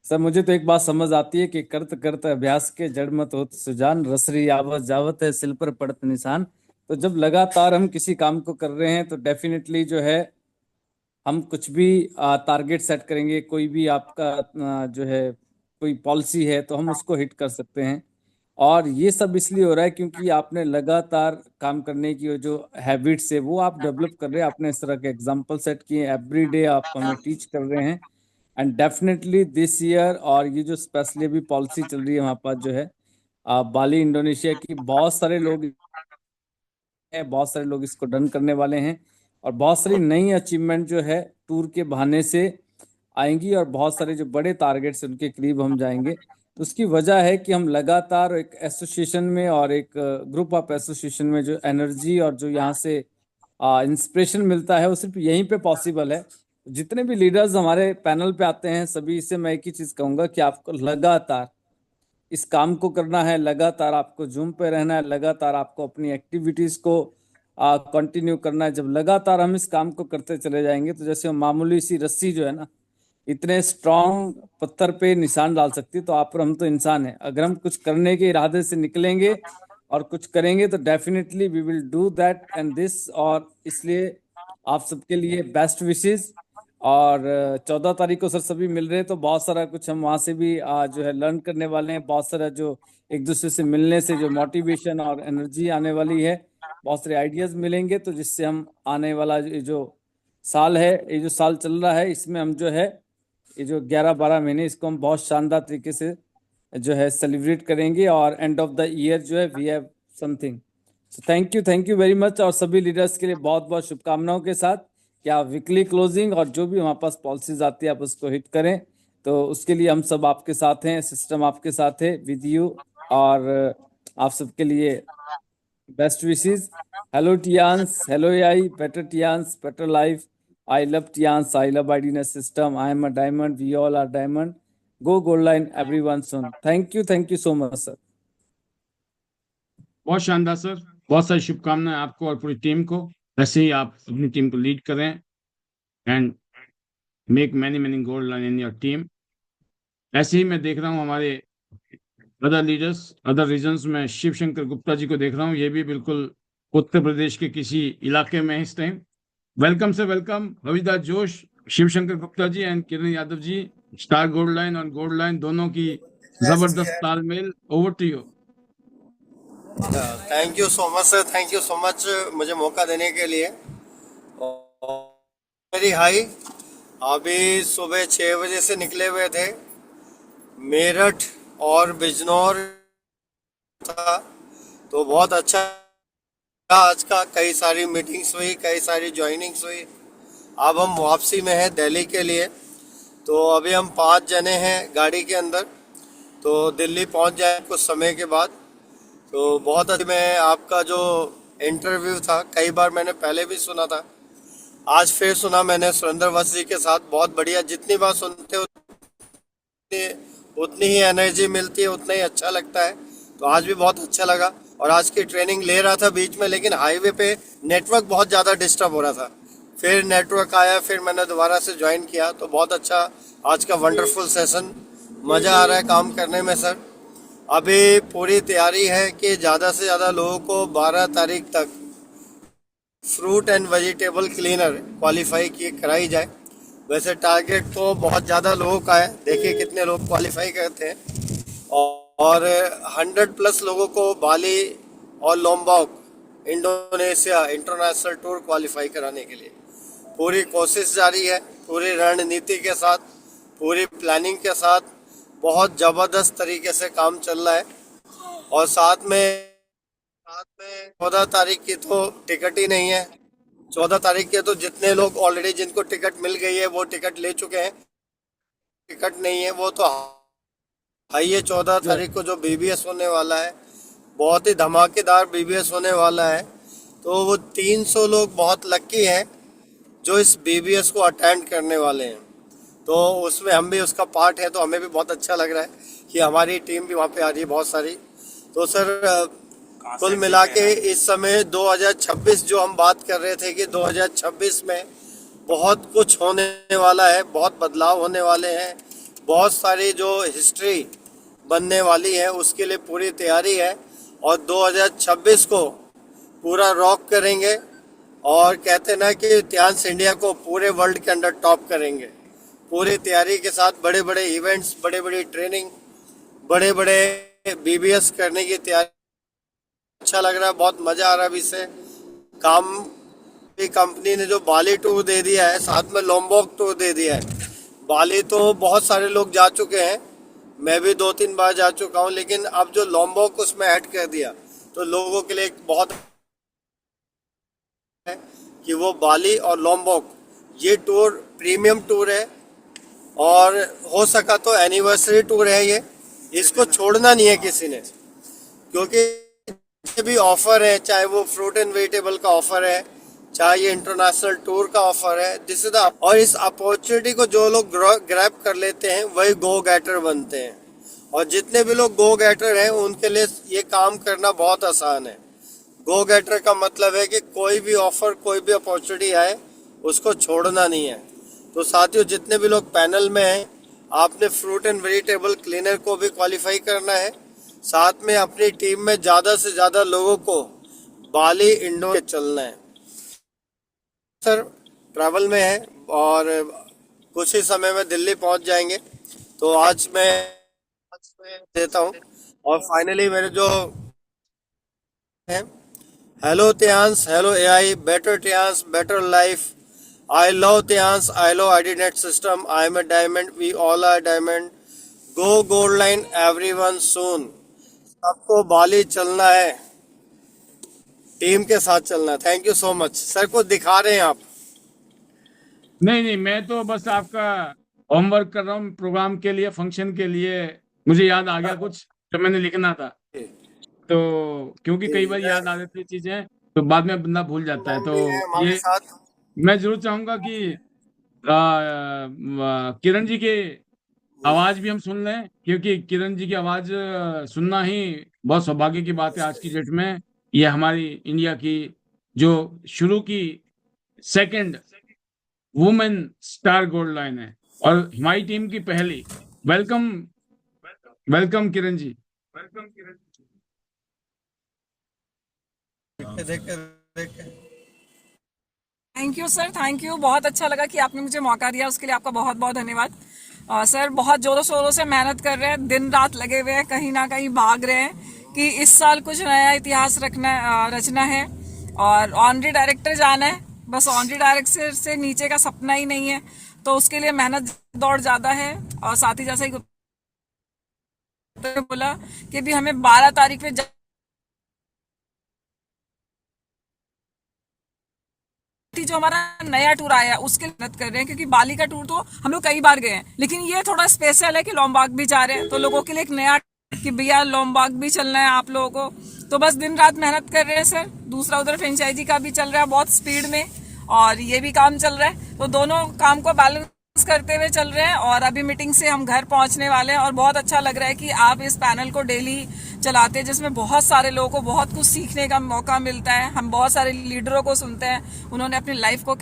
सर। मुझे तो एक बात समझ आती है कि करत करत अभ्यास के जड़ मत होत सुजान, रसरी आवत जावत है सिल पर पड़त निशान। तो जब लगातार हम किसी काम को कर रहे हैं तो डेफिनेटली जो है हम कुछ भी टारगेट सेट करेंगे, कोई भी आपका जो है कोई पॉलिसी है तो हम उसको हिट कर सकते हैं। और ये सब इसलिए हो रहा है क्योंकि आपने लगातार काम करने की जो हैबिट्स है वो आप डेवलप कर रहे हैं। आपने इस तरह के एग्जांपल सेट किए, एवरी डे आप हमें टीच कर रहे हैं। एंड डेफिनेटली दिस ईयर, और ये जो स्पेशली अभी पॉलिसी चल रही है हमारे पास जो है बाली इंडोनेशिया की, बहुत सारे लोग हैं, बहुत सारे लोग इसको डन करने वाले हैं, और बहुत सारी नई अचीवमेंट जो है टूर के बहाने से आएंगी, और बहुत सारे जो बड़े टारगेट्स उनके करीब हम जाएंगे। तो उसकी वजह है कि हम लगातार एक एसोसिएशन में और एक ग्रुप ऑफ एसोसिएशन में जो एनर्जी और जो यहाँ से इंस्पिरेशन मिलता है वो सिर्फ यहीं पे पॉसिबल है। जितने भी लीडर्स हमारे पैनल पे आते हैं सभी से मैं एक ही चीज कहूंगा कि आपको लगातार इस काम को करना है, लगातार आपको जूम पे रहना है, लगातार आपको अपनी एक्टिविटीज को कंटिन्यू करना है। जब लगातार हम इस काम को करते चले जाएंगे तो जैसे मामूली सी रस्सी जो है ना इतने स्ट्रांग पत्थर पे निशान डाल सकती है, तो आप और हम तो इंसान है। अगर हम कुछ करने के इरादे से निकलेंगे और कुछ करेंगे तो definitely we will do that and this. और इसलिए आप सबके लिए बेस्ट विशेस। और 14 तारीख को सर सभी मिल रहे हैं तो बहुत सारा कुछ हम वहां से भी जो है लर्न करने वाले हैं। बहुत सारा जो एक दूसरे से मिलने से जो मोटिवेशन और एनर्जी आने वाली है, बहुत सारे आइडियाज मिलेंगे, तो जिससे हम आने वाला ये जो साल है, ये जो साल चल रहा है, इसमें हम जो है ये जो 11-12 महीने इसको हम बहुत शानदार तरीके से जो है सेलिब्रेट करेंगे, और एंड ऑफ द ईयर जो है we have something. So thank you very much. और सभी लीडर्स के लिए बहुत बहुत शुभकामनाओं के साथ कि आप वीकली क्लोजिंग और जो भी हमारे पास पॉलिसीज आती है आप उसको हिट करें। तो उसके लिए हम सब आपके साथ हैं, सिस्टम आपके साथ है, विद यू। और आप सबके लिए best wishes. Hello Tiens, hello AI, better Tiens, better life. I love Tians, I love IDNS system. I am a diamond. We all are diamond. Go gold line, everyone soon. Thank you so much, sir. बहुत शानदार सर, बहुत सारी शुभकामनाएं आपको और पूरी टीम को। ऐसे ही आप अपनी टीम को लीड करें and make many many gold line in your team. ऐसे ही मैं देख रहा हूँ हमारे अदर लीडर्स, अदर रीजन्स में शिव शंकर गुप्ता जी को देख रहा हूँ, ये भी बिल्कुल उत्तर प्रदेश के किसी इलाके में इस टाइम। वेलकम से welcome Ravidas josh, Shivshankar Gupta ji and Kiran Yadav ji, star gold line और गोल्ड लाइन दोनों की जबरदस्त तालमेल। Over to you. Thank you so much sir, thank you so much मुझे मौका देने के लिए। मेरी हाई अभी सुबह 6 बजे से निकले हुए थे, मेरठ और बिजनौर था, तो बहुत अच्छा आज का। कई सारी मीटिंग्स हुई, कई सारी ज्वाइनिंग्स हुई। अब हम वापसी में हैं दिल्ली के लिए। तो अभी हम 5 जने हैं गाड़ी के अंदर, तो दिल्ली पहुंच जाए कुछ समय के बाद। तो बहुत अच्छी, मैं आपका जो इंटरव्यू था कई बार मैंने पहले भी सुना था, आज फिर सुना मैंने सुरेंद्र वत्स जी के साथ। बहुत बढ़िया, जितनी बार सुनते हो उतनी ही एनर्जी मिलती है, उतना ही अच्छा लगता है। तो आज भी बहुत अच्छा लगा। और आज की ट्रेनिंग ले रहा था बीच में, लेकिन हाईवे पे नेटवर्क बहुत ज़्यादा डिस्टर्ब हो रहा था। फिर नेटवर्क आया, फिर मैंने दोबारा से ज्वाइन किया। तो बहुत अच्छा आज का वंडरफुल सेशन, मज़ा आ रहा है काम करने में सर। अभी पूरी तैयारी है कि ज़्यादा से ज़्यादा लोगों को 12 तारीख तक fruit and vegetable cleaner qualify की कराई जाए। वैसे टारगेट तो बहुत ज़्यादा लोगों का है, देखिए कितने लोग क्वालिफाई करते हैं। और 100+ लोगों को बाली और लोम्बॉक इंडोनेशिया इंटरनेशनल टूर क्वालिफाई कराने के लिए पूरी कोशिश जारी है, पूरी रणनीति के साथ, पूरी प्लानिंग के साथ। बहुत ज़बरदस्त तरीके से काम चल रहा है। और साथ में 14 तारीख की तो टिकट ही नहीं है। 14 तारीख के तो जितने लोग ऑलरेडी जिनको टिकट मिल गई है वो टिकट ले चुके हैं, टिकट नहीं है वो तो हाई है। 14 तारीख को जो बीबीएस होने वाला है, बहुत ही धमाकेदार बीबीएस होने वाला है। तो वो 300 लोग बहुत लकी हैं जो इस बीबीएस को अटेंड करने वाले हैं। तो उसमें हम भी उसका पार्ट है, तो हमें भी बहुत अच्छा लग रहा है कि हमारी टीम भी वहाँ पे आ रही है बहुत सारी। तो सर कुल मिला के इस समय 2026 जो हम बात कर रहे थे कि 2026 में बहुत कुछ होने वाला है, बहुत बदलाव होने वाले हैं, बहुत सारी जो हिस्ट्री बनने वाली है उसके लिए पूरी तैयारी है। और 2026 को पूरा रॉक करेंगे और कहते ना कि त्यांश इंडिया को पूरे वर्ल्ड के अंदर टॉप करेंगे। पूरी तैयारी के साथ बड़े बड़े इवेंट्स, बड़े बड़ी ट्रेनिंग, बड़े बड़े बीबीएस करने की तैयारी। अच्छा लग रहा है, बहुत मज़ा आ रहा है। अभी से काम भी कंपनी ने जो बाली टूर दे दिया है, साथ में लोम्बोक टूर दे दिया है। बाली तो बहुत सारे लोग जा चुके हैं, मैं भी 2-3 बार जा चुका हूँ, लेकिन अब जो लोम्बोक उसमें ऐड कर दिया तो लोगों के लिए एक बहुत है कि वो बाली और लोम्बोक ये टूर प्रीमियम टूर है। और हो सका तो एनिवर्सरी टूर है ये, इसको छोड़ना नहीं है किसी ने, क्योंकि भी ऑफर है, चाहे वो फ्रूट एंड वेजिटेबल का ऑफर है, चाहे ये इंटरनेशनल टूर का ऑफर है, दिस इज द। और इस अपॉर्चुनिटी को जो लोग ग्रैब कर लेते हैं वही गो गेटर बनते हैं। और जितने भी लोग गो गेटर हैं उनके लिए ये काम करना बहुत आसान है। गो गेटर का मतलब है कि कोई भी ऑफर, कोई भी अपॉर्चुनिटी आए उसको छोड़ना नहीं है। तो साथियों, जितने भी लोग पैनल में हैं, आपने फ्रूट एंड वेजिटेबल क्लीनर को भी क्वालिफाई करना है। साथ में अपनी टीम में ज़्यादा से ज़्यादा लोगों को बाली इंडो चलना है। सर ट्रैवल में है और कुछ ही समय में दिल्ली पहुंच जाएंगे। तो आज मैं देता हूं। और फाइनली मेरे जो है, hello Tiens, hello AI, better Tiens, better life. I love Tiens, I love ID net system, I am a diamond, we all are diamond, go gold line everyone soon. सबको बाली चलना है, टीम के साथ चलना है। Thank you so much sir. को दिखा रहे हैं आप? नहीं, मैं तो बस आपका होमवर्क कर रहा हूँ प्रोग्राम के लिए, फंक्शन के लिए। मुझे याद आ गया कुछ जो मैंने लिखना था, तो क्योंकि कई बार याद आ जाती है चीजें तो बाद में बंदा भूल जाता है। तो हमारे ये साथ मैं जरूर चाहूंगा कि किरण जी की आवाज भी हम सुन लें, क्योंकि किरण जी की आवाज सुनना ही बहुत सौभाग्य की बात है आज की डेट में। ये हमारी इंडिया की जो शुरू की second women star gold line है और हमारी टीम की पहली। Welcome, welcome Kiran ji. देख के thank you sir, thank you. बहुत अच्छा लगा कि आपने मुझे मौका दिया, उसके लिए आपका बहुत बहुत धन्यवाद। सर बहुत जोरों शोरों से मेहनत कर रहे हैं, दिन रात लगे हुए हैं, कहीं ना कहीं भाग रहे हैं कि इस साल कुछ नया इतिहास रचना है और ऑनरी डायरेक्टर जाना है। बस ऑनरी डायरेक्टर से नीचे का सपना ही नहीं है, तो उसके लिए मेहनत दौड़ ज्यादा है। और साथ ही जैसे ही बोला कि भी हमें 12 तारीख में जो हमारा नया टूर आया उसके लिए मेहनत कर रहे हैं, क्योंकि बाली का टूर तो हम लोग कई बार गए हैं, लेकिन ये थोड़ा स्पेशल है कि लोमबाग भी जा रहे हैं, तो लोगों के लिए एक नया कि भैया लोमबाग भी चलना है आप लोगों को। तो बस दिन रात मेहनत कर रहे हैं सर। दूसरा उधर फ्रेंचाइजी का भी चल रहा है बहुत स्पीड में, और ये भी काम चल रहा है, तो दोनों काम को बैलेंस करते हुए चल रहे हैं। और अभी मीटिंग से हम घर पहुंचने वाले हैं, और बहुत अच्छा लग रहा है कि आप इस पैनल को डेली चलाते हैं, जिसमें बहुत सारे लोगों को बहुत कुछ सीखने का मौका मिलता है। हम बहुत सारे लीडरों को सुनते हैं, उन्होंने अपनी लाइफ को,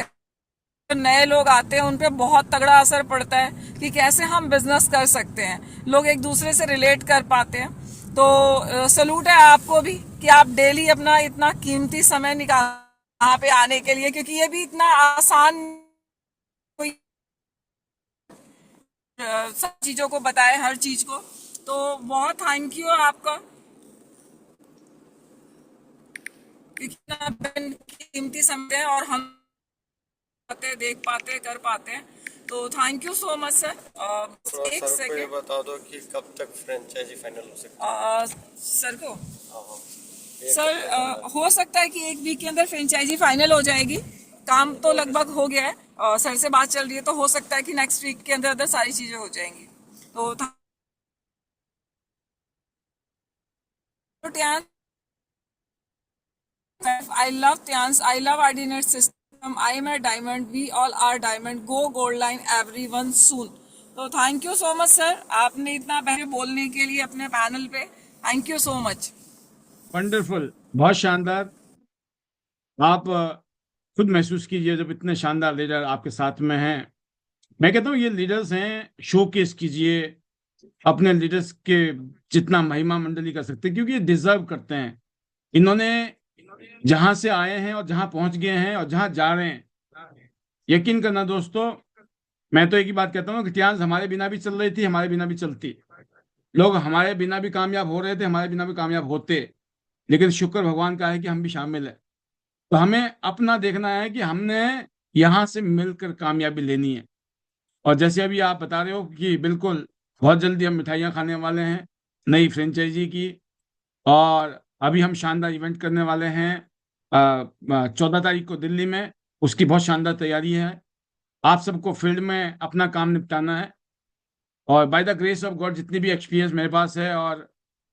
नए लोग आते हैं उन पे बहुत तगड़ा असर पड़ता है कि कैसे हम बिजनेस कर सकते हैं, लोग एक दूसरे से रिलेट कर पाते हैं। तो सलूट है आपको भी कि आप डेली अपना इतना कीमती समय निकाल यहाँ पे आने के लिए, क्योंकि ये भी इतना आसान कोई सब चीजों को बताए, हर चीज को। तो बहुत थैंक यू आपका, इतना कीमती समय है और हम देख पाते कर पाते हैं। तो thank you so much sir. एक सर को ये सेकेंड बता दो कि कब तक फ्रेंचाइजी फाइनल हो सकता सर को है। सर हो सकता है कि एक वीक के अंदर फ्रेंचाइजी फाइनल हो जाएगी। काम तो लगभग हो गया है, सर से बात चल रही है, तो हो सकता है कि नेक्स्ट वीक के अंदर सारी चीजें हो जाएंगी। तो I love Tyans, I love Ideanet system, I am a diamond, we all are diamond, go gold line everyone soon। तो thank you so much sir, आपने इतना पहले बोलने के लिए अपने पैनल पे, thank you so much. Wonderful, बहुत शानदार। आप खुद महसूस कीजिए जब इतने शानदार लीडर आपके साथ में हैं। मैं कहता हूँ ये लीडर्स हैं, शोकेस कीजिए अपने लीडर्स के जितना महिमा मंडली कर सकते हैं, क्योंकि ये डिजर्व करते हैं। इन्होंने जहां से आए हैं और जहां पहुंच गए हैं और जहां जा रहे हैं, यकीन करना दोस्तों, मैं तो एक ही बात कहता हूँ कि ट्यान्स हमारे बिना भी चल रही थी, हमारे बिना भी चलती, लोग हमारे बिना भी कामयाब हो रहे थे, हमारे बिना भी कामयाब होते, लेकिन शुक्र भगवान का है कि हम भी शामिल है। तो हमें अपना देखना है कि हमने यहां से मिलकर कामयाबी लेनी है। और जैसे अभी आप बता रहे हो कि बिल्कुल बहुत जल्दी हम मिठाइयाँ खाने वाले हैं नई फ्रेंचाइजी की, और अभी हम शानदार इवेंट करने वाले हैं 14 तारीख को दिल्ली में, उसकी बहुत शानदार तैयारी है। आप सबको फील्ड में अपना काम निपटाना है, और by the grace of God जितनी भी एक्सपीरियंस मेरे पास है, और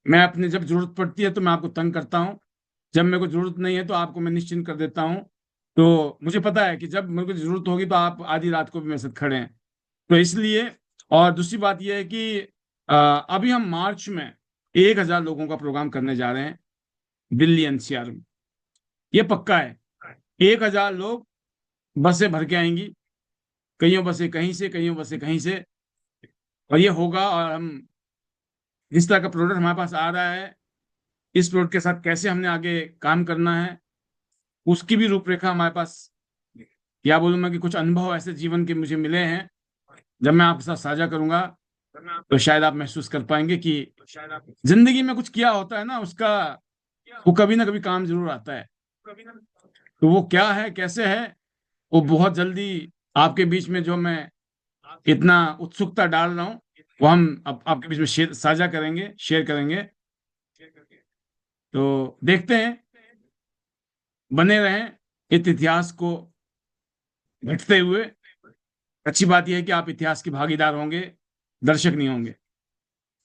मैं अपनी जब जरूरत पड़ती है तो मैं आपको तंग करता हूँ, जब मेरे को जरूरत नहीं है तो आपको मैं निश्चिंत कर देता हूँ। तो मुझे पता है कि जब मेरे को जरूरत होगी तो आप आधी रात को भी मेरे साथ खड़े हैं, तो इसलिए। और दूसरी बात यह है कि अभी हम मार्च में 1000 लोगों का प्रोग्राम करने जा रहे हैं दिल्ली एनसीआर में, ये पक्का है। 1000 लोग बसें भर के आएंगी, कईयों बसें कहीं से, कईयों बसें कहीं से, और ये होगा। और हम जिस तरह का प्रोडक्ट हमारे पास आ रहा है, इस प्रोडक्ट के साथ कैसे हमने आगे काम करना है, उसकी भी रूपरेखा हमारे पास, या बोलूँ मैं कि कुछ अनुभव ऐसे जीवन के मुझे मिले हैं, जब मैं आपके साथ साझा करूंगा तो शायद आप महसूस कर पाएंगे कि जिंदगी में कुछ किया होता है ना, उसका वो कभी ना कभी काम जरूर आता है। तो वो क्या है, कैसे है, वो बहुत जल्दी आपके बीच में जो मैं इतना उत्सुकता डाल रहा हूँ, वो हम आपके बीच में साझा करेंगे, शेयर करेंगे। तो देखते हैं, बने रहें इस इतिहास को घटते हुए। अच्छी बात यह है कि आप इतिहास के भागीदार होंगे, दर्शक नहीं होंगे।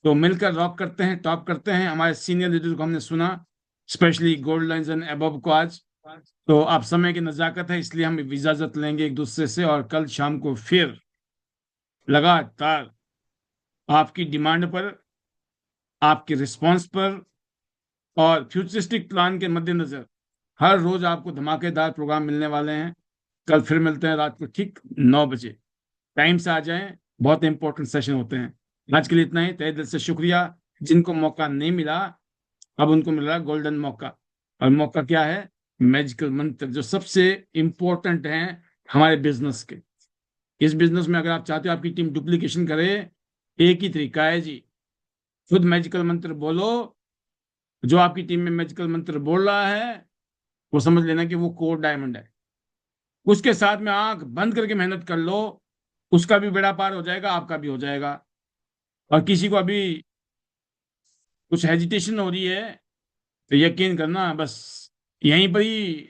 तो मिलकर रॉक करते हैं, टॉप करते हैं। हमारे सीनियर लीडर को हमने सुना, specially gold lines and above को आज। तो आप समय की नजाकत है, इसलिए हम इजाजत लेंगे एक दूसरे से, और कल शाम को फिर लगातार आपकी डिमांड पर, आपके रिस्पांस पर और फ्यूचरिस्टिक प्लान के मद्देनजर हर रोज आपको धमाकेदार प्रोग्राम मिलने वाले हैं। कल फिर मिलते हैं रात को ठीक 9 बजे। टाइम से आ जाएं, बहुत इंपॉर्टेंट सेशन होते हैं। आज के लिए इतना ही, तहे दिल से शुक्रिया। जिनको मौका नहीं मिला, अब उनको मिल रहा गोल्डन मौका, और मौका क्या है, मैजिकल मंत्र जो सबसे इंपॉर्टेंट हैं हमारे बिजनेस के। इस बिजनेस में अगर आप चाहते हो आपकी टीम डुप्लीकेशन करे, एक ही तरीका है जी, खुद मैजिकल मंत्र बोलो। जो आपकी टीम में मैजिकल मंत्र बोल रहा है वो समझ लेना कि वो कोड डायमंड है। उसके साथ में आंख बंद करके मेहनत कर लो, उसका भी बेड़ा पार हो जाएगा, आपका भी हो जाएगा। और किसी को अभी कुछ हेजिटेशन हो रही है तो यकीन करना, बस यहीं पर ही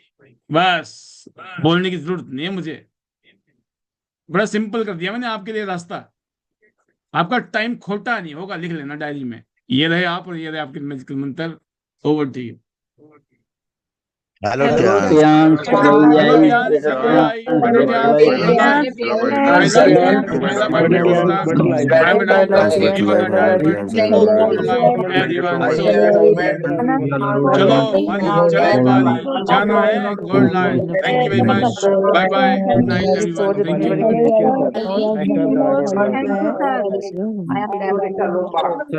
बस बोलने की जरूरत नहीं है मुझे। बड़ा सिंपल कर दिया मैंने आपके लिए रास्ता। आपका टाइम खोटा नहीं होगा, लिख लेना डायरी में। ये रहे आप और ये रहे आपके magical mantra. Over to you. Hello Hello, ध्यान। हेलो ध्यान, सगाई, बड़े ध्यान, I love you, मेरा बर्थडे होता है, मैं डालता हूँ सूजी वाला diamond, good life everyone. So चलो बारी, चले बारी, जाना है good life. Thank you very much, bye bye, good night everyone, thank you. Thank you, sir.